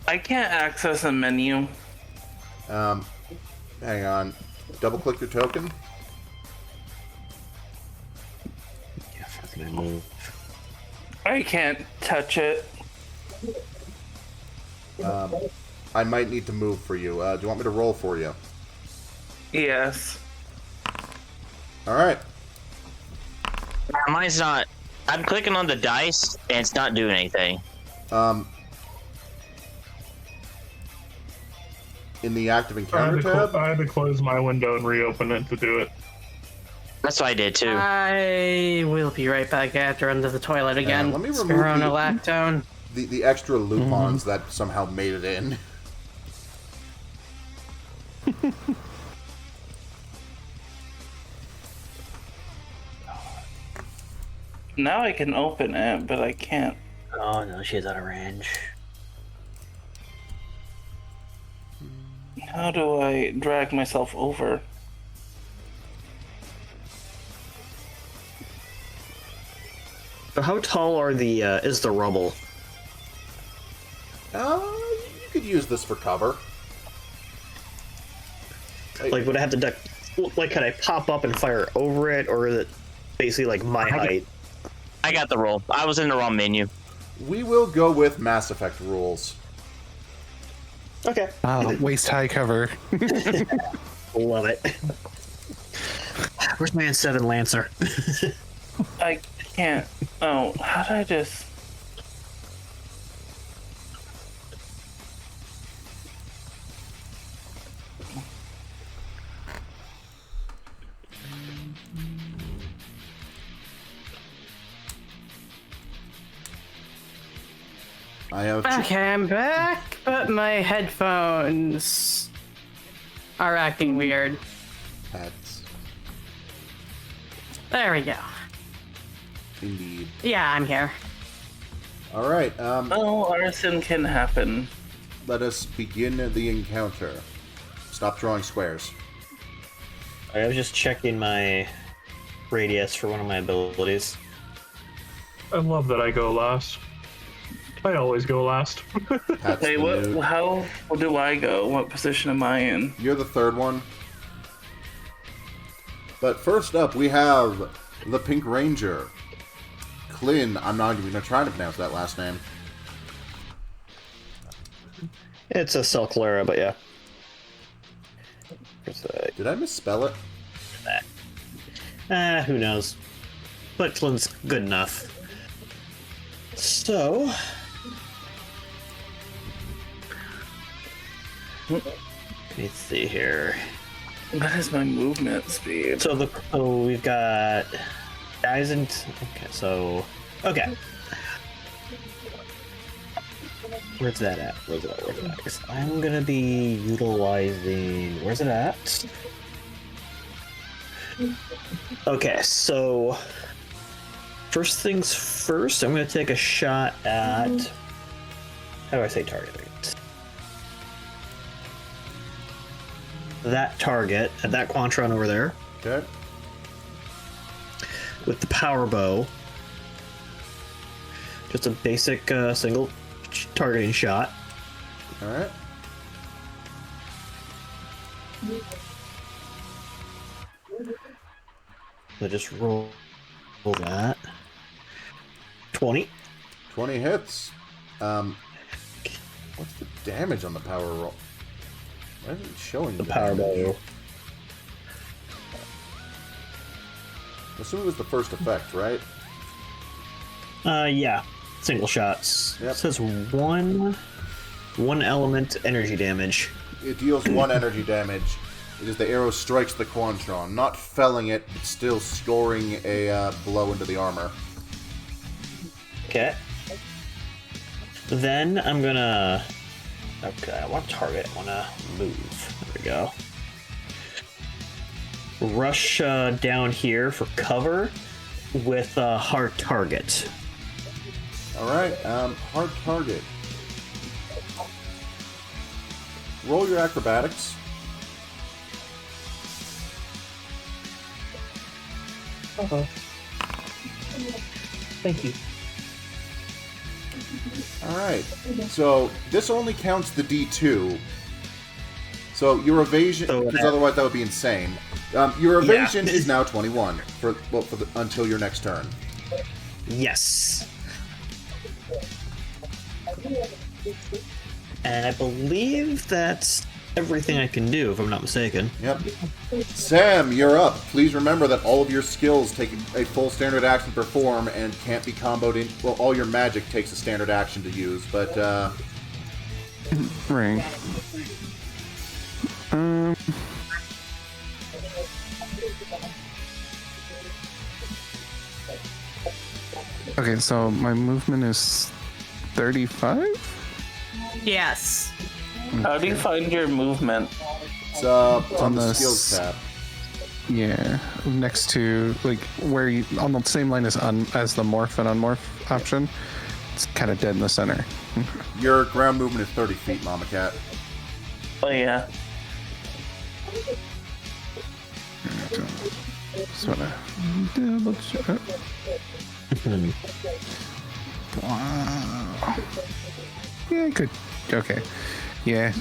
I can't access a menu. Hang on. Double click your token. Yeah, how can I move? I can't touch it. I might need to move for you. Do you want me to roll for you? Yes. Alright. Mine's not. I'm clicking on the dice and it's not doing anything. In the active encounter tab? I had to close my window and reopen it to do it. That's what I did too. I will be right back after under the toilet again. let me remove Spironolactone. The extra loop-ons that somehow made it in. Now I can open it, but I can't. Oh no, she's out of range. How do I drag myself over? So how tall are the is the rubble? You could use this for cover. Like, would I have to duck? Like, could I pop up and fire over it, or is it basically like my height? I got the roll. I was in the wrong menu. We will go with Mass Effect rules. Okay. Waist high cover. Love it. Where's my N7 Lancer? I can't. Oh, how did I just... I have Okay, I'm back, but my headphones are acting weird. pets. There we go. Indeed. Yeah, I'm here. Alright, Oh, arson can happen. let us begin the encounter. Stop drawing squares. I was just checking my radius for one of my abilities. I love that I go last. I always go last. That's Hey, the what? new- How do I go? What position am I in? You're the third one. But first up, we have the Pink Ranger. Klin, I'm not even going to try to pronounce that last name. It's a Selclara, but yeah. Did I misspell it? Who knows? But Clint's good enough. So... let's see here. What is my movement speed? So we've got guys and okay. Where's that at? Where's it at? 'Cause I'm gonna be utilizing. Where's it at? Okay, so first things first, I'm gonna take a shot at. How do I say target? That target at that Quantron over there Okay. with the power bow. Just a basic single targeting shot. All right. So just roll that. 20. 20 hits. What's the damage on the power roll? Why isn't it showing The power bow. I assume it was the first effect, right? Yeah. Single shots. Yep. It says one element energy damage. It deals 1 energy damage. It is the arrow strikes the Quantron, not felling it, but still scoring a blow into the armor. Okay. Then I'm gonna. Okay, I want to target. I want to move. There we go. Rush down here for cover with a hard target. Alright, hard target. Roll your acrobatics. Thank you. Alright, so this only counts the D2. So your evasion, So because that- otherwise that would be insane. Your evasion is now 21 until your next turn. Yes. And I believe that's everything I can do, if I'm not mistaken. Yep. Sam, you're up. Please remember that all of your skills take a full standard action to perform and can't be comboed in. Well, all your magic takes a standard action to use, but Right. Okay, so my movement is 35? Yes. How do you find your movement? it's on On the the skills tab. Yeah, next to like where you on the same line as the morph and unmorph option. It's kind of dead in the center. Your ground movement is 30 feet, Mama Cat. Oh yeah. Just wanna double check. Wow. Yeah, good. Okay. Yeah.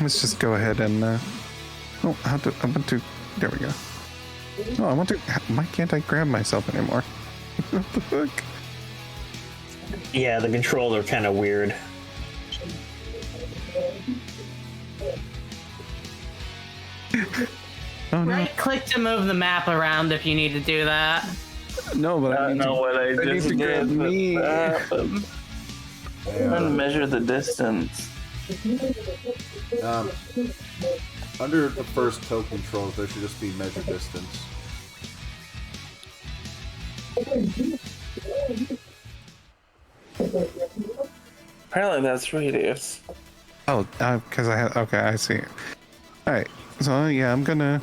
Let's just go ahead and. Oh, how to? I want to. There we go. Oh, I want to. Why can't I grab myself anymore? What the fuck? Yeah, the controls are kind of weird. Oh no! Right click to move the map around if you need to do that. No, but I don't know what I need just to grab did. me. I'm trying to measure the distance. Under the first toe controls, there should just be measure distance. Apparently that's radius. Oh, because I had. Okay, I see. All right. So yeah, I'm gonna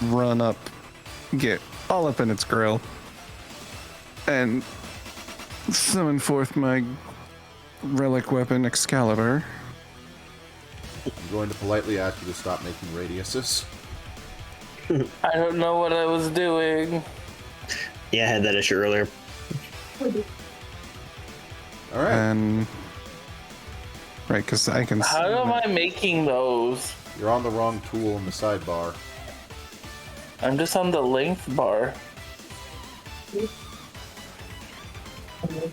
run up, get all up in its grill, and summon forth my relic weapon Excalibur. I'm going to politely ask you to stop making radiuses. I don't know what I was doing. Yeah, I had that issue earlier. All right, And right, because I can. How am I making those? you're on the wrong tool in the sidebar. I'm just on the length bar.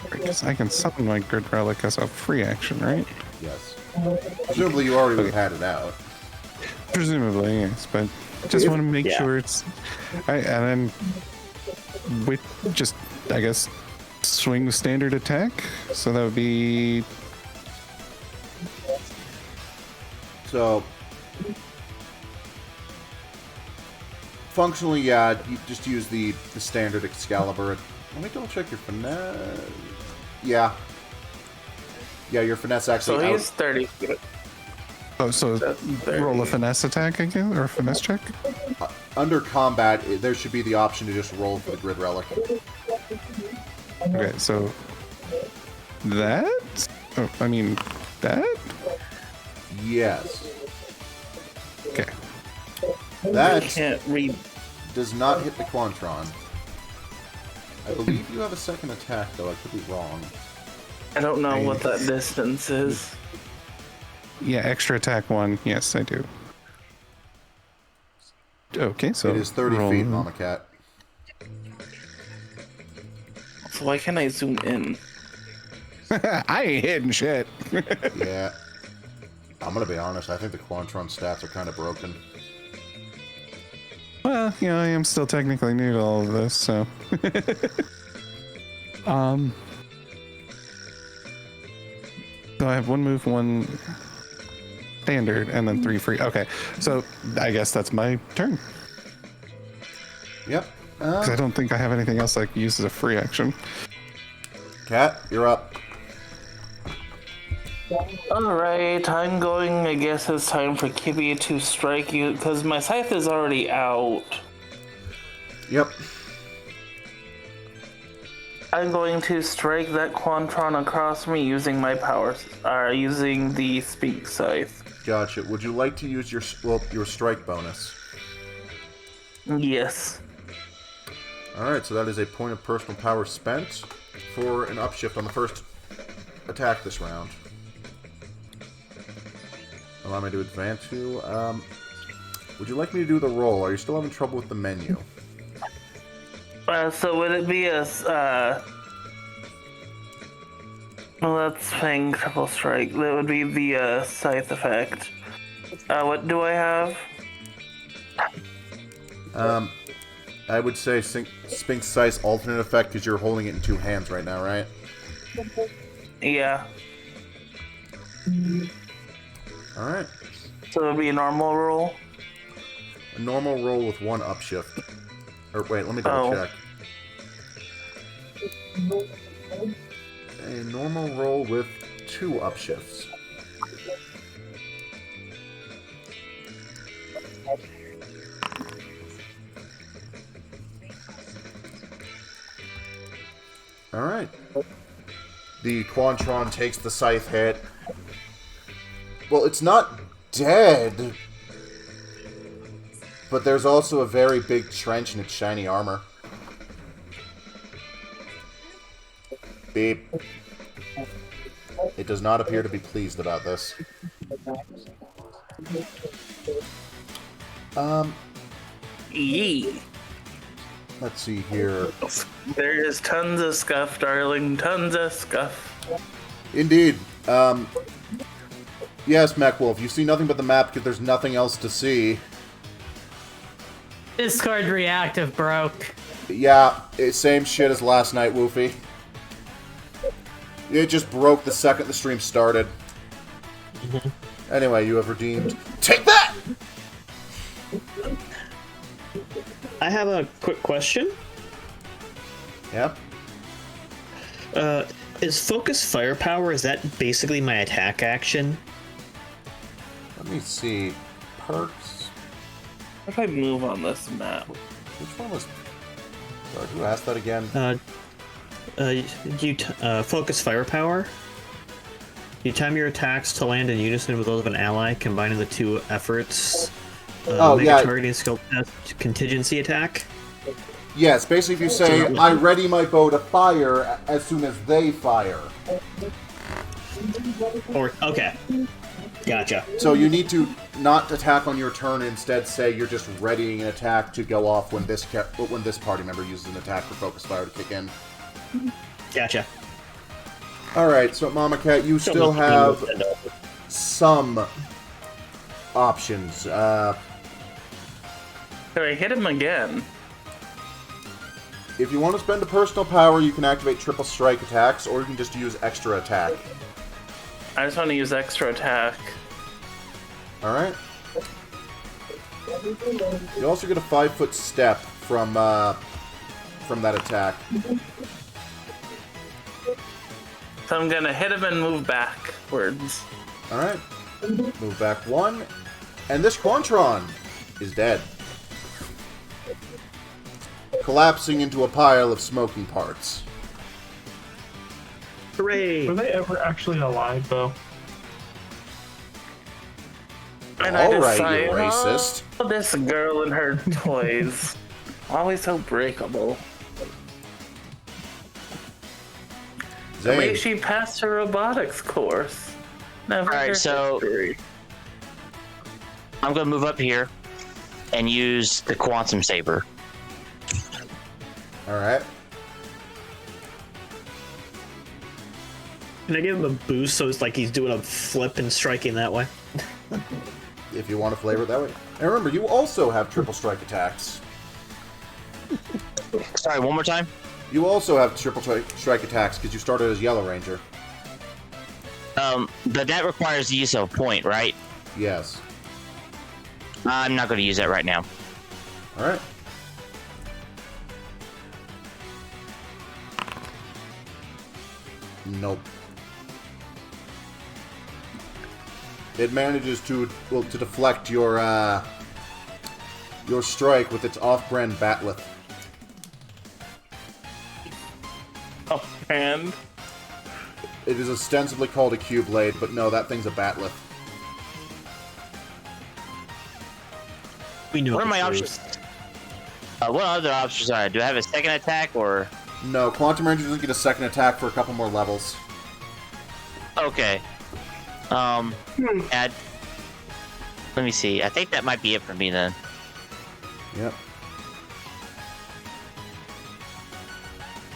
Because I can summon my good relic as a free action, right? Yes. Presumably you already would have had it out. Presumably, yes, but just want to make Yeah. sure it's. Alright, and then with just, I guess, swing standard attack. So that would be. So, Functionally, yeah, you just use the standard Excalibur. Let me double check your finesse. Yeah. Yeah, your finesse actually So he's 30 feet. Oh, so That's 30. roll a finesse attack again, or a finesse check? under combat, there should be the option to just roll for the grid relic. Okay, so that? Oh, I mean, that? Yes. Okay. I That can't read. does not hit the Quantron. I believe you have a second attack, though. I could be wrong. I don't know what that distance is. Yeah, extra attack 1. Yes, I do. Okay, so It is 30 roll- feet, Mama Cat. So why can't I zoom in? I ain't hitting shit. Yeah. I'm gonna be honest, I think the Quantron stats are kind of broken. Well, you know, I am still technically new to all of this, so. So I have 1 move, 1 standard, and then 3 free. Okay, so I guess that's my turn. Yep. 'Cause I don't think I have anything else I can use as a free action. Cat, you're up. Alright, I'm going. I guess it's time for Kibby to strike you because my scythe is already out. Yep. I'm going to strike that Quantron across me using my powers, using the Speak Scythe. Gotcha. Would you like to use your strike bonus? Yes. Alright, so that is a point of personal power spent for an upshift on the first attack this round. Allow me to advance you. Would you like me to do the roll? Are you still having trouble with the menu? So would it be a, well, that's playing triple strike. That would be the, scythe effect. What do I have? I would say Sphinx Size alternate effect because you're holding it in 2 hands right now, right? Yeah. Alright. So it would be a normal roll? A normal roll with 1 upshift. Or wait, let me double check. A normal roll with 2 upshifts. Alright. The Quantron takes the scythe hit. Well, it's not dead. But there's also a very big trench in its shiny armor. Beep. It does not appear to be pleased about this. Yee. Let's see here. There is tons of scuff, darling. Tons of scuff. Indeed. Yes, Mech Wolf, you see nothing but the map because there's nothing else to see. Discord reactive broke. Yeah, same shit as last night, Woofy. It just broke the second the stream started. Anyway, you have redeemed. Take that! I have a quick question. Yeah? Is focus firepower, is that basically my attack action? Let me see. Perks. How do I move on this map? Which one was... Sorry, who asked that again? Focus firepower. You time your attacks to land in unison with those of an ally, combining the 2 efforts. Make a targeting skill test contingency attack. Yes, basically if you say, I ready my bow to fire as soon as they fire. Or, okay. Gotcha. So you need to not attack on your turn, instead say you're just readying an attack to go off when this party member uses an attack for focus fire to kick in. Gotcha. Alright, so Mama Cat, you still have some options. Can I hit him again? If you want to spend a personal power, you can activate triple strike attacks, or you can just use extra attack. I just want to use extra attack. Alright. You also get a 5-foot step from that attack. So I'm gonna hit him and move backwards. All right, move back 1, and this Quantron is dead, collapsing into a pile of smoking parts. Hooray! Were they ever actually alive, though? And All I just right, sigh, you racist. Oh, this girl and her toys. Always so breakable. The way Zane, she passed her robotics course. Never All right, heard so- history. I'm gonna move up here and use the quantum saber. all right. Can I give him a boost so it's like he's doing a flip and striking that way? If you want to flavor it that way. And remember, you also have triple strike attacks. Sorry, one more time. You also have triple strike attacks because you started as Yellow Ranger. But that requires the use of a point, right? Yes. I'm not gonna use that right now. All right. Nope. It manages to deflect your strike with its off-brand batleth. Oh, and It is ostensibly called a Q-blade, but no, that thing's a batleth. We know What are my the options? What other options are? Do I have a second attack or? No, Quantum Ranger doesn't get a second attack for a couple more levels. Okay. Add. Let me see. I think that might be it for me then. Yep.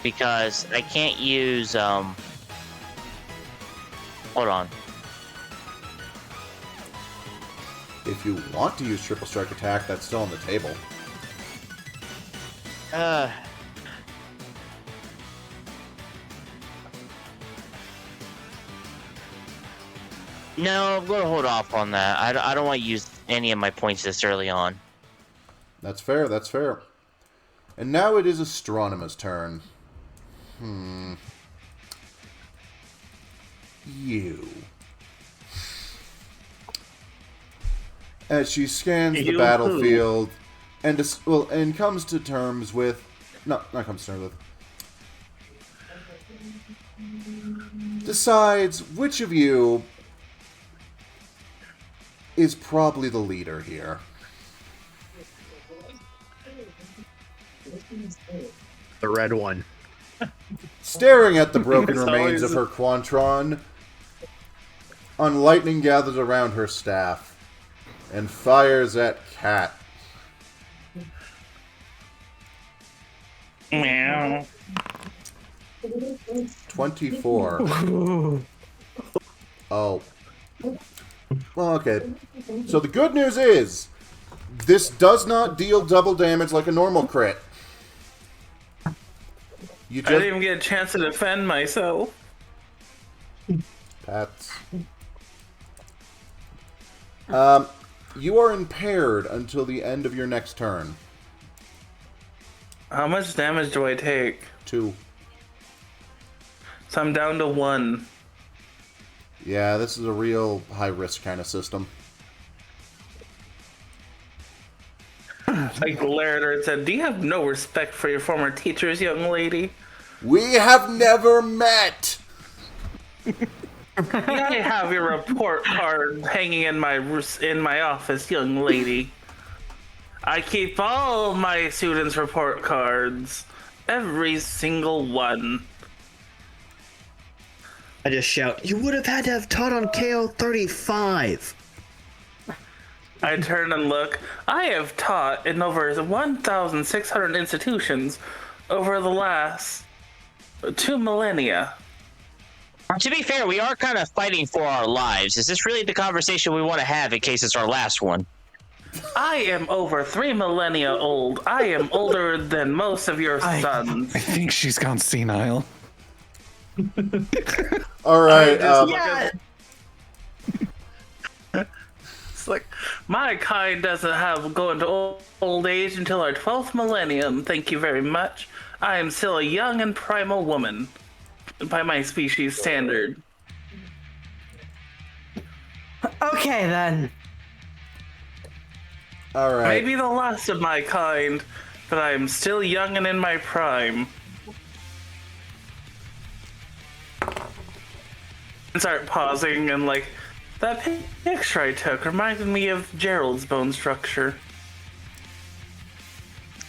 Because I can't use hold on. If you want to use triple strike attack, that's still on the table. No, I'm gonna hold off on that. I don't want to use any of my points this early on. That's fair, that's fair. And now it is Astronoma's turn. You. As she scans the You battlefield and comes to terms with... No, not comes to terms with... Decides which of you is probably the leader here. The red one. Staring at the broken It's remains of always- her Quantron, Unlightning gathers around her staff and fires at Cat. meow. 24. Oh. Well, okay. So the good news is, this does not deal double damage like a normal crit. You I didn't just... even get a chance to defend myself. Pats. You are impaired until the end of your next turn. How much damage do I take? 2. So I'm down to 1. Yeah, this is a real high-risk kind of system. I glared at her and said, "Do you have no respect for your former teachers, young lady?" We have never met! I have your report card hanging in my office, young lady. I keep all my students' report cards. Every single one. I just shout, you would have had to have taught on KO 35. I turn and look. I have taught in over 1,600 institutions over the last 2 millennia. To be fair, we are kind of fighting for our lives. Is this really the conversation we want to have in case it's our last one? I am over 3 millennia old. I am older than most of your sons. I think she's gone senile. Alright, Just look Yeah. at- like, my kind doesn't have go into old age until our 12th millennium. Thank you very much. I am still a young and primal woman, by my species standard. Okay then. All right. Maybe the last of my kind, but I am still young and in my prime. And start pausing and like, that picture I took reminded me of Gerald's bone structure.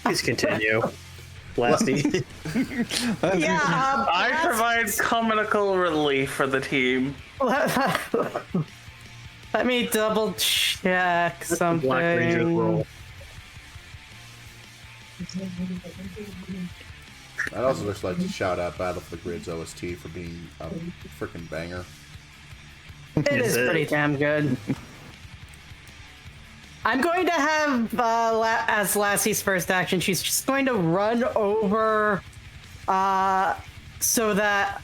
Please continue. Lasty. Yeah, I provide comical relief for the team. let me double check something. Black Ranger's roll. I'd also just like to shout out Battle for the Grid's OST for being a freaking banger. It is pretty damn good. I'm going to have, as Lassie's first action, she's just going to run over, so that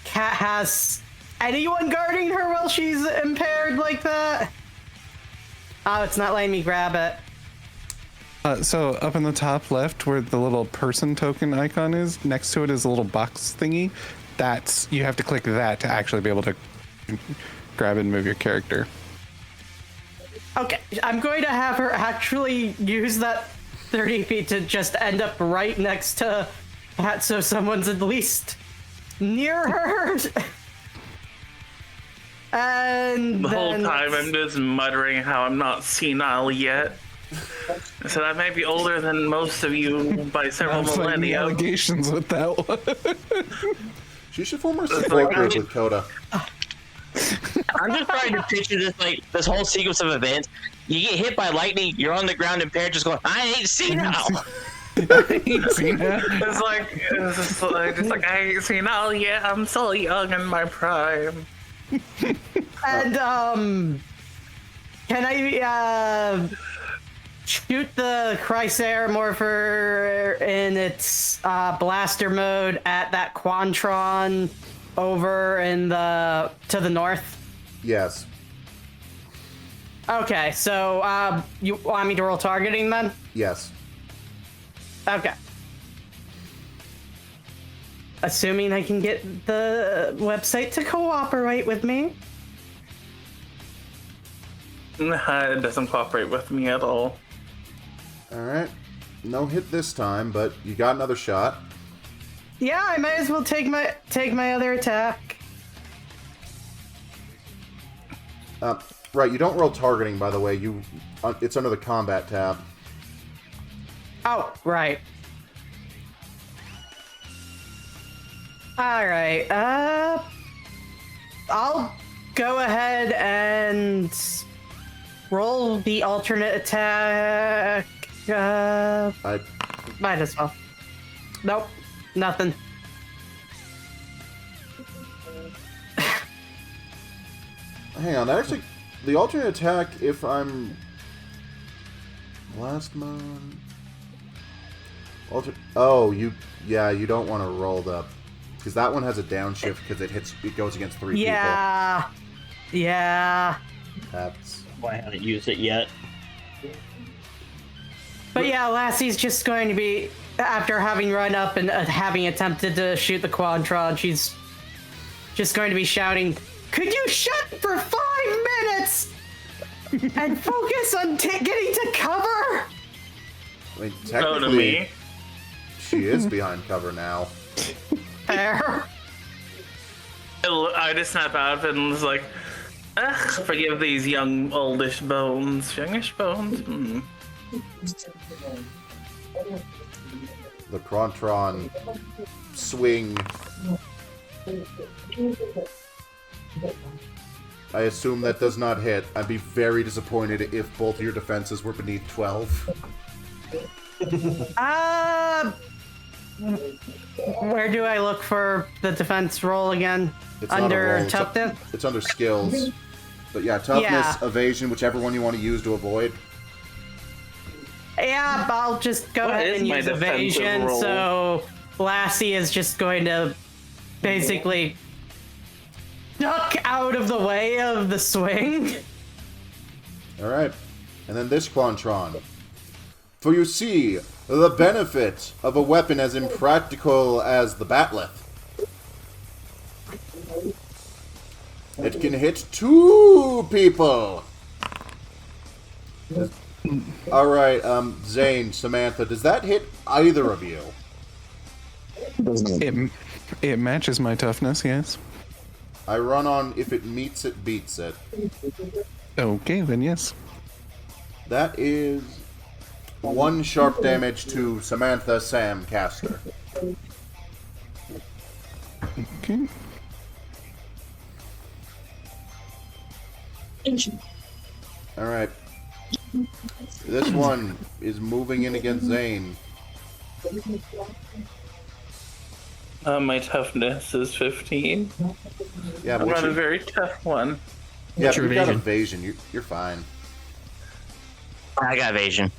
Cat has anyone guarding her while she's impaired like that. Oh, it's not letting me grab it. So up in the top left, where the little person token icon is, next to it is a little box thingy. You have to click that to actually be able to grab and move your character. Okay, I'm going to have her actually use that 30 feet to just end up right next to Cat, so someone's at least near her. And The whole then- time I'm just muttering how I'm not senile yet. I said I may be older than most of you by several I'm finding millennia. allegations with that one. She should form a support group with Coda. I'm just trying to picture this whole sequence of events. You get hit by lightning, you're on the ground impaired, just going, I ain't seen now. It's like I ain't senile yet. I'm so young in my prime. And can I shoot the Chrysair Morpher in its blaster mode at that Quantron over in to the north? Yes. Okay, so you want me to roll targeting then? Yes. Okay. Assuming I can get the website to cooperate with me. It doesn't cooperate with me at all. Alright. No hit this time, but you got another shot. Yeah, I might as well take my other attack. Right, you don't roll targeting, by the way. It's under the combat tab. Oh, right. Alright, I'll go ahead and roll the alternate attack. I Might as well. Nope, nothing. hang on. Actually, the alternate attack, if I'm blast mode. Oh, you don't want to roll the, because that one has a downshift because it goes against 3 Yeah. people. That's Why I haven't used it yet? But yeah, Lassie's just going to be, after having run up and having attempted to shoot the Quantron, she's just going to be shouting, "Could you shut for 5 minutes and focus on getting to cover?" I mean, Oh, to technically, me. she is behind cover now. Fair. I just snap out of it and was like, ugh, forgive these young, oldish bones. Youngish bones? Hmm. The Quantron swing. I assume that does not hit. I'd be very disappointed if both of your defenses were beneath 12. Where do I look for the defense roll again? It's not a Under roll, toughness? It's under skills. But yeah, toughness, Yeah. evasion, whichever one you want to use to avoid. Yeah, but I'll just go What ahead is and my use defensive evasion, roll? so Lassie is just going to basically duck out of the way of the swing. Alright. And then this Quantron. For you see, the benefit of a weapon as impractical as the Batleth. It can hit 2 people! Alright, Zane, Samantha, does that hit either of you? It matches my toughness, yes. I run on if it meets it, beats it. Okay, then yes. That is 1 sharp damage to Samantha Sam Caster. Okay. Alright. This one is moving in against Zane. My toughness is 15. Yeah, I'm but not a very tough one. yeah, What's but your you got evasion? evasion. You're fine. I got evasion.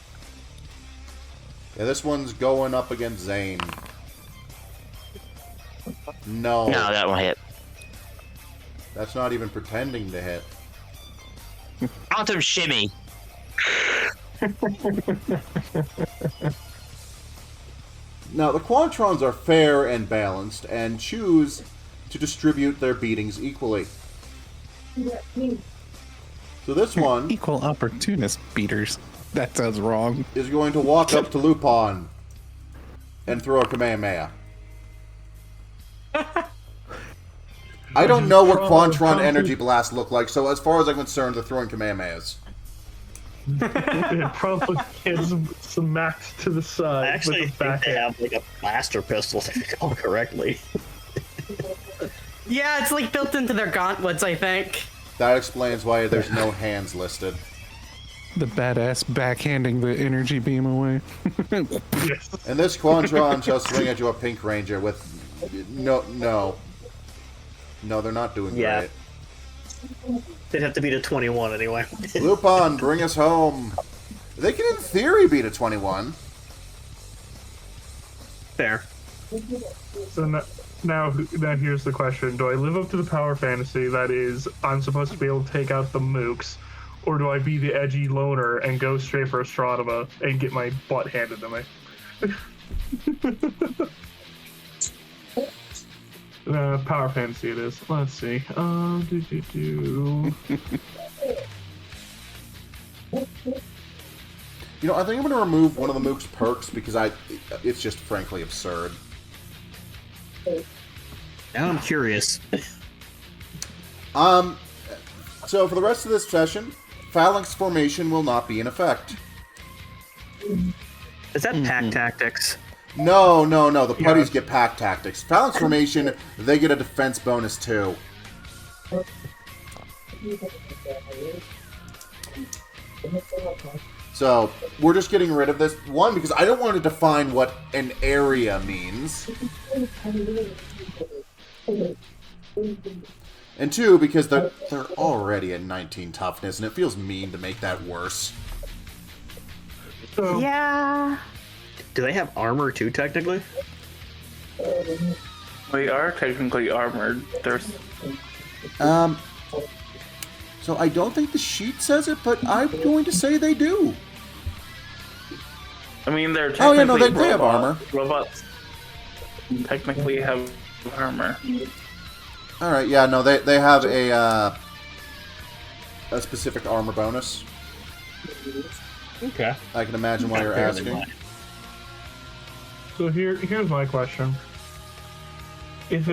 Yeah, this one's going up against Zane. No. No, that won't hit. That's not even pretending to hit. Quantum shimmy. Now, the Quantrons are fair and balanced, and choose to distribute their beatings equally. So this one Equal opportunist beaters. That sounds wrong. is going to walk up to Lupin and throw a Kamehameha. I don't know what Quantron Energy Blast look like, so as far as I'm concerned, they're throwing Kamehamehas. It probably gets smacked to the I side actually with the think they backhand. have like a blaster pistol, if I recall correctly. Yeah, it's like built into their gauntlets, I think. That explains why there's no hands listed. The badass backhanding the energy beam away. Yes. And this Quantron shall swing at you a Pink Ranger with... No, they're not doing Yeah. great. They'd have to beat a 21 anyway. Lupin, bring us home. They can, in theory, beat a 21. Fair. So now here's the question. Do I live up to the power fantasy that is I'm supposed to be able to take out the mooks, or do I be the edgy loner and go straight for Astronema and get my butt handed to me? Power fantasy it is. Let's see. You know, I think I'm going to remove one of the Mook's perks because it's just frankly absurd. Now I'm curious. So for the rest of this session, Phalanx Formation will not be in effect. Is that pack tactics? No. The putties get pack tactics. Phalanx Formation, they get a defense bonus too. So, we're just getting rid of this. One, because I don't want to define what an area means. And two, because they're already at 19 toughness, and it feels mean to make that worse. Yeah. Do they have armor too, technically? We are technically armored. There's So I don't think the sheet says it, but I'm going to say they do. I mean, they're Oh, yeah, technically no, they have armor. Robots technically have armor. Alright, yeah, no, they have a specific armor bonus. Okay. I can imagine why you're asking. So here's my question. If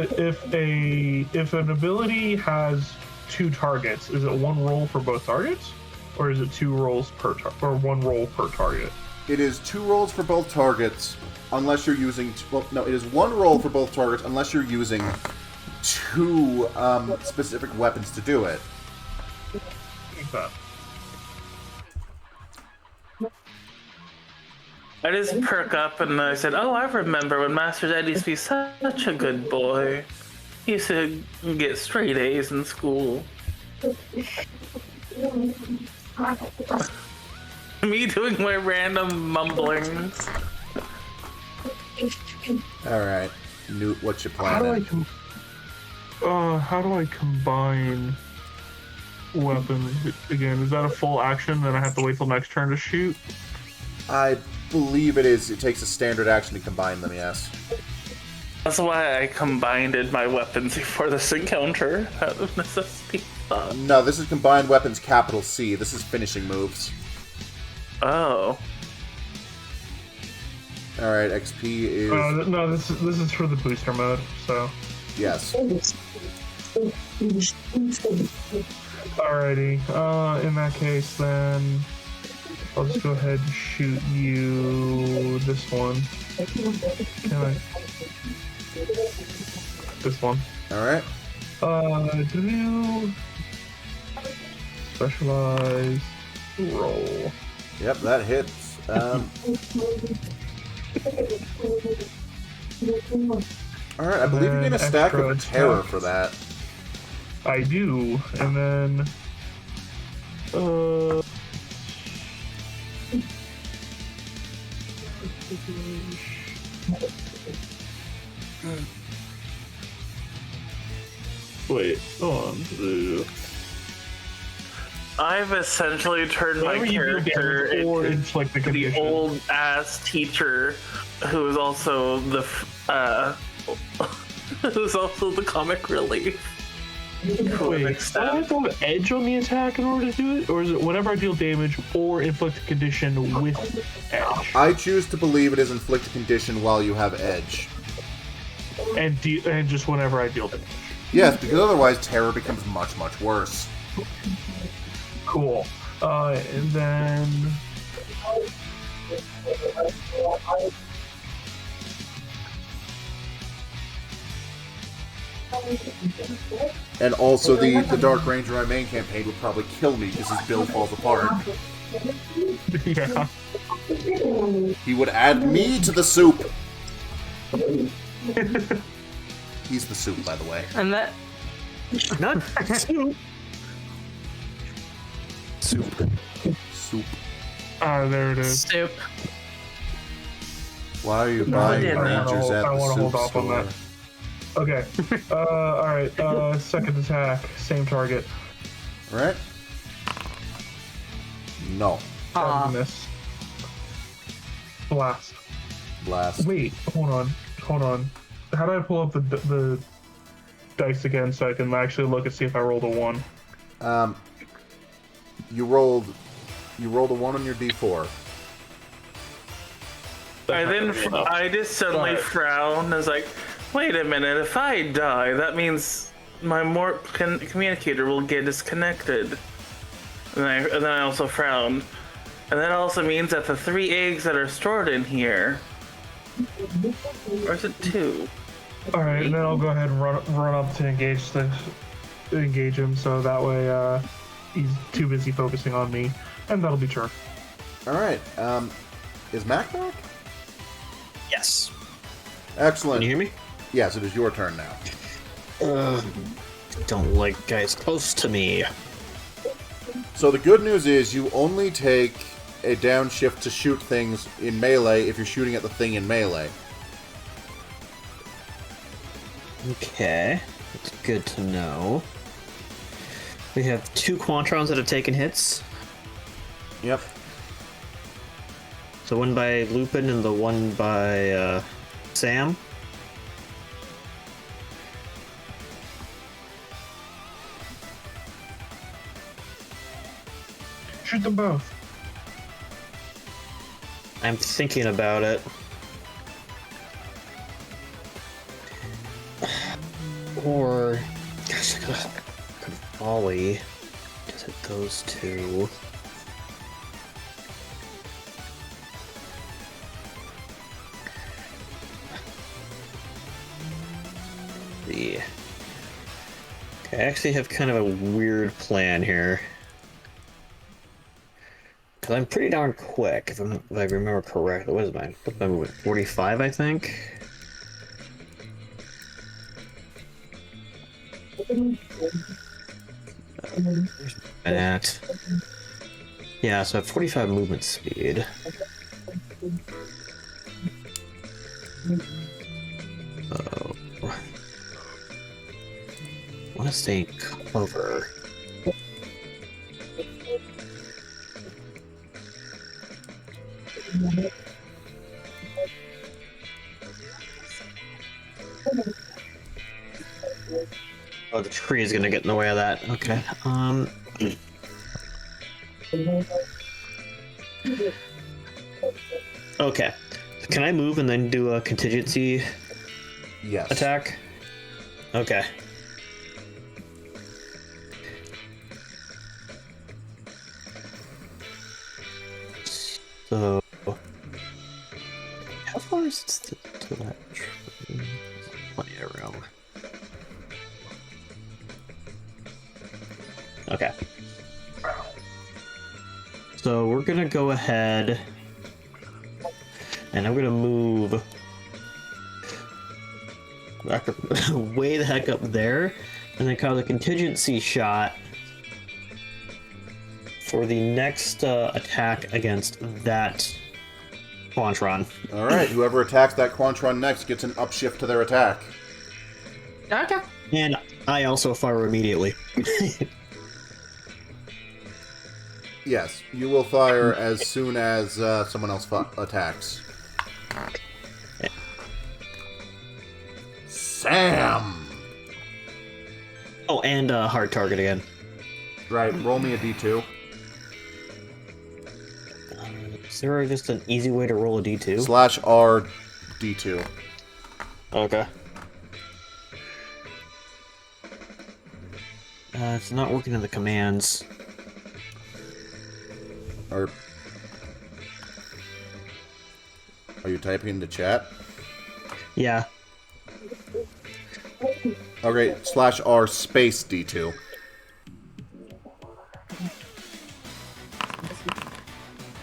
an ability has 2 targets, is it 1 roll for both targets, or is it 2 rolls per or 1 roll per target? It is 2 rolls for both targets, unless you're using... Well, no, it is 1 roll for both targets, unless you're using 2 specific weapons to do it. Okay. I just perk up and I said, "Oh, I remember when Master Dad used to be such a good boy. He used to get straight A's in school." Me doing my random mumblings. Alright. Newt, what's your How do plan? I combine weapon again? Is that a full action? Then I have to wait till next turn to shoot? I believe it is. It takes a standard action to combine them, yes. That's why I combined my weapons before this encounter out of necessity. No, this is combined weapons capital C. This is finishing moves. Oh. Alright, XP is... no, this is for the booster mode, so... Yes. Alrighty, in that case then... I'll just go ahead and shoot you this one. Can I... This one. Alright. Do specialized roll. Yep, that hits. Alright, I believe you get a stack of extra terror attacks. for that. I do, and then wait, hold on. I've essentially turned my Whenever you deal character damage or into inflict the the condition. old ass teacher who is also the who's also the comic relief. Wait, do I have to have edge on the attack in order to do it? Or is it whenever I deal damage or inflict a condition with edge? I choose to believe it is inflict a condition while you have edge. And just whenever I deal damage. Yes, because otherwise terror becomes much, much worse. Cool. And then... And also the Dark Ranger in my main campaign would probably kill me because his build falls apart. yeah. He would add me to the soup! He's the soup, by the way. And that Not soup. Soup. Soup. There it is. soup. Why are you No, buying I didn't. Rangers at I the wanna soup hold off on store? that. Okay. Alright. Second attack. Same target. Right? No. Miss. Blast. Blast. Wait, hold on. How do I pull up the dice again so I can actually look and see if I rolled a 1? You rolled a 1 on your d4. I just suddenly frown. I was like, wait a minute, if I die, that means my communicator will get disconnected. And then I also frowned. And that also means that the 3 eggs that are stored in here, or is it 2? Alright, and then I'll go ahead and run up to engage him, so that way he's too busy focusing on me. And that'll be turn. Alright, is Mac back? Yes. Excellent. Can you hear me? Yes, it is your turn now. Don't like guys close to me. So the good news is you only take a downshift to shoot things in melee if you're shooting at the thing in melee. Okay, that's good to know. We have 2 Quantrons that have taken hits. Yep. So one by Lupin and the one by Sam. Shoot them both. I'm thinking about it. Or, gosh, I could volley. Just hit those 2. Okay, I actually have kind of a weird plan here. Because I'm pretty darn quick, if I remember correctly. What is mine? What's my movement? 45, I think? Where's my at? Yeah, so I have 45 movement speed. Oh. I want to stay in cover. Oh, the tree is gonna get in the way of that. Okay. Okay. Can I move and then do a contingency Yes. attack? Okay. So, how far is it to that tree? Plenty of room. Okay. So we're gonna go ahead, and I'm gonna move back way the heck up there, and then cause a contingency shot for the next attack against that Quantron. All right. Whoever attacks that Quantron next gets an upshift to their attack. Okay. And I also fire immediately. Yes, you will fire as soon as someone else attacks. Sam! Oh, and hard target again. Right, roll me a d2. Is there just an easy way to roll a d2? Slash R d2. Okay. It's not working in the commands. Are you typing into chat? Yeah. Okay, slash R space d2.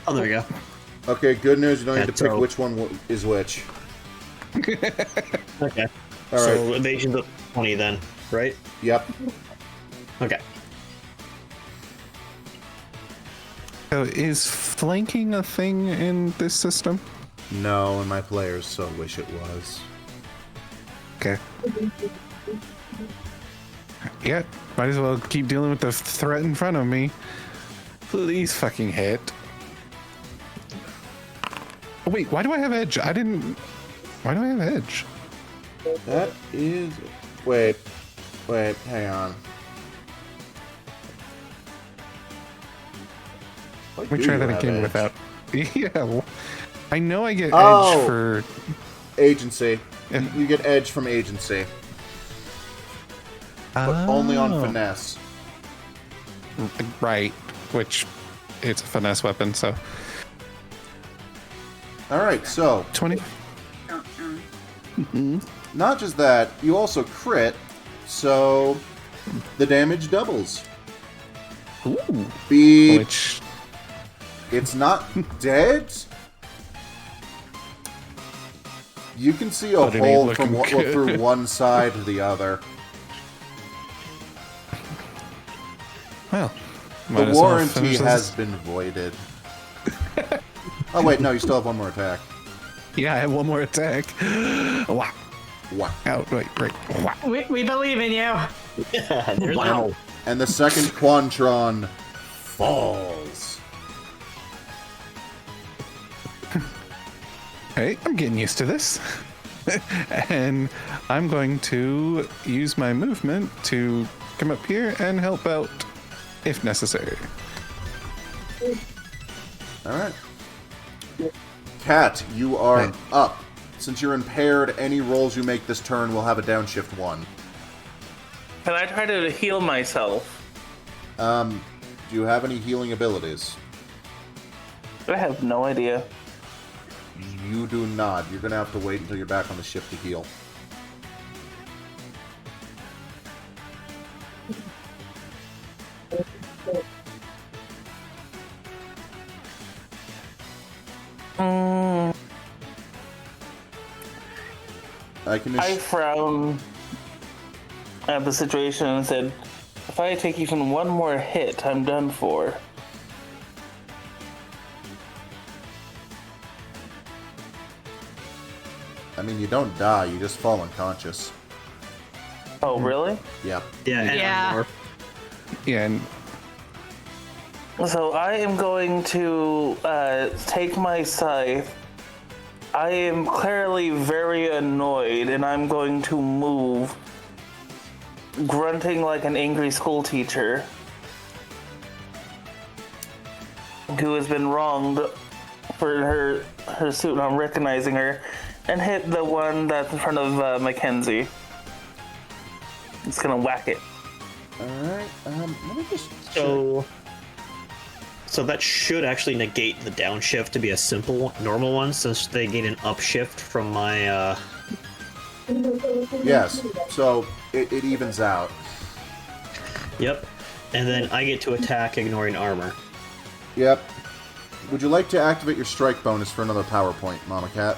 Oh, there we go. Okay, good news, you don't need to Yeah, pick so- which one is which. Okay. All So right. evasion's up 20 then, right? Yep. Okay. So is flanking a thing in this system? No, and my players so wish it was. Okay. Yeah, might as well keep dealing with the threat in front of me. Please fucking hit. Oh, wait, why do I have edge? I didn't... Why do I have edge? That is... Wait, hang on. Why Let me do try you that have again edge? without... Yeah, well, I know I get Oh. edge for... Agency. Yeah. You get edge from agency, but only on Oh. finesse. Right, which it's a finesse weapon, so... Alright, so, 20? not just that, you also crit, so the damage doubles. Ooh. Be Which... it's not dead. You can see a But it ain't hole from looking good. through one side to the other. Well, might The as well warranty finish this. has been voided. Oh wait, no, you still have one more attack. Yeah, I have one more attack. Wow. Wow. Out, right. Wow. We believe in you. There's Wow. one. And the second Quantron falls. Hey, I'm getting used to this. And I'm going to use my movement to come up here and help out if necessary. Alright. Cat, you are Right. up. Since you're impaired, any rolls you make this turn will have a downshift 1. Can I try to heal myself? Do you have any healing abilities? I have no idea. You do not. You're gonna have to wait until you're back on the ship to heal. I can. I frowned at the situation and said, if I take even one more hit, I'm done for. I mean, you don't die. You just fall unconscious. Oh, really? Yep. Yeah. and Yeah. more. Yeah, and So I am going to take my scythe. I am clearly very annoyed, and I'm going to move, grunting like an angry school teacher who has been wronged for her suit, and I'm recognizing her, and hit the one that's in front of Mackenzie. It's gonna whack it. Alright, let me just So that should actually negate the downshift to be a simple, normal one, since they get an upshift from my, Yes, so it evens out. Yep. And then I get to attack ignoring armor. Yep. Would you like to activate your strike bonus for another power point, Mama Cat?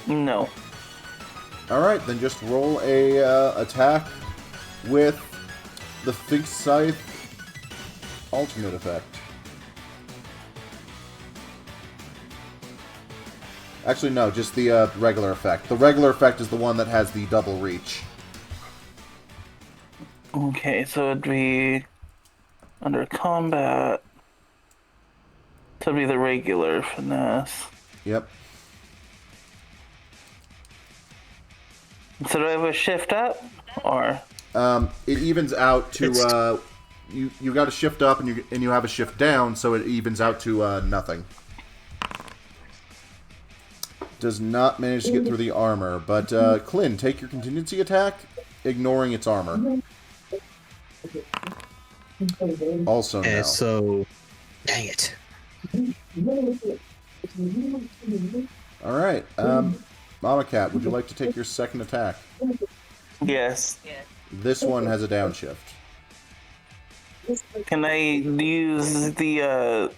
No. Alright, then just roll a attack with the Fig Scythe alternate effect. Actually, no, just the regular effect. The regular effect is the one that has the double reach. Okay, so it'd be under combat. So it'd be the regular finesse. Yep. So do I have a shift up, or? It evens out to you got a shift up and you have a shift down, so it evens out to nothing. Does not manage to get through the armor, but Clint, take your contingency attack, ignoring its armor. Also no. Okay, so... Dang it. Alright, Mama Cat, would you like to take your second attack? Yes. This one has a downshift. Can I use the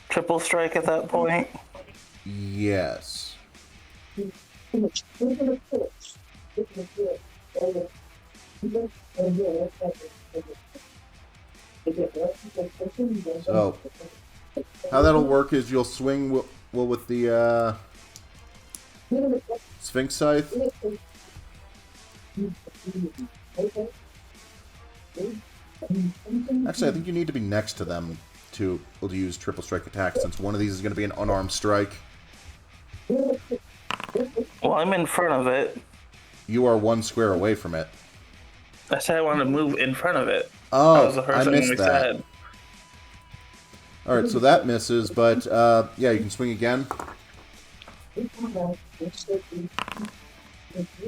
triple strike at that point? Yes. So, how that'll work is you'll swing with the Sphinx Scythe. Actually, I think you need to be next to them to use triple strike attack, since one of these is going to be an unarmed strike. Well, I'm in front of it. You are one square away from it. I said I wanted to move in front of it. Oh, That was the first I thing missed we that. said. Alright, so that misses, but yeah, you can swing again.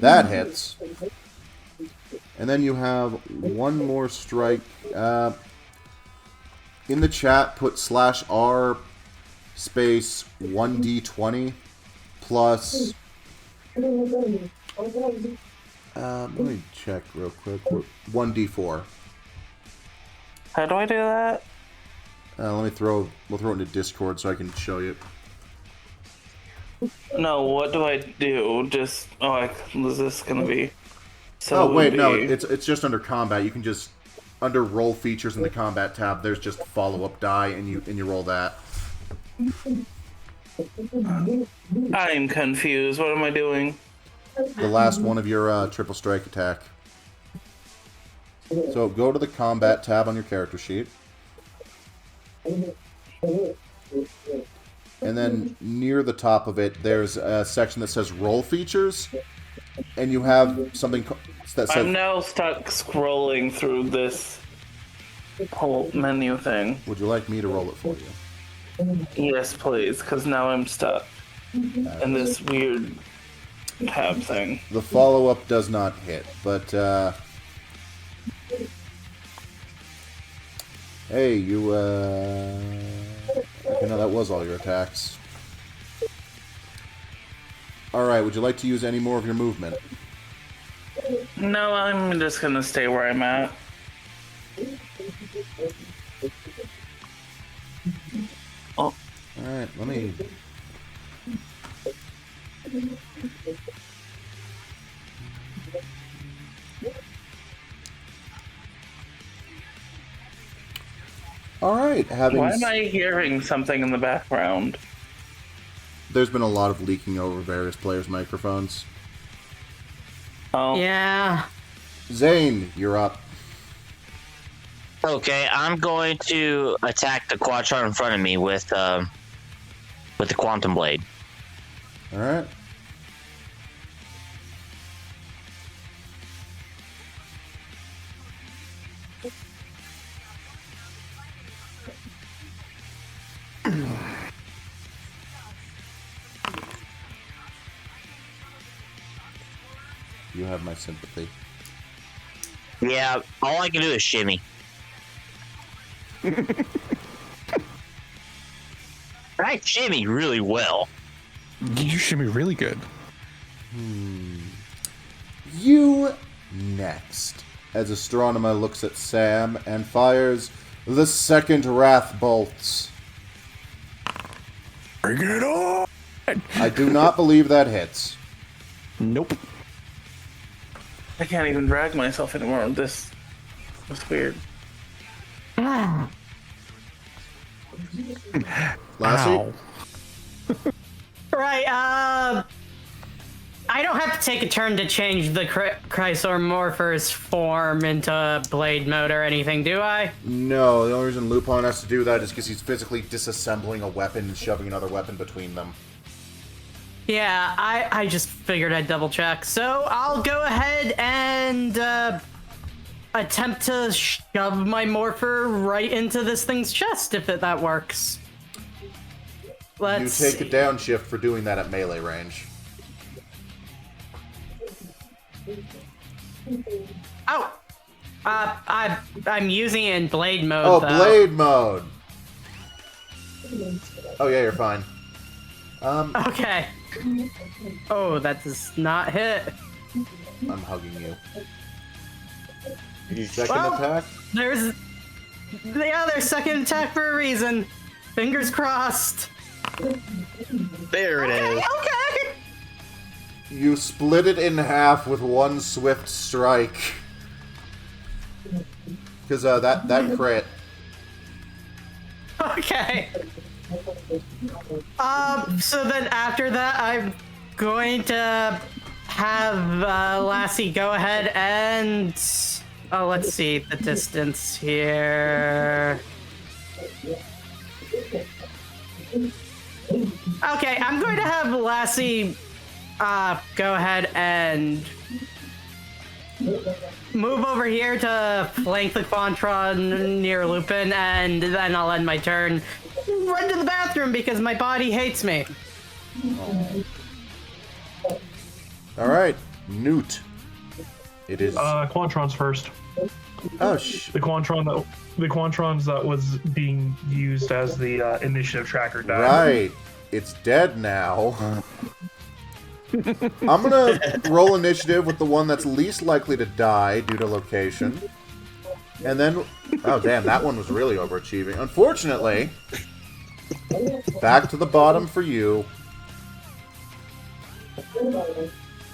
That hits. And then you have one more strike. In the chat, put /R space 1d20 plus... let me check real quick. 1d4. How do I do that? We'll throw it into Discord so I can show you. No, what do I do? Just is this gonna be? So Oh wait, no, it's just under combat. You can just under roll features in the combat tab. There's just follow up die, and you roll that. I'm confused. What am I doing? The last one of your triple strike attack. So go to the combat tab on your character sheet. And then near the top of it, there's a section that says roll features. And you have something that says... I'm now stuck scrolling through this whole menu thing. Would you like me to roll it for you? Yes, please, because now I'm stuck in this weird tab thing. The follow-up does not hit, but... Hey, you, okay, no, that was all your attacks. Alright, would you like to use any more of your movement? No, I'm just gonna stay where I'm at. Oh. Alright, let me... Alright, Why am I hearing something in the background? There's been a lot of leaking over various players' microphones. Oh. Yeah. Zane, you're up. Okay, I'm going to attack the Quadron in front of me with the Quantum Blade. All right. You have my sympathy. Yeah, all I can do is shimmy. I shimmy really well. You shimmy really good. You next. As Astronema looks at Sam and fires the second Wrath Bolts. Bring it on! I do not believe that hits. Nope. I can't even drag myself anymore. This was weird. Lassie? Ow. Right, I don't have to take a turn to change the Chrysomorpher's form into blade mode or anything, do I? No, the only reason Lupin has to do that is because he's physically disassembling a weapon and shoving another weapon between them. Yeah, I just figured I'd double check. So I'll go ahead and attempt to shove my morpher right into this thing's chest if that works. Let's You take see. a downshift for doing that at melee range. Oh! I'm using it in blade mode, Oh, though. blade mode! Oh yeah, you're fine. Okay. Oh, that does not hit. I'm hugging you. Second Well- attack? There's the other second attack for a reason. Fingers crossed. There it is. Okay. You split it in half with one swift strike. Because that crit. Okay. So then after that, I'm going to have Lassie go ahead and let's see the distance here. Okay, I'm going to have Lassie go ahead and move over here to flank the Quantron near Lupin, and then I'll end my turn. Run to the bathroom because my body hates me. Alright, Newt. It is... Quantrons first. oh, The Quantrons that was being used as the initiative tracker died. right. It's dead now. I'm gonna roll initiative with the one that's least likely to die due to location. And then... oh, damn, that one was really overachieving. Unfortunately, back to the bottom for you.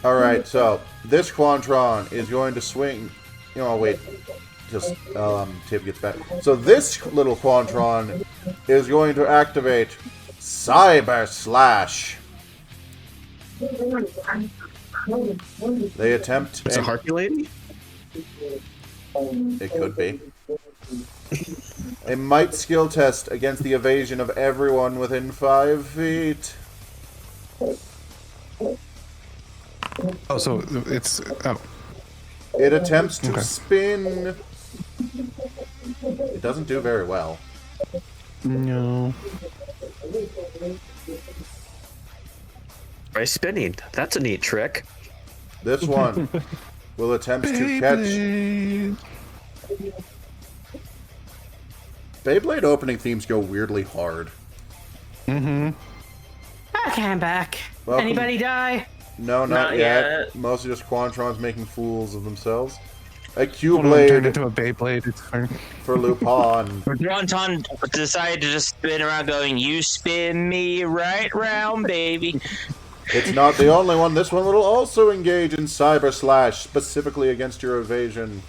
Alright, so this Quantron is going to swing... you know, wait. Just, Tib gets back. So this little Quantron is going to activate Cyber Slash. They attempt... It's a Harpy Lady? It could be. A might skill test against the evasion of everyone within 5 feet. Oh, so it's... oh. It attempts to Okay. spin. It doesn't do very well. No. By spinning. That's a neat trick. This one will attempt to catch. Beyblade. Beyblade opening themes go weirdly hard. Okay, I'm back. Welcome. Anybody die? No, not, Not yet. yet. Mostly just Quantrons making fools of themselves. A One of them turned Q-Blade into a Beyblade. It's fine. for Lupin. Ronton decided to just spin around going, "You spin me right round, baby." It's not the only one. This one will also engage in Cyber Slash, specifically against your evasion.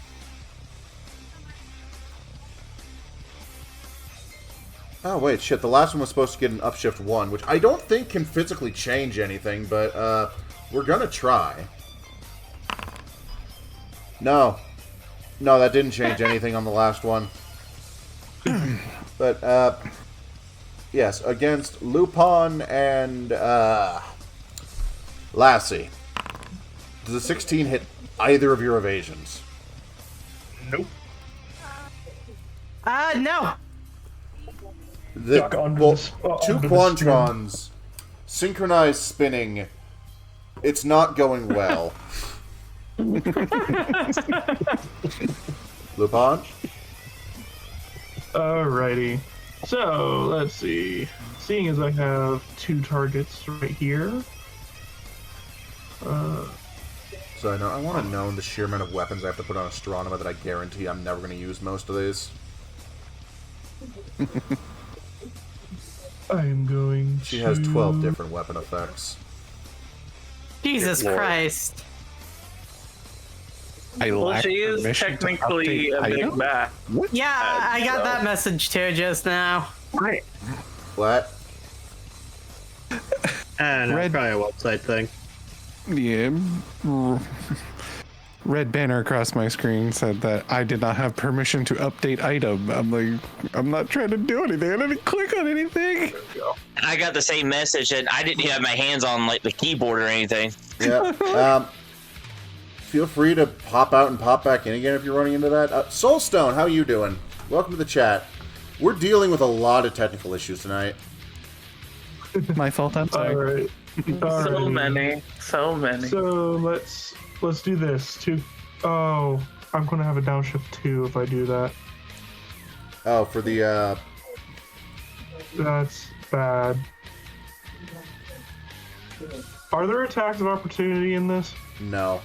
Oh, wait, shit. The last one was supposed to get an upshift 1, which I don't think can physically change anything, but we're gonna try. No. No, that didn't change anything on the last one. But, yes, against Lupin and, Lassie. Does a 16 hit either of your evasions? Nope. No. Duck under Well, the two under the Quantrons, synchronized spinning. It's not going well. Lupin? Alrighty. So, let's see. Seeing as I have 2 targets right here. So I want to know the sheer amount of weapons I have to put on Astronema that I guarantee I'm never going to use most of these. I am going She to... has 12 different weapon effects. Jesus Lord. Christ. I Well, lack she is permission to technically update a big item. bat. Yeah, I got that message too just now. What? And Red- probably a website thing. Yeah. Red banner across my screen said that I did not have permission to update item. I'm like, I'm not trying to do anything. I didn't click on anything. I got the same message, and I didn't have my hands on like the keyboard or anything. Yeah. Feel free to pop out and pop back in again if you're running into that. Soulstone, how are you doing? Welcome to the chat. We're dealing with a lot of technical issues tonight. My fault. I'm sorry. Alright. So many. So many. So, let's do this. Oh, I'm going to have a downshift 2 if I do that. Oh, for the, That's bad. Are there attacks of opportunity in this? no.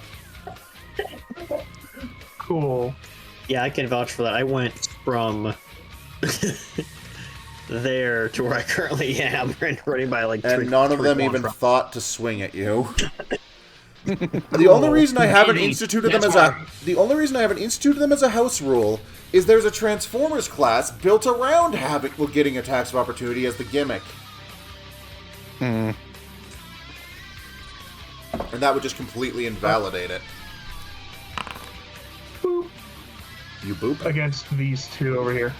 Cool. Yeah, I can vouch for that. I went from there to where I currently am, running by like And three. none of three them even Quantrons. thought to swing at you. The only reason I haven't instituted them as a house rule is there's a Transformers class built around getting attacks of opportunity as the gimmick. And that would just completely invalidate it. Boop. You boop? Against these 2 over here.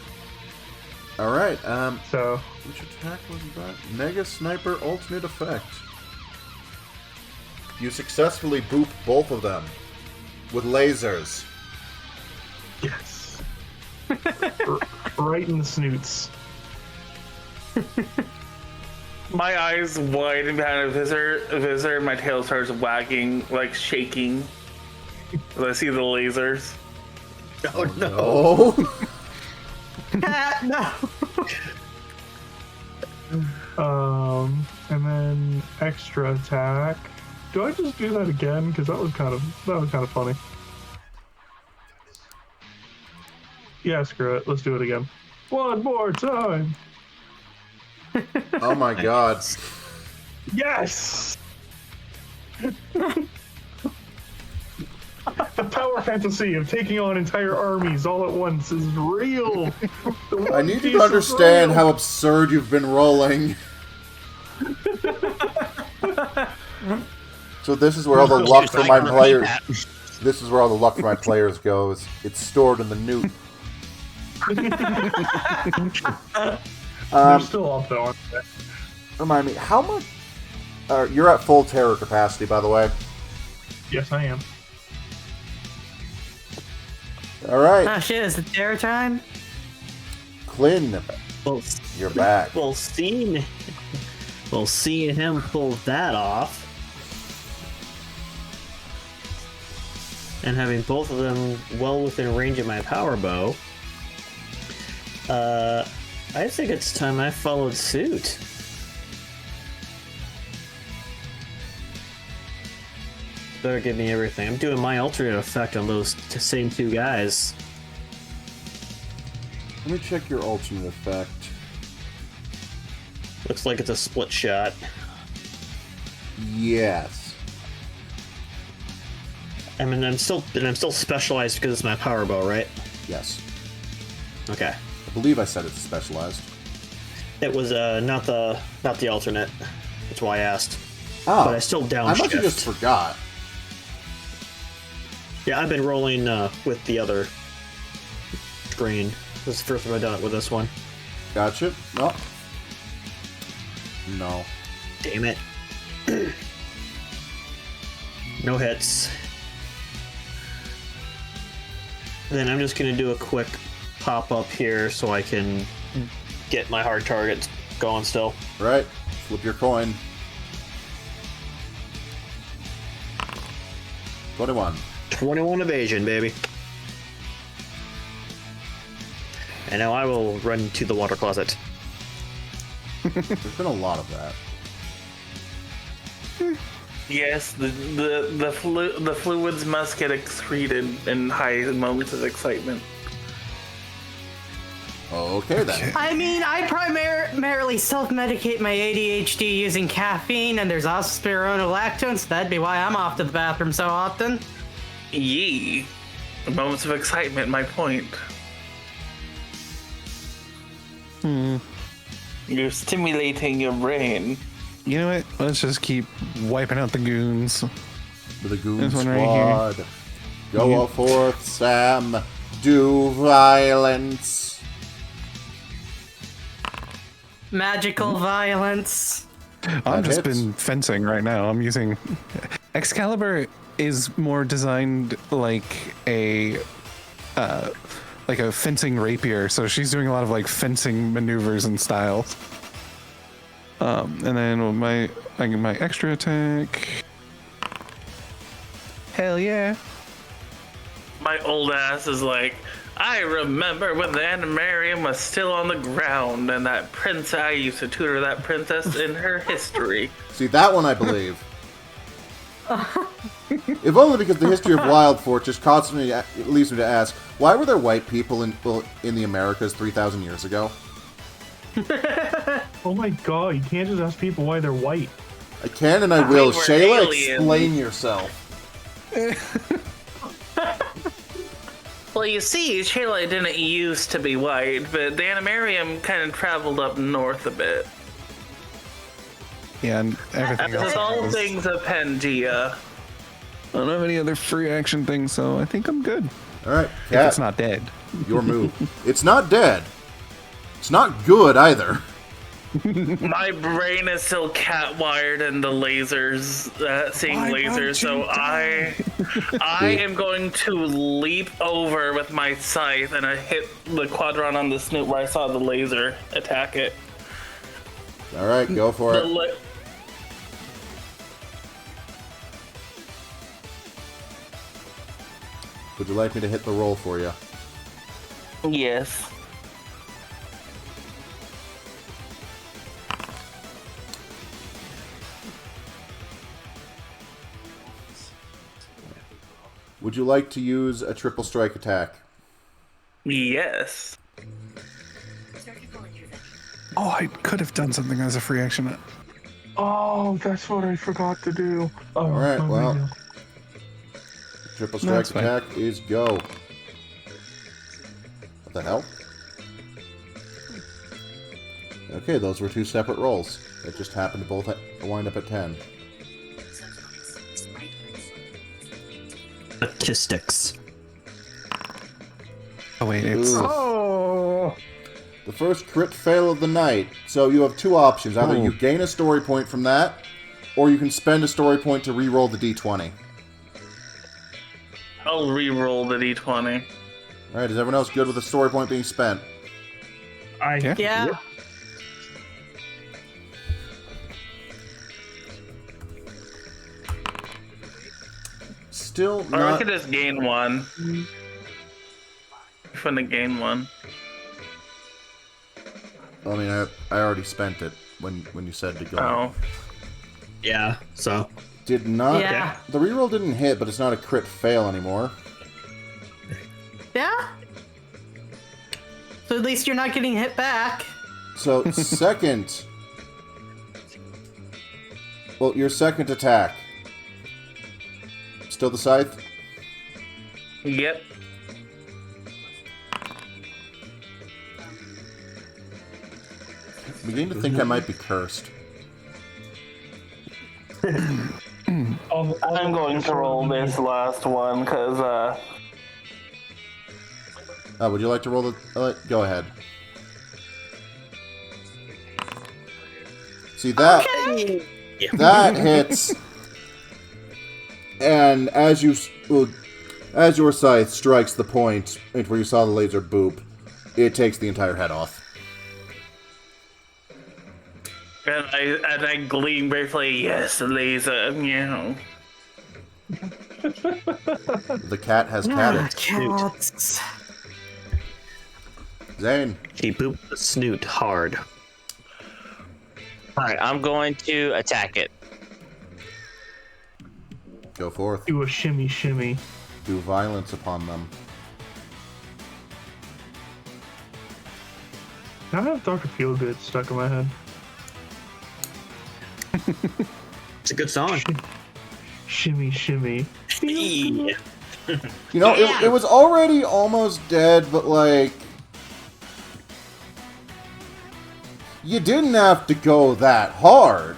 Alright, So, which attack was that? Mega Sniper Alternate Effect. You successfully boop both of them with lasers. yes. Right in the snoots. My eyes widen behind a visitor, and my tail starts wagging, like shaking. As I see the lasers. Oh no! No. And then extra attack. Do I just do that again? Because that was kind of funny. Yeah, screw it. Let's do it again. One more time. Oh my god. Yes. The power fantasy of taking on entire armies all at once is real. I need you to understand how absurd you've been rolling. So this is where all the luck for my players. This is where all the luck for my players goes. It's stored in the newt. They're still up though. Aren't they? Remind me, how much? You're at full terror capacity, by the way. Yes, I am. All right, Oh shit, is it terror time? Klin, Well, you're back. well, seeing him pull that off, and having both of them well within range of my power bow, I think it's time I followed suit. Better give me everything. I'm doing my alternate effect on those same 2 guys. Let me check your alternate effect. Looks like it's a split shot. Yes. I mean, I'm still specialized because it's my power bow, right? Yes. Okay. I believe I said it's specialized. It was not the alternate. That's why I asked. Oh, But I still downshift. I must have just forgot. Yeah, I've been rolling with the other screen. This is the first time I've done it with this one. Gotcha. No. No. Damn it. No hits. Then I'm just gonna do a quick pop up here so I can get my hard targets going still. Right. Flip your coin. 21. 21 evasion, baby. And now I will run to the water closet. There's been a lot of that. Yes, the fluids must get excreted in high moments of excitement. Okay then. I mean, I primarily self-medicate my ADHD using caffeine, and there's also spironolactone, so that'd be why I'm off to the bathroom so often. Yee. Moments of excitement, my point. You're stimulating your brain. You know what? Let's just keep wiping out the goons. With the Goon This one Squad. right Go forth, Sam. Do violence. Magical violence. I've just hits. been fencing right now. I'm using Excalibur is more designed like a fencing rapier, so she's doing a lot of like fencing maneuvers and styles. And then I get my extra attack. Hell yeah! My old ass is like, I remember when the Animarium was still on the ground, and that prince, I used to tutor that princess in her history. See, that one I believe. If only because the history of Wild Fort just constantly leads me to ask, why were there white people in the Americas 3,000 years ago? Oh my god, you can't just ask people why they're white. I can and I will. They were Shayla, aliens. explain yourself. Well, you see, Shayla didn't used to be white, but the Animarium kind of traveled up north a bit. Yeah, and everything This else. is all is- things of Pangea. I don't have any other free action things, so I think I'm good. All right, If Cat, it's not dead. your move. It's not dead. It's not good either. My brain is still cat wired and the lasers, seeing Why lasers. won't So you I am going to leap over with my scythe and I hit the quadrant on the snoot where I saw the laser attack it. All right, go for The it. li- Would you like me to hit the roll for you? yes. Would you like to use a triple strike attack? Yes. Oh, I could have done something as a free action. Oh, that's what I forgot to do. Oh, All right, my well, bad. triple No, strike it's fine. attack is go. What the hell? Okay, those were two separate rolls. That just happened to both wind up at 10. Statistics. Oh wait, it's Ooh. Oh. The first crit fail of the night. So you have two options. Either you gain a story point from that, or you can spend a story point to re-roll the d20. I'll re-roll the d20. Alright, is everyone else good with the story point being spent? yeah. Yeah. Still Or I not... could just gain one. If I gain one. I mean, I already spent it when you said to go. Oh. Yeah, so. Did not... Yeah. The reroll didn't hit, but it's not a crit fail anymore. Yeah. So at least you're not getting hit back. So, second... Well, your second attack. Still the scythe? Yep. I'm beginning to think I might be cursed. I'm going to roll this last one because Would you like to roll the... go ahead. See, that that hits, and as your scythe strikes the point where you saw the laser boop, it takes the entire head off. And I gleam briefly. Yes, the laser. The cat has catted. Cats. Zane. He booped the snoot hard. All right, I'm going to attack it. Go forth. Do a shimmy shimmy. Do violence upon them. I have Dr. Feelgood stuck in my head. It's a good song. Shimmy shimmy. Yeah. You know, it was already almost dead, but like... You didn't have to go that hard.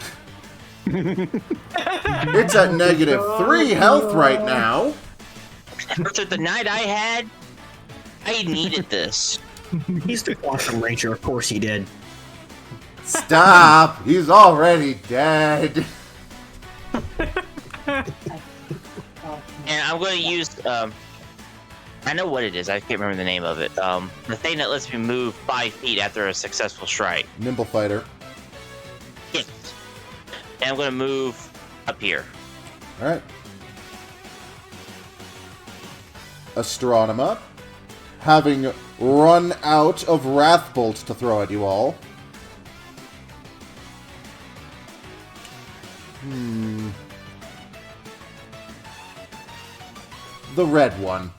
It's at -3 health right now. After the night I had, I needed this. He's the Quantum Ranger, of course he did. Stop! He's already dead. And I'm going to use, I know what it is. I can't remember the name of it. The thing that lets me move 5 feet after a successful strike. Nimble fighter. Yes. And I'm going to move up here. Alright. Astronema, having run out of Wrath Bolts to throw at you all. The red one.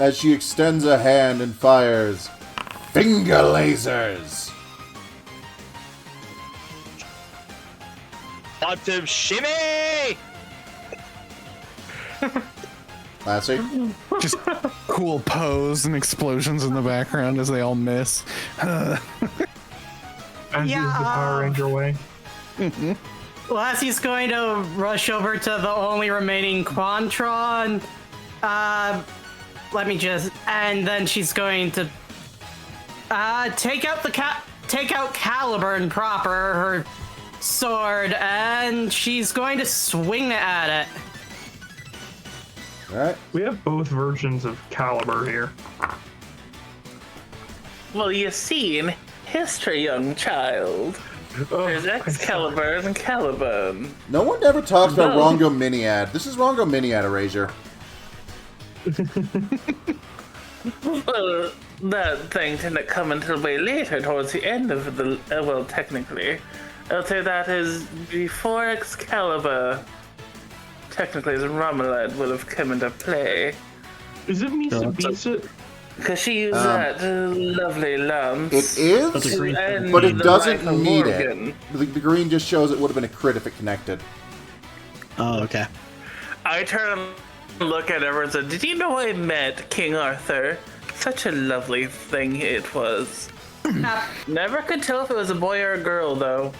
As she extends a hand and fires finger lasers. Quantum shimmy! Lassie? Just cool pose and explosions in the background as they all miss. As is the Power Ranger way. Lassie's going to rush over to the only remaining Quantron. And then she's going to take out Caliburn proper, her sword, and she's going to swing at it. Alright. We have both versions of Caliber here. Well, you see, in history, young child, there's Excalibur and Caliburn. No one ever talks about Rongo Miniad. This is Rongo Miniad Erasure. Well, that thing didn't come until way later, towards the end of the... well, technically. I'll say that is before Excalibur. Technically, as Romulan would have come into play. Is it Misa Bisa? Because she used that lovely lance. It is, but it doesn't need it. The green just shows it would have been a crit if it connected. Oh, okay. I turn and look at her and said, "Did you know I met King Arthur? Such a lovely thing it was." Never could tell if it was a boy or a girl, though.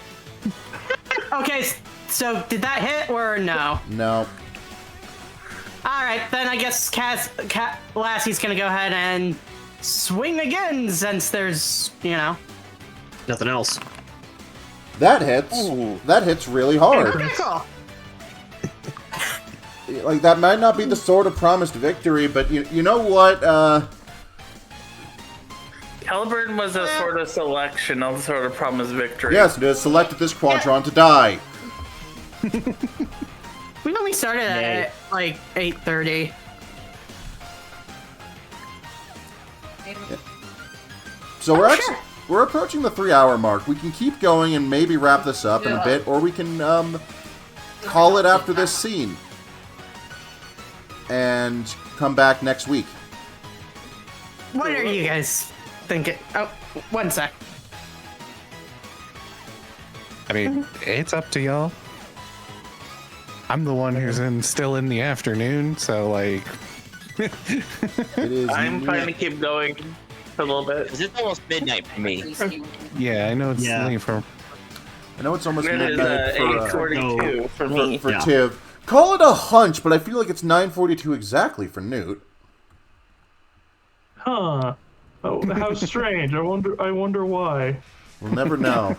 Okay, so did that hit or no? No. Alright, then I guess Lassie's gonna go ahead and swing again since there's, Nothing else. That hits. Ooh. That hits really hard. Okay, cool. Like, that might not be the sword of promised victory, but you know what, Caliburn was a sort of selection of sort of promised victory. Yes, it has selected this Quantron to die. We only started at, like, 8:30. So we're approaching the 3-hour mark. We can keep going and maybe wrap this up in a bit, or we can call it after this scene and come back next week. What are you guys thinking? Oh, one sec. I mean, it's up to y'all. I'm the one who's still in the afternoon, so like. It is. I'm trying to keep going a little bit. Because it's almost midnight for me. Yeah, I know it's late for. I know it's almost It is midnight for 8:42 for me. for Tiv. Call it a hunch, but I feel like it's 9:42 exactly for Newt. Huh. Oh, how strange. I wonder why. We'll never know.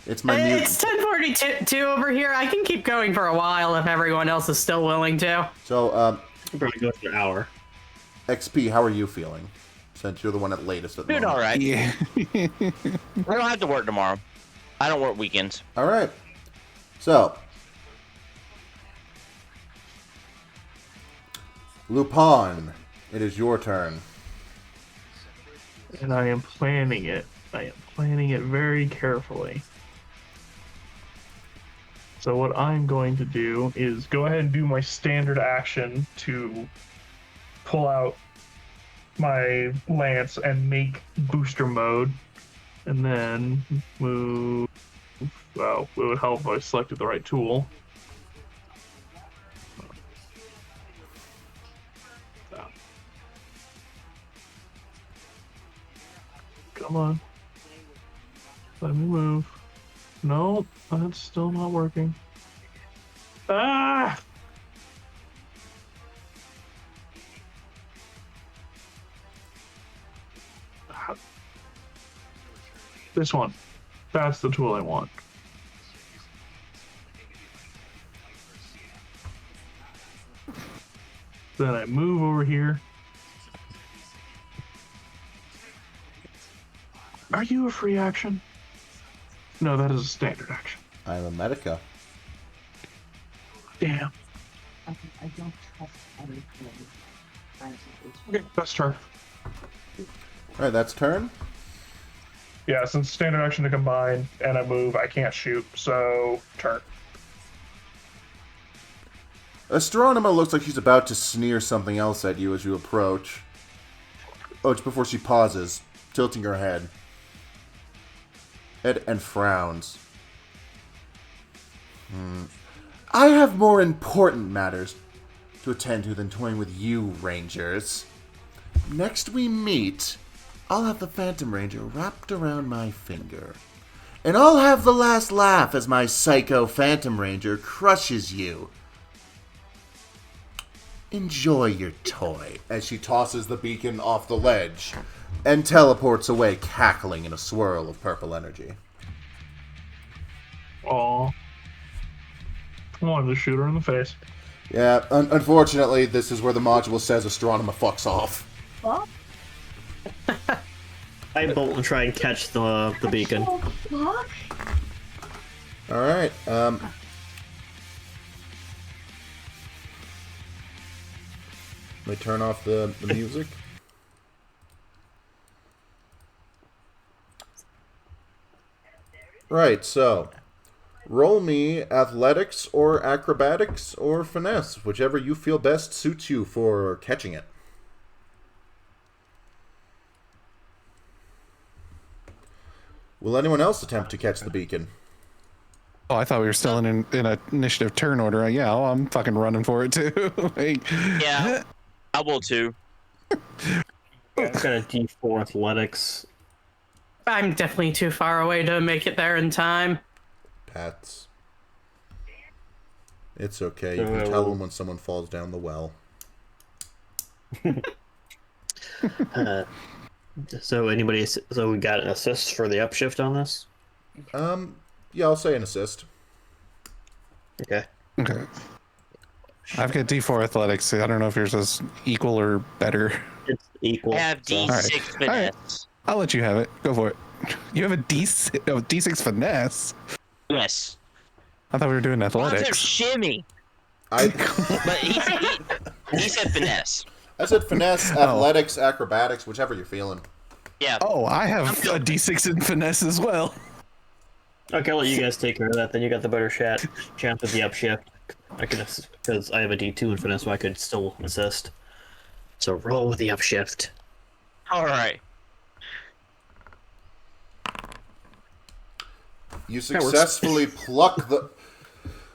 It's my It's mutant. 10:42 over here. I can keep going for a while if everyone else is still willing to. So, We're probably go for an hour. XP, how are you feeling? Since you're the one at latest at the Doing moment. all right. Yeah. I don't have to work tomorrow. I don't work weekends. All right. So, Lupin, it is your turn. And I am planning it. I am planning it very carefully. So what I'm going to do is go ahead and do my standard action to pull out my lance and make booster mode, and then move. Well, it would help if I selected the right tool. Come on. Let me move. No, that's still not working. Ah! This one. That's the tool I want. Then I move over here. Are you a free action? No, that is a standard action. I'm a Medica. Damn. Okay, that's turn. All right, that's turn. Yeah, since standard action to combine and I move, I can't shoot, so turn. Astronema looks like she's about to sneer something else at you as you approach. Oh, it's before she pauses, tilting her head. And frowns. I have more important matters to attend to than toying with you, Rangers. Next we meet, I'll have the Phantom Ranger wrapped around my finger. And I'll have the last laugh as my psycho Phantom Ranger crushes you. Enjoy your toy, as she tosses the beacon off the ledge and teleports away, cackling in a swirl of purple energy. Aw. I wanted to shoot her in the face. Yeah, unfortunately, this is where the module says Astronema fucks off. I bolt and try and catch the beacon. Alright, let me turn off the music. Right, so roll me athletics or acrobatics or finesse, whichever you feel best suits you for catching it. Will anyone else attempt to catch the beacon? Oh, I thought we were still in an initiative turn order. Yeah, well, I'm fucking running for it too. Like, Yeah, I will too. I've got a D4 athletics. I'm definitely too far away to make it there in time. Pats. It's okay. You can tell them when someone falls down the well. So we got an assist for the upshift on this? Yeah, I'll say an assist. Okay. okay. I've got D4 athletics. I don't know if yours is equal or better. It's equal. I have so- D6 finesse. All right. I'll let you have it. Go for it. You have a D6 finesse. Yes. I thought we were doing I said athletics. shimmy, I but he said finesse. I said finesse, athletics, acrobatics, whichever you're feeling. Yeah. Oh, I have a D6 in finesse as well. Okay, I'll let you guys take care of that. Then you got the better chance of the upshift. I can because I have a D2 in finesse, so I could still assist. So roll with the upshift. All right. You works. successfully pluck the...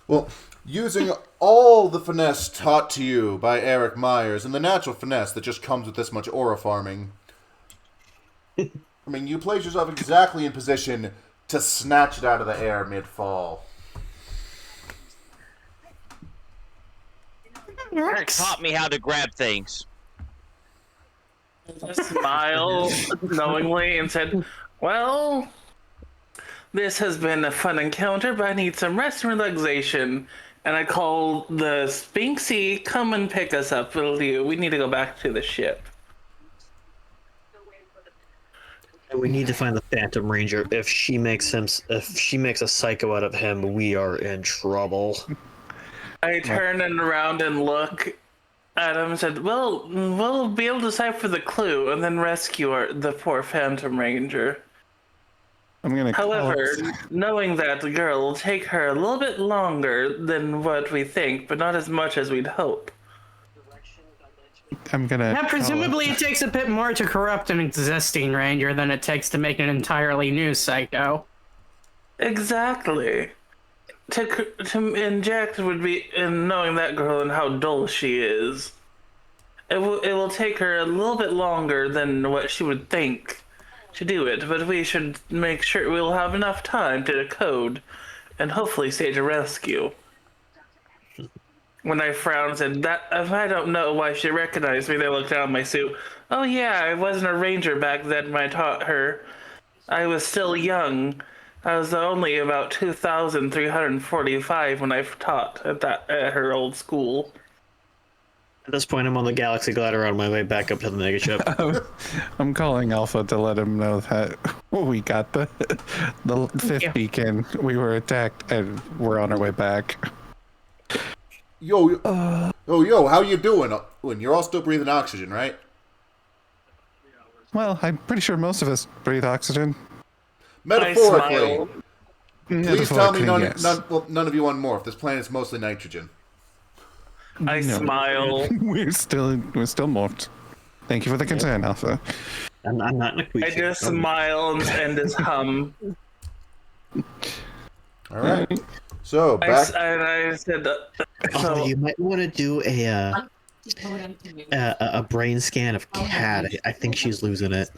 Well, using all the finesse taught to you by Eric Myers and the natural finesse that just comes with this much aura farming, I mean, you place yourself exactly in position to snatch it out of the air mid-fall. Eric taught me how to grab things. Smile knowingly and said, "Well, this has been a fun encounter, but I need some rest and relaxation." And I call the Spinksy, come and pick us up, will you? We need to go back to the ship. We need to find the Phantom Ranger. If she makes a psycho out of him, we are in trouble. I turn and around and look at him and said, "Well, we'll be able to decipher the clue and then rescue the poor Phantom Ranger. I'm gonna. However, knowing that the girl will take her a little bit longer than what we think, but not as much as we'd hope." I'm gonna. Now, presumably, it takes a bit more to corrupt an existing ranger than it takes to make an entirely new psycho. Exactly. To inject would be in knowing that girl and how dull she is. It will take her a little bit longer than what she would think to do it, but we should make sure we'll have enough time to decode and hopefully stage a rescue. When I frowned and said, "That if I don't know why she recognized me," they looked down at my suit. "Oh yeah, I wasn't a ranger back then when I taught her. I was still young. I was only about 2,345 when I taught at her old school." At this point, I'm on the Galaxy Glider on my way back up to the megaship. I'm calling Alpha to let him know that we got the fifth beacon. We were attacked and we're on our way back. Yo, how you doing? You're all still breathing oxygen, right? Well, I'm pretty sure most of us breathe oxygen. Metaphorically. Please tell me yes. none of you want more. If this planet's mostly nitrogen. I smile. We're still morphed. Thank you for the concern, Alpha. I'm not in a I just smile and just hum. All right. So back. I said, Oh, you might want to do a brain scan of Cat. I think she's losing it.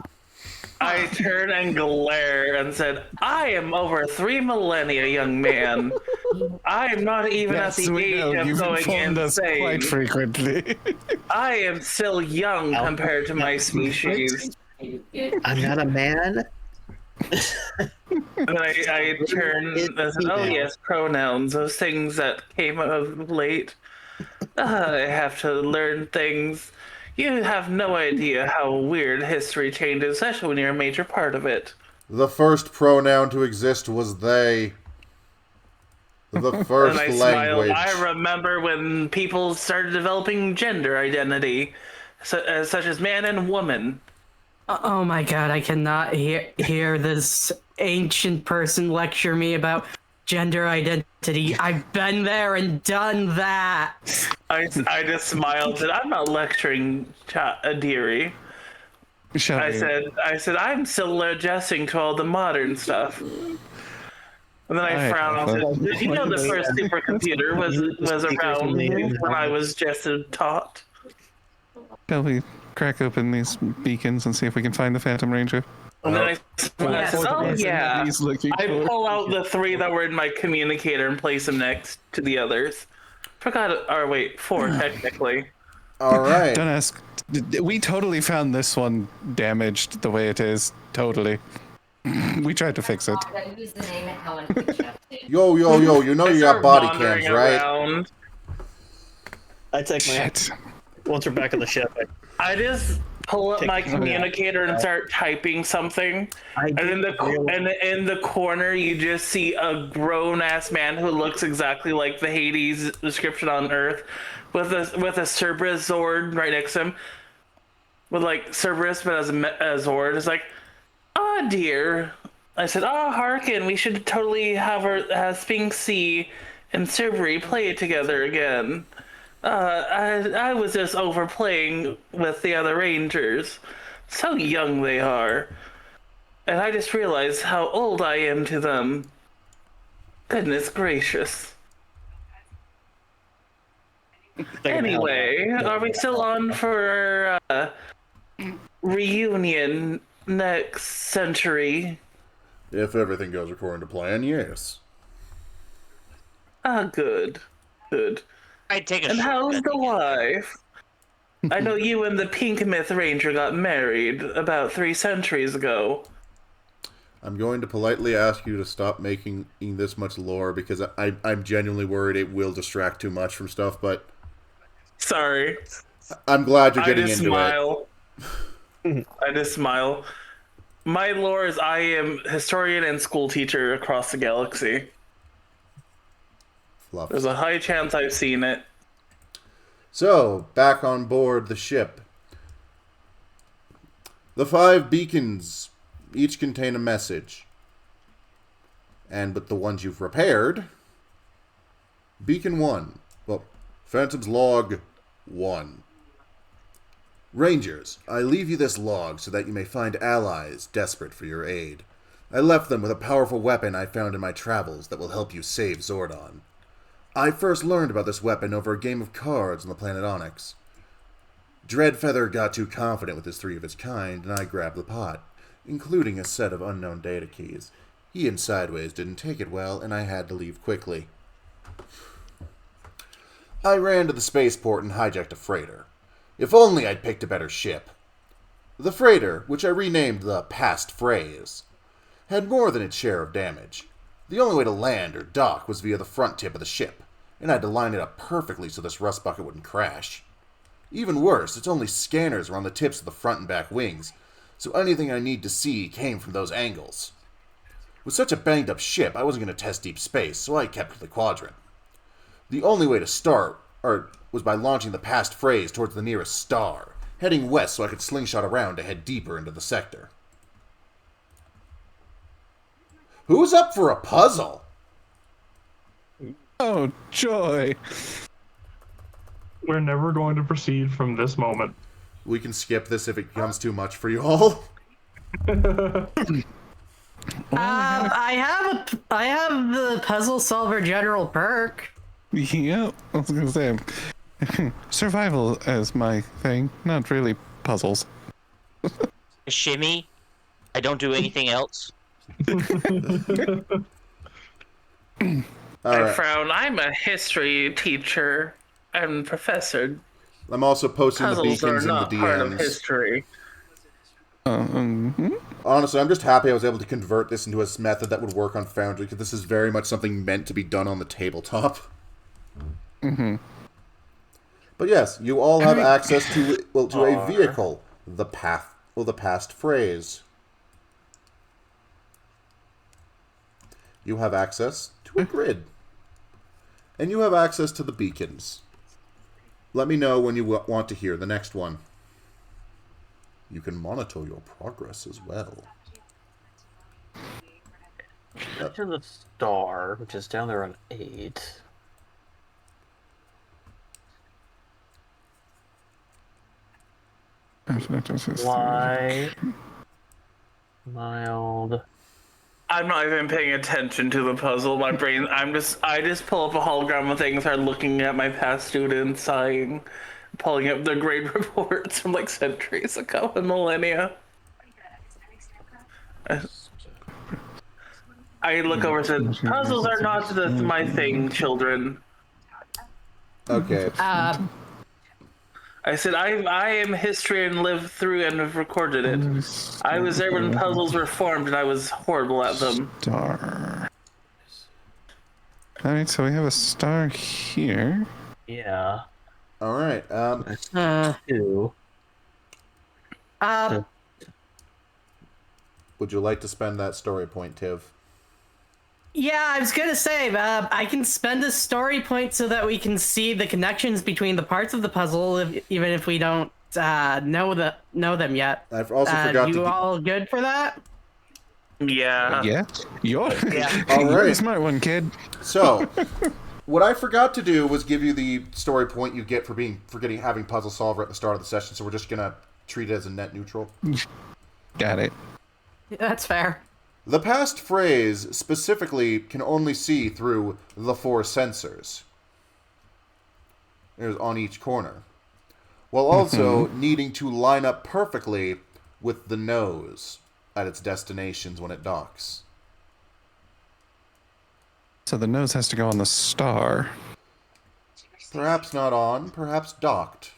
I turn and glare and said, "I am over 3 millennia, young man. I am not even at the age of going insane. Quite frequently. I am still young compared to my species." I'm not a man. And I turn and said, "Oh yes, pronouns, those things that came of late. I have to learn things. You have no idea how weird history changes, especially when you're a major part of it." The first pronoun to exist was they. The first And I language. smiled. I remember when people started developing gender identity, such as man and woman. Oh my god, I cannot hear this ancient person lecture me about gender identity. I've been there and done that. I just smiled and said, "I'm not lecturing Deary." I said, "I'm still adjusting to all the modern stuff." And then I frowned and said, "Did you know the first supercomputer was around when I was just taught?" Shall we crack open these beacons and see if we can find the Phantom Ranger? And then I said, "Oh yeah." He's looking I for. pull out the 3 that were in my communicator and place them next to the others. Or wait, 4 technically. All right. Don't ask. We totally found this one damaged the way it is. Totally. We tried to fix it. Yo, you know you got body cams, right? Around. I take my Shit. once we're back on the ship. I just pull up my communicator and start typing something. And in the corner, you just see a grown-ass man who looks exactly like the Hades description on Earth, with a Cerberus Zord right next to him. With like Cerberus, but as a Zord. It's like, "Oh dear." I said, "Oh, hearken, we should totally have Spinksy and Cerberus play it together again. I was just overplaying with the other Rangers. So young they are. And I just realized how old I am to them. Goodness gracious." Anyway, are we still on for reunion next century? If everything goes according to plan, yes. Ah, good. I'd take a And how's shortcut. the wife? I know you and the Pink Myth Ranger got married about 3 centuries ago. I'm going to politely ask you to stop making this much lore because I'm genuinely worried it will distract too much from stuff, but Sorry. I'm glad you're I getting just into smile. I just smile. My lore is I am historian and school teacher across the galaxy. Fluff. There's a high chance I've seen it. So, back on board the ship. The 5 beacons each contain a message. And but the ones you've repaired... Beacon 1. Well, Phantom's Log 1. Rangers, I leave you this log so that you may find allies desperate for your aid. I left them with a powerful weapon I found in my travels that will help you save Zordon. I first learned about this weapon over a game of cards on the planet Onyx. Dreadfeather got too confident with his 3 of his kind, and I grabbed the pot, including a set of unknown data keys. He and Sideways didn't take it well, and I had to leave quickly. I ran to the spaceport and hijacked a freighter. If only I'd picked a better ship. The freighter, which I renamed the Past Phrase, had more than its share of damage. The only way to land or dock was via the front tip of the ship, and I had to line it up perfectly so this rust bucket wouldn't crash. Even worse, its only scanners were on the tips of the front and back wings, so anything I need to see came from those angles. With such a banged-up ship, I wasn't going to test deep space, so I kept to the quadrant. The only way to start was by launching the Past Phrase towards the nearest star, heading west so I could slingshot around to head deeper into the sector. Who's up for a puzzle? Oh, joy. We're never going to proceed from this moment. We can skip this if it becomes too much for you all. I have the puzzle solver general perk. Yep, I was gonna say, survival is my thing, not really puzzles. Shimmy. I don't do anything else. I Alright. frown. I'm a history teacher and professor. I'm also posting the Puzzles are beacons in the not part of DMs. history. Honestly, I'm just happy I was able to convert this into a method that would work on Foundry, because this is very much something meant to be done on the tabletop. Mm-hmm. But yes, you all have access to a vehicle, the Past Phrase. You have access to a grid. And you have access to the beacons. Let me know when you want to hear the next one. You can monitor your progress as well. To the star, which is down there on 8. Why? Mild. I'm not even paying attention to the puzzle. My brain, I just pull up a hologram of things, start looking at my past students, sighing, pulling up their grade reports from like centuries ago and millennia. I look over and said, puzzles are not my thing, children. Okay. I said, I am history and lived through and have recorded it. I was there when puzzles were formed and I was horrible at them. Star. Alright, so we have a star here. Yeah. Alright, 2. would you like to spend that story point, Tiv? Yeah, I was gonna say, I can spend a story point so that we can see the connections between the parts of the puzzle, even if we don't know them yet. I've also forgot you to... all good for that? Yeah. Yeah? You're All you're right. the smart one, kid. So, what I forgot to do was give you the story point you get for having puzzle solver at the start of the session, so we're just gonna treat it as a net neutral. Got it. That's fair. The Past Phrase specifically can only see through the 4 sensors. There's on each corner. While also needing to line up perfectly with the nose at its destinations when it docks. So the nose has to go on the star. Perhaps not on, perhaps docked.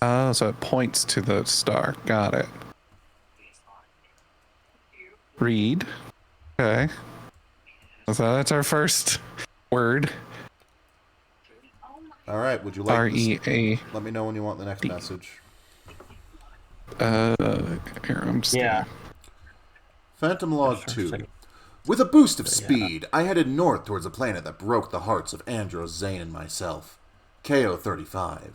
Oh, so it points to the star. Got it. Read. Okay. So that's our first word. All right. Would you like R-E-A. Let me know when you want the next message. Here, I'm just Yeah. Phantom Log 2. With a boost of speed, I headed north towards a planet that broke the hearts of Andros, Zane, and myself. KO-35.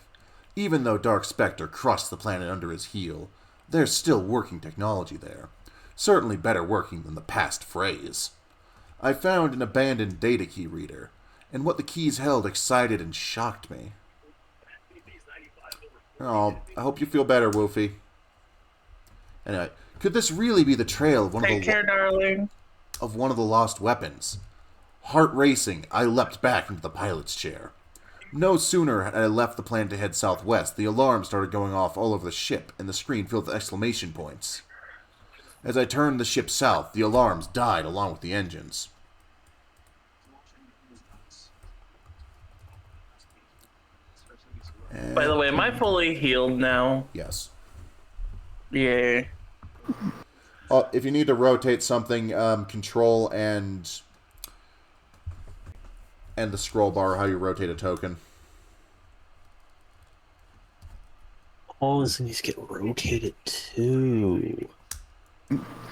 Even though Dark Spectre crushed the planet under his heel, there's still working technology there. Certainly better working than the past phrase. I found an abandoned data key reader, and what the keys held excited and shocked me. Oh, I hope you feel better, Wolfie. Anyway, could this really be the trail of Take care, darling. one of the lost weapons? Heart racing, I leapt back into the pilot's chair. No sooner had I left the planet to head southwest, the alarms started going off all over the ship, and the screen filled with exclamation points. As I turned the ship south, the alarms died along with the engines. By the way, am I fully healed now? Yes. Yay. If you need to rotate something, control and the scroll bar, how you rotate a token. All these things get rotated too.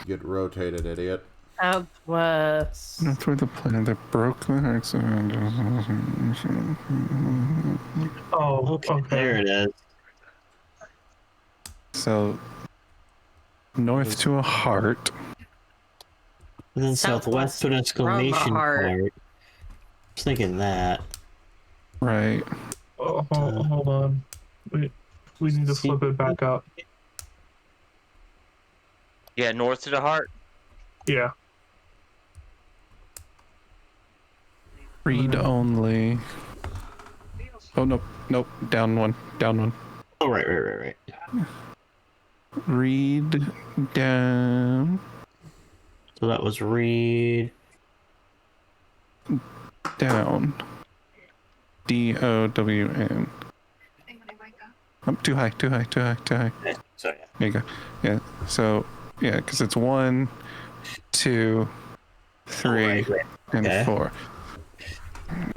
Get rotated, idiot. Southwest. That's where the planet that broke the hearts of Oh, Okay, okay. there it is. So, north to a heart. And then Southwest southwest to an exclamation from a heart. point. I was thinking that. Right. Oh, hold on. We need to flip it back up. Yeah, north to the heart. Yeah. Read only. Oh, nope. Down one. Oh, right. Read down. So that was read. Down. D-O-W-N. Oh, too high. Sorry. There you go. Yeah. So, yeah, because it's 1, 2, 3, right. and Okay. 4.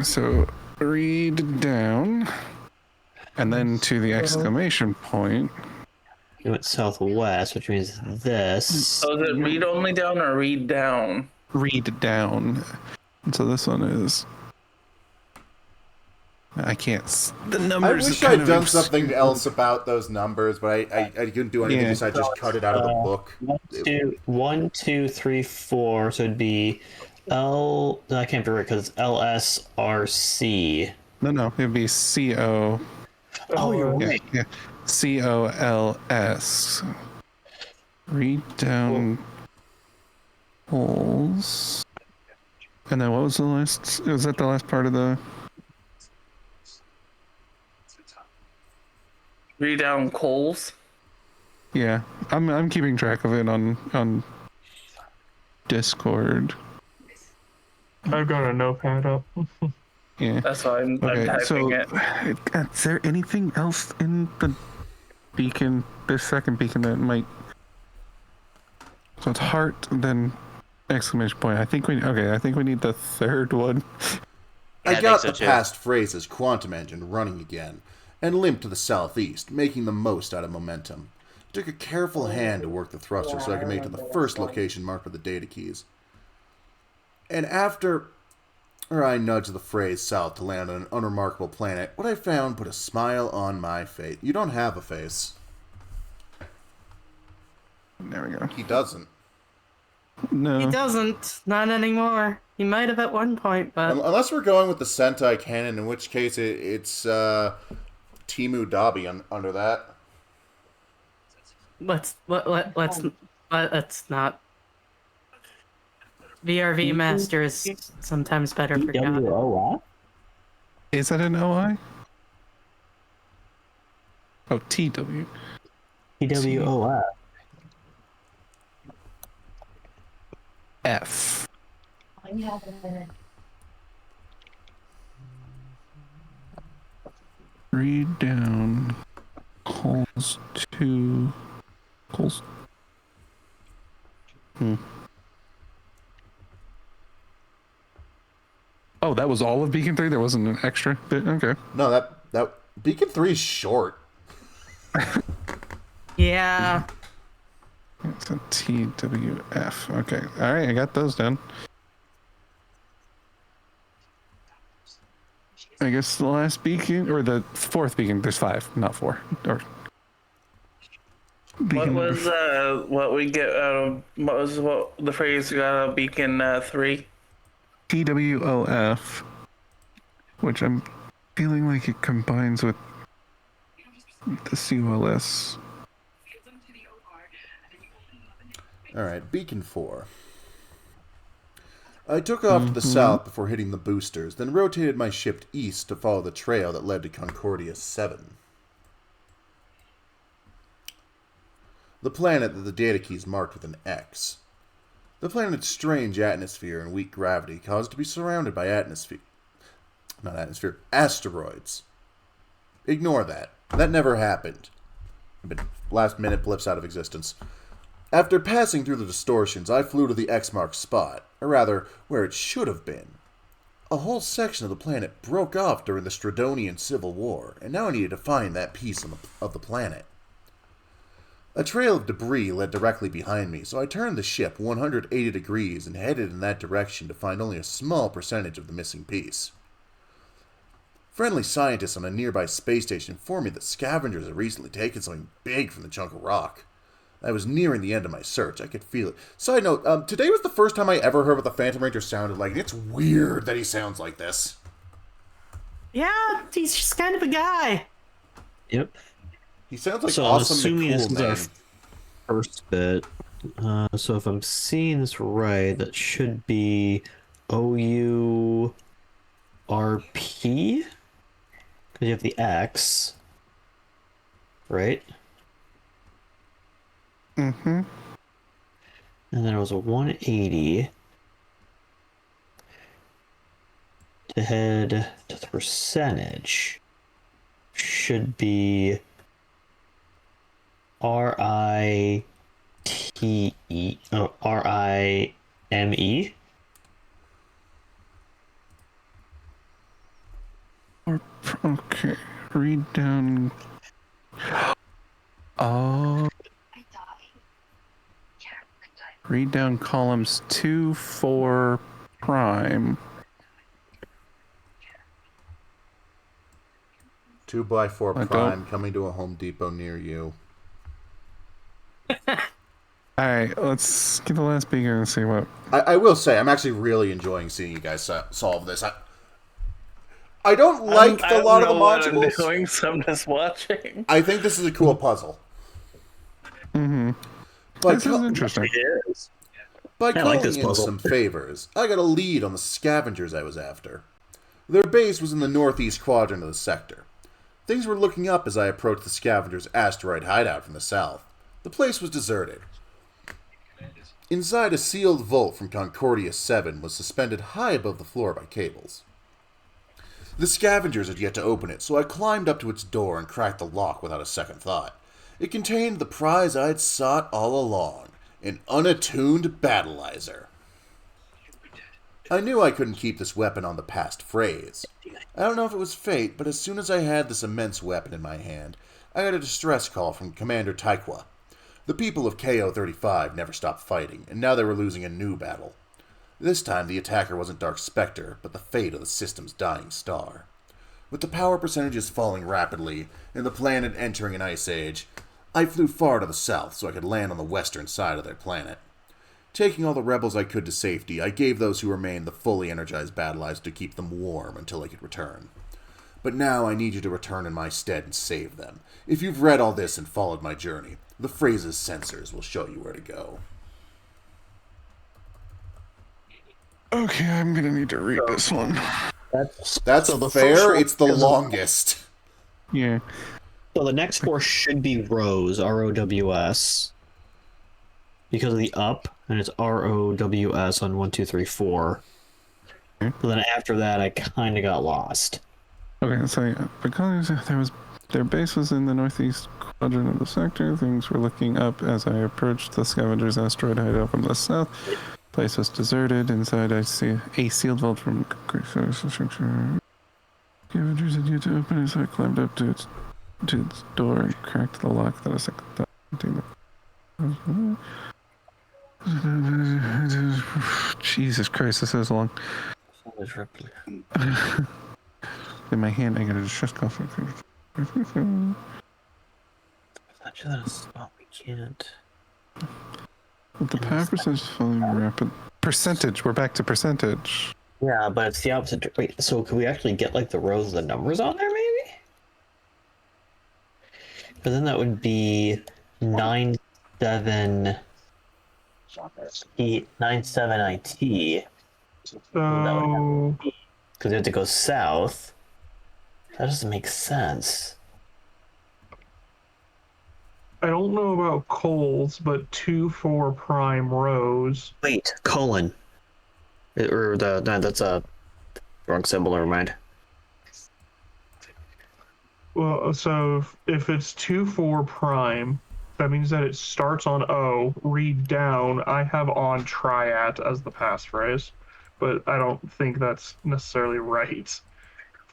So, read down. And then to the exclamation point. You went southwest, which means this. So is it read only down or read down? Read down. And so this one is. I can't. The I numbers. wish I'd done something else about those numbers, but I couldn't do anything Yeah. besides just cut it out of the book. 1, 2, 3, 4. So it'd be L. I can't be right because LSRC. No. It'd be C-O. Oh, you're right. Yeah. C-O-L-S. Read down. Holes. And then what was the last? Was that the last part of the? Read down coals. Yeah, I'm keeping track of it on Discord. I've got a notepad up. Yeah. That's why I'm typing so it. is there anything else in the beacon, this second beacon that might? So it's heart, then exclamation point. I think we need the third one. Yeah, I got think so the too. past phrases quantum engine running again, and limped to the southeast, making the most out of momentum. It took a careful hand to work the thruster so I could make it to the first location marked with the data keys. And after I nudged the phrase south to land on an unremarkable planet, what I found put a smile on my face. You don't have a face. There we go. He doesn't. No. He doesn't. Not anymore. He might have at one point, but Unless we're going with the Sentai canon, in which case it's Timu Dabi under that. let's not. VRV Master is sometimes better forgotten. WOI? Is that an OI? Oh, TW. TWOI. F. Read down. Coals 2. Coals. Oh, that was all of Beacon 3? There wasn't an extra bit? Okay. No, that Beacon 3 is short. Yeah. It's a TWF. Okay. All right, I got those done. I guess the last beacon, or the fourth beacon, there's 5, not 4. Or What was what we get out of what the phrase we got out of Beacon 3? TWOF, which I'm feeling like it combines with the COLS. Alright, Beacon 4. I took off to the south before hitting the boosters, then rotated my ship east to follow the trail that led to Concordia 7. The planet that the data keys marked with an X. The planet's strange atmosphere and weak gravity caused it to be surrounded by asteroids. Ignore that. That never happened. But last minute blips out of existence. After passing through the distortions, I flew to the X-marked spot, or rather, where it should have been. A whole section of the planet broke off during the Stradonian Civil War, and now I needed to find that piece of the planet. A trail of debris led directly behind me, so I turned the ship 180 degrees and headed in that direction to find only a small percentage of the missing piece. Friendly scientists on a nearby space station informed me that scavengers had recently taken something big from the chunk of rock. I was nearing the end of my search. I could feel it. Side note, today was the first time I ever heard what the Phantom Ranger sounded like. It's weird that he sounds like this. Yeah, he's just kind of a guy. Yep. He sounds like So awesome I'm assuming and this cool, is our man. first bit. So if I'm seeing this right, that should be OURP? Because you have the X. Right? Mm-hmm. And then it was a 180 to head to the percentage. Should be RITE. Oh, RIME. Okay. Read down. Oh. Read down columns 2, 4, prime. 2x4 I Prime don't- coming to a Home Depot near you. Alright, let's get the last beacon and see what. I will say, I'm actually really enjoying seeing you guys solve this. I don't like a lot of the what I'm modules. doing, so I'm just watching. I think this is a cool puzzle. Mm-hmm. By, This is interesting. by I calling like this in puzzle. some favors, I got a lead on the scavengers I was after. Their base was in the northeast quadrant of the sector. Things were looking up as I approached the scavengers' asteroid hideout from the south. The place was deserted. Inside, a sealed vault from Concordia 7 was suspended high above the floor by cables. The scavengers had yet to open it, so I climbed up to its door and cracked the lock without a second thought. It contained the prize I'd sought all along, an unattuned battleizer. I knew I couldn't keep this weapon on the past phrase. I don't know if it was fate, but as soon as I had this immense weapon in my hand, I got a distress call from Commander Taikwa. The people of KO-35 never stopped fighting, and now they were losing a new battle. This time the attacker wasn't Dark Spectre, but the fate of the system's dying star. With the power percentages falling rapidly, and the planet entering an ice age, I flew far to the south so I could land on the western side of their planet. Taking all the rebels I could to safety, I gave those who remained the fully energized battleizer to keep them warm until I could return. But now I need you to return in my stead and save them. If you've read all this and followed my journey, the phrase's sensors will show you where to go. Okay, I'm gonna need to read this one. That's So the fair, first one it's the is- longest. Yeah. So the next 4 should be rows, ROWS. Because of the up, and it's ROWS on 1, 2, 3, 4. Okay. So then after that, I kind of got lost. Okay, so yeah, because their base was in the northeast quadrant of the sector. Things were looking up as I approached the scavenger's asteroid hideout from the south. Place was deserted. Inside, I see a sealed vault from structure. Scavengers had yet to open it, so I climbed up to its door and cracked the lock. That a second thought. Jesus Christ, this is long. In my hand, I got a distress call. We can't. With the power percentage falling rapid. Percentage, we're back to percentage. Yeah, but it's the opposite. Wait, so could we actually get like the rows of the numbers on there, maybe? But then that would be 9 7 9 7 IT. So Because we have to go south. That doesn't make sense. I don't know about coals, but 2-4 prime rows. Wait, colon. That's a wrong symbol. Never mind. Well, so if it's 2-4 prime, that means that it starts on O, read down. I have on triad as the passphrase, but I don't think that's necessarily right.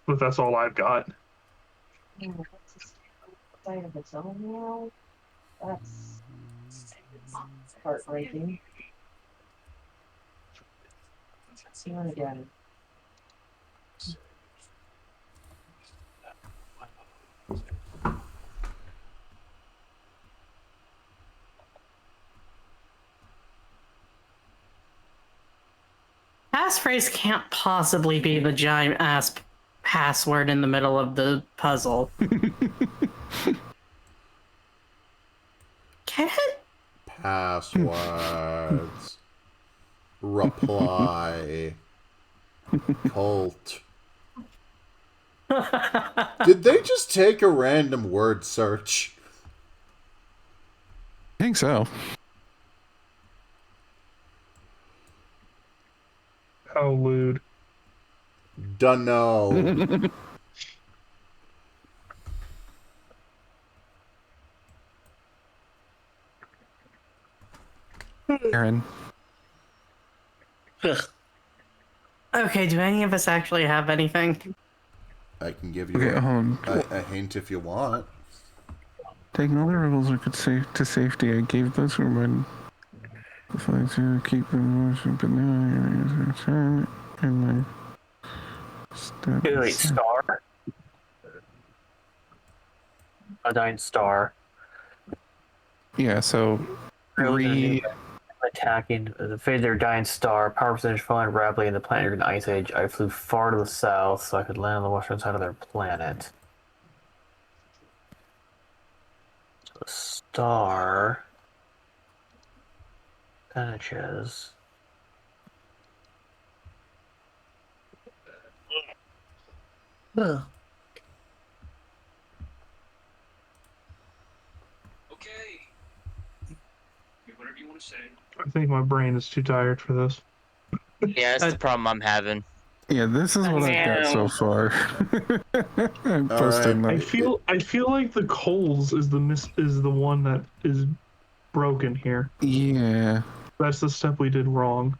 But that's all I've got. Of its own now. That's heartbreaking. See one again. Passphrase can't possibly be the giant ass password in the middle of the puzzle. Can it? Passwords. Reply. Cult. Did they just take a random word search? I think so. How lewd. Dunno. Aaron. Okay, do any of us actually have anything? I can give you Okay, a hint if you want. taking all the rebels I could save to safety, I gave those who were the fight to keep the motion, but now I turn and I Wait, star? A dying star. Yeah, so Attacking the fate of their dying star, power percentage falling rapidly in the planet during the ice age. I flew far to the south so I could land on the western side of their planet. So the star percentages. I think my brain is too tired for this. Yeah, that's the problem I'm having. yeah, this is what I've got so far. I'm posting right. I feel like the coals is the one that is broken here. Yeah. That's the step we did wrong.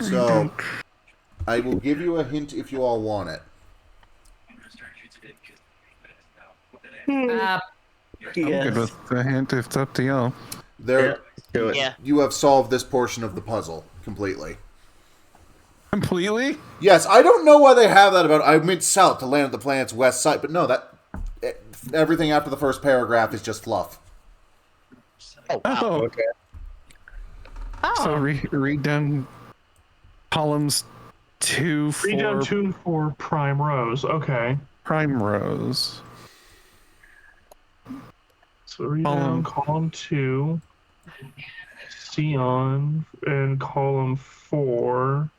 So, I will give you a hint if you all want it. I'm good with the hint if it's up to y'all. There, Do it. Yeah. you have solved this portion of the puzzle completely. Completely? Yes, I don't know why they have that about. I went south to land at the planet's west side, but no, everything after the first paragraph is just fluff. Oh, wow. Oh, Okay. Oh, so read down columns 2, 4, Read down 2 and 4 prime rows. Okay. prime rows. So read down column 2, Sion, and column 4.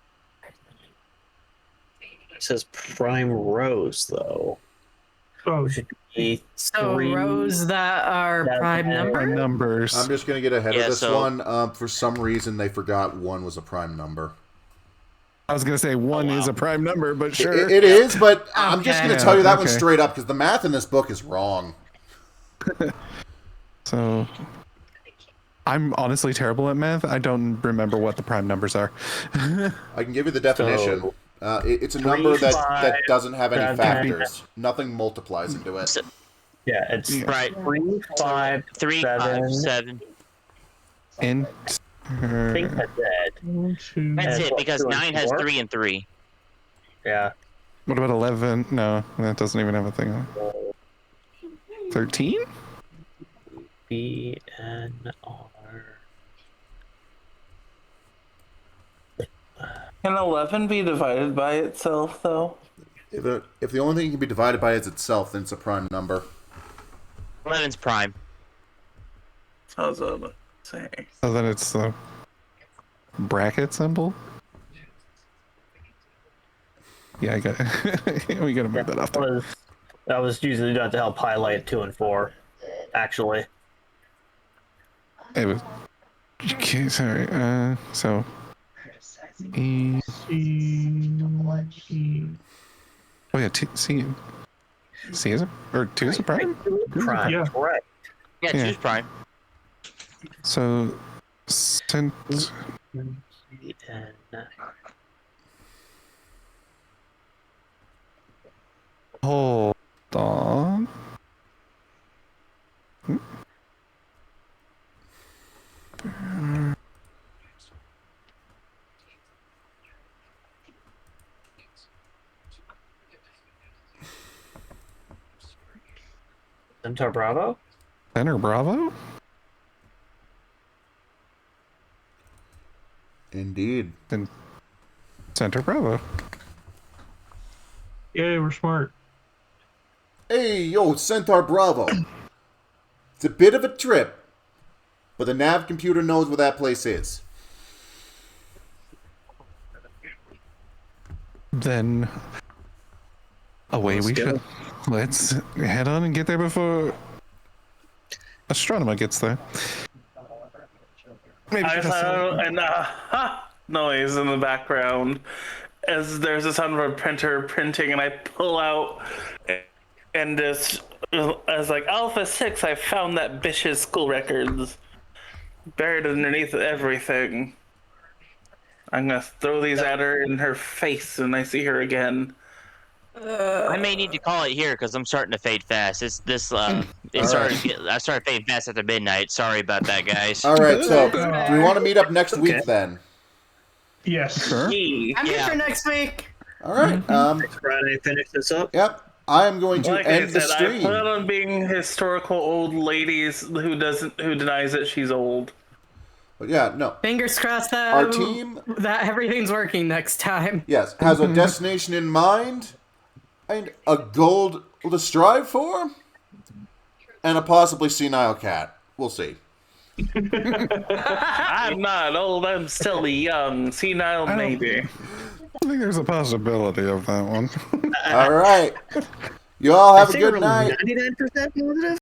It says prime rows though. Oh, Should be so three. rows that are that prime have- number? Prime numbers. I'm just gonna get ahead Yeah, of this so- one. For some reason, they forgot 1 was a prime number. I was going to say 1 is a prime number, but sure. It is, but I'm just Okay. gonna tell you that one Okay. straight up because the math in this book is wrong. So I'm honestly terrible at math. I don't remember what the prime numbers are. I can give you the definition. So, It's a number that 5, doesn't have any 7. factors. Nothing multiplies into it. Yeah, it's Right. 3, 5, 3, 7. 5, 7. I think that's it. That's And it, what, because 2 and 9 has 4? 3 and 3. Yeah. What about 11? No, that doesn't even have a thing on it. 13? BNR. Can 11 be divided by itself, though? If the only thing can be divided by is itself, then it's a prime number. 11's prime. I was about to say. So then it's the bracket symbol? Yeah, I got we gotta move that off there. That was usually done to help highlight 2 and 4, actually. It was okay, sorry. So E. Oh yeah, C. C is it? Or 2 is a prime? Prime, Yeah. correct. Yeah, Yeah. choose prime. So cent. Hold on. Centaur Bravo? Center Bravo? Indeed. Then Center Bravo. Yay, we're smart. Hey, yo, Centaur Bravo. It's a bit of a trip, but the nav computer knows where that place is. Then away Let's we go. shall. Let's head on and get there before Astronema gets there. Maybe I just heard an noise in the background as there's a sound of a printer printing, and I pull out and just as like Alpha 6, I found that bitch's school records buried underneath everything. I'm gonna throw these at her in her face when I see her again. I may need to call it here because I'm starting to fade fast. It's this. I started fading fast after midnight. Sorry about that, guys. All right, so do we want to meet up next week then? Yes. Sure. I'm Yeah. here for next week. All right. Friday, finish this up. Yep. I am going to Like end I the said, I stream. plan on being historical old ladies who denies that she's old. But yeah, no. Fingers crossed that Our team, that everything's working next time. yes, has a destination in mind, and a goal to strive for, and a possibly senile cat. We'll see. I'm not old. I'm still young. Senile, maybe. I think there's a possibility of that one. All right. You all have a I think good we're night. 99% positive.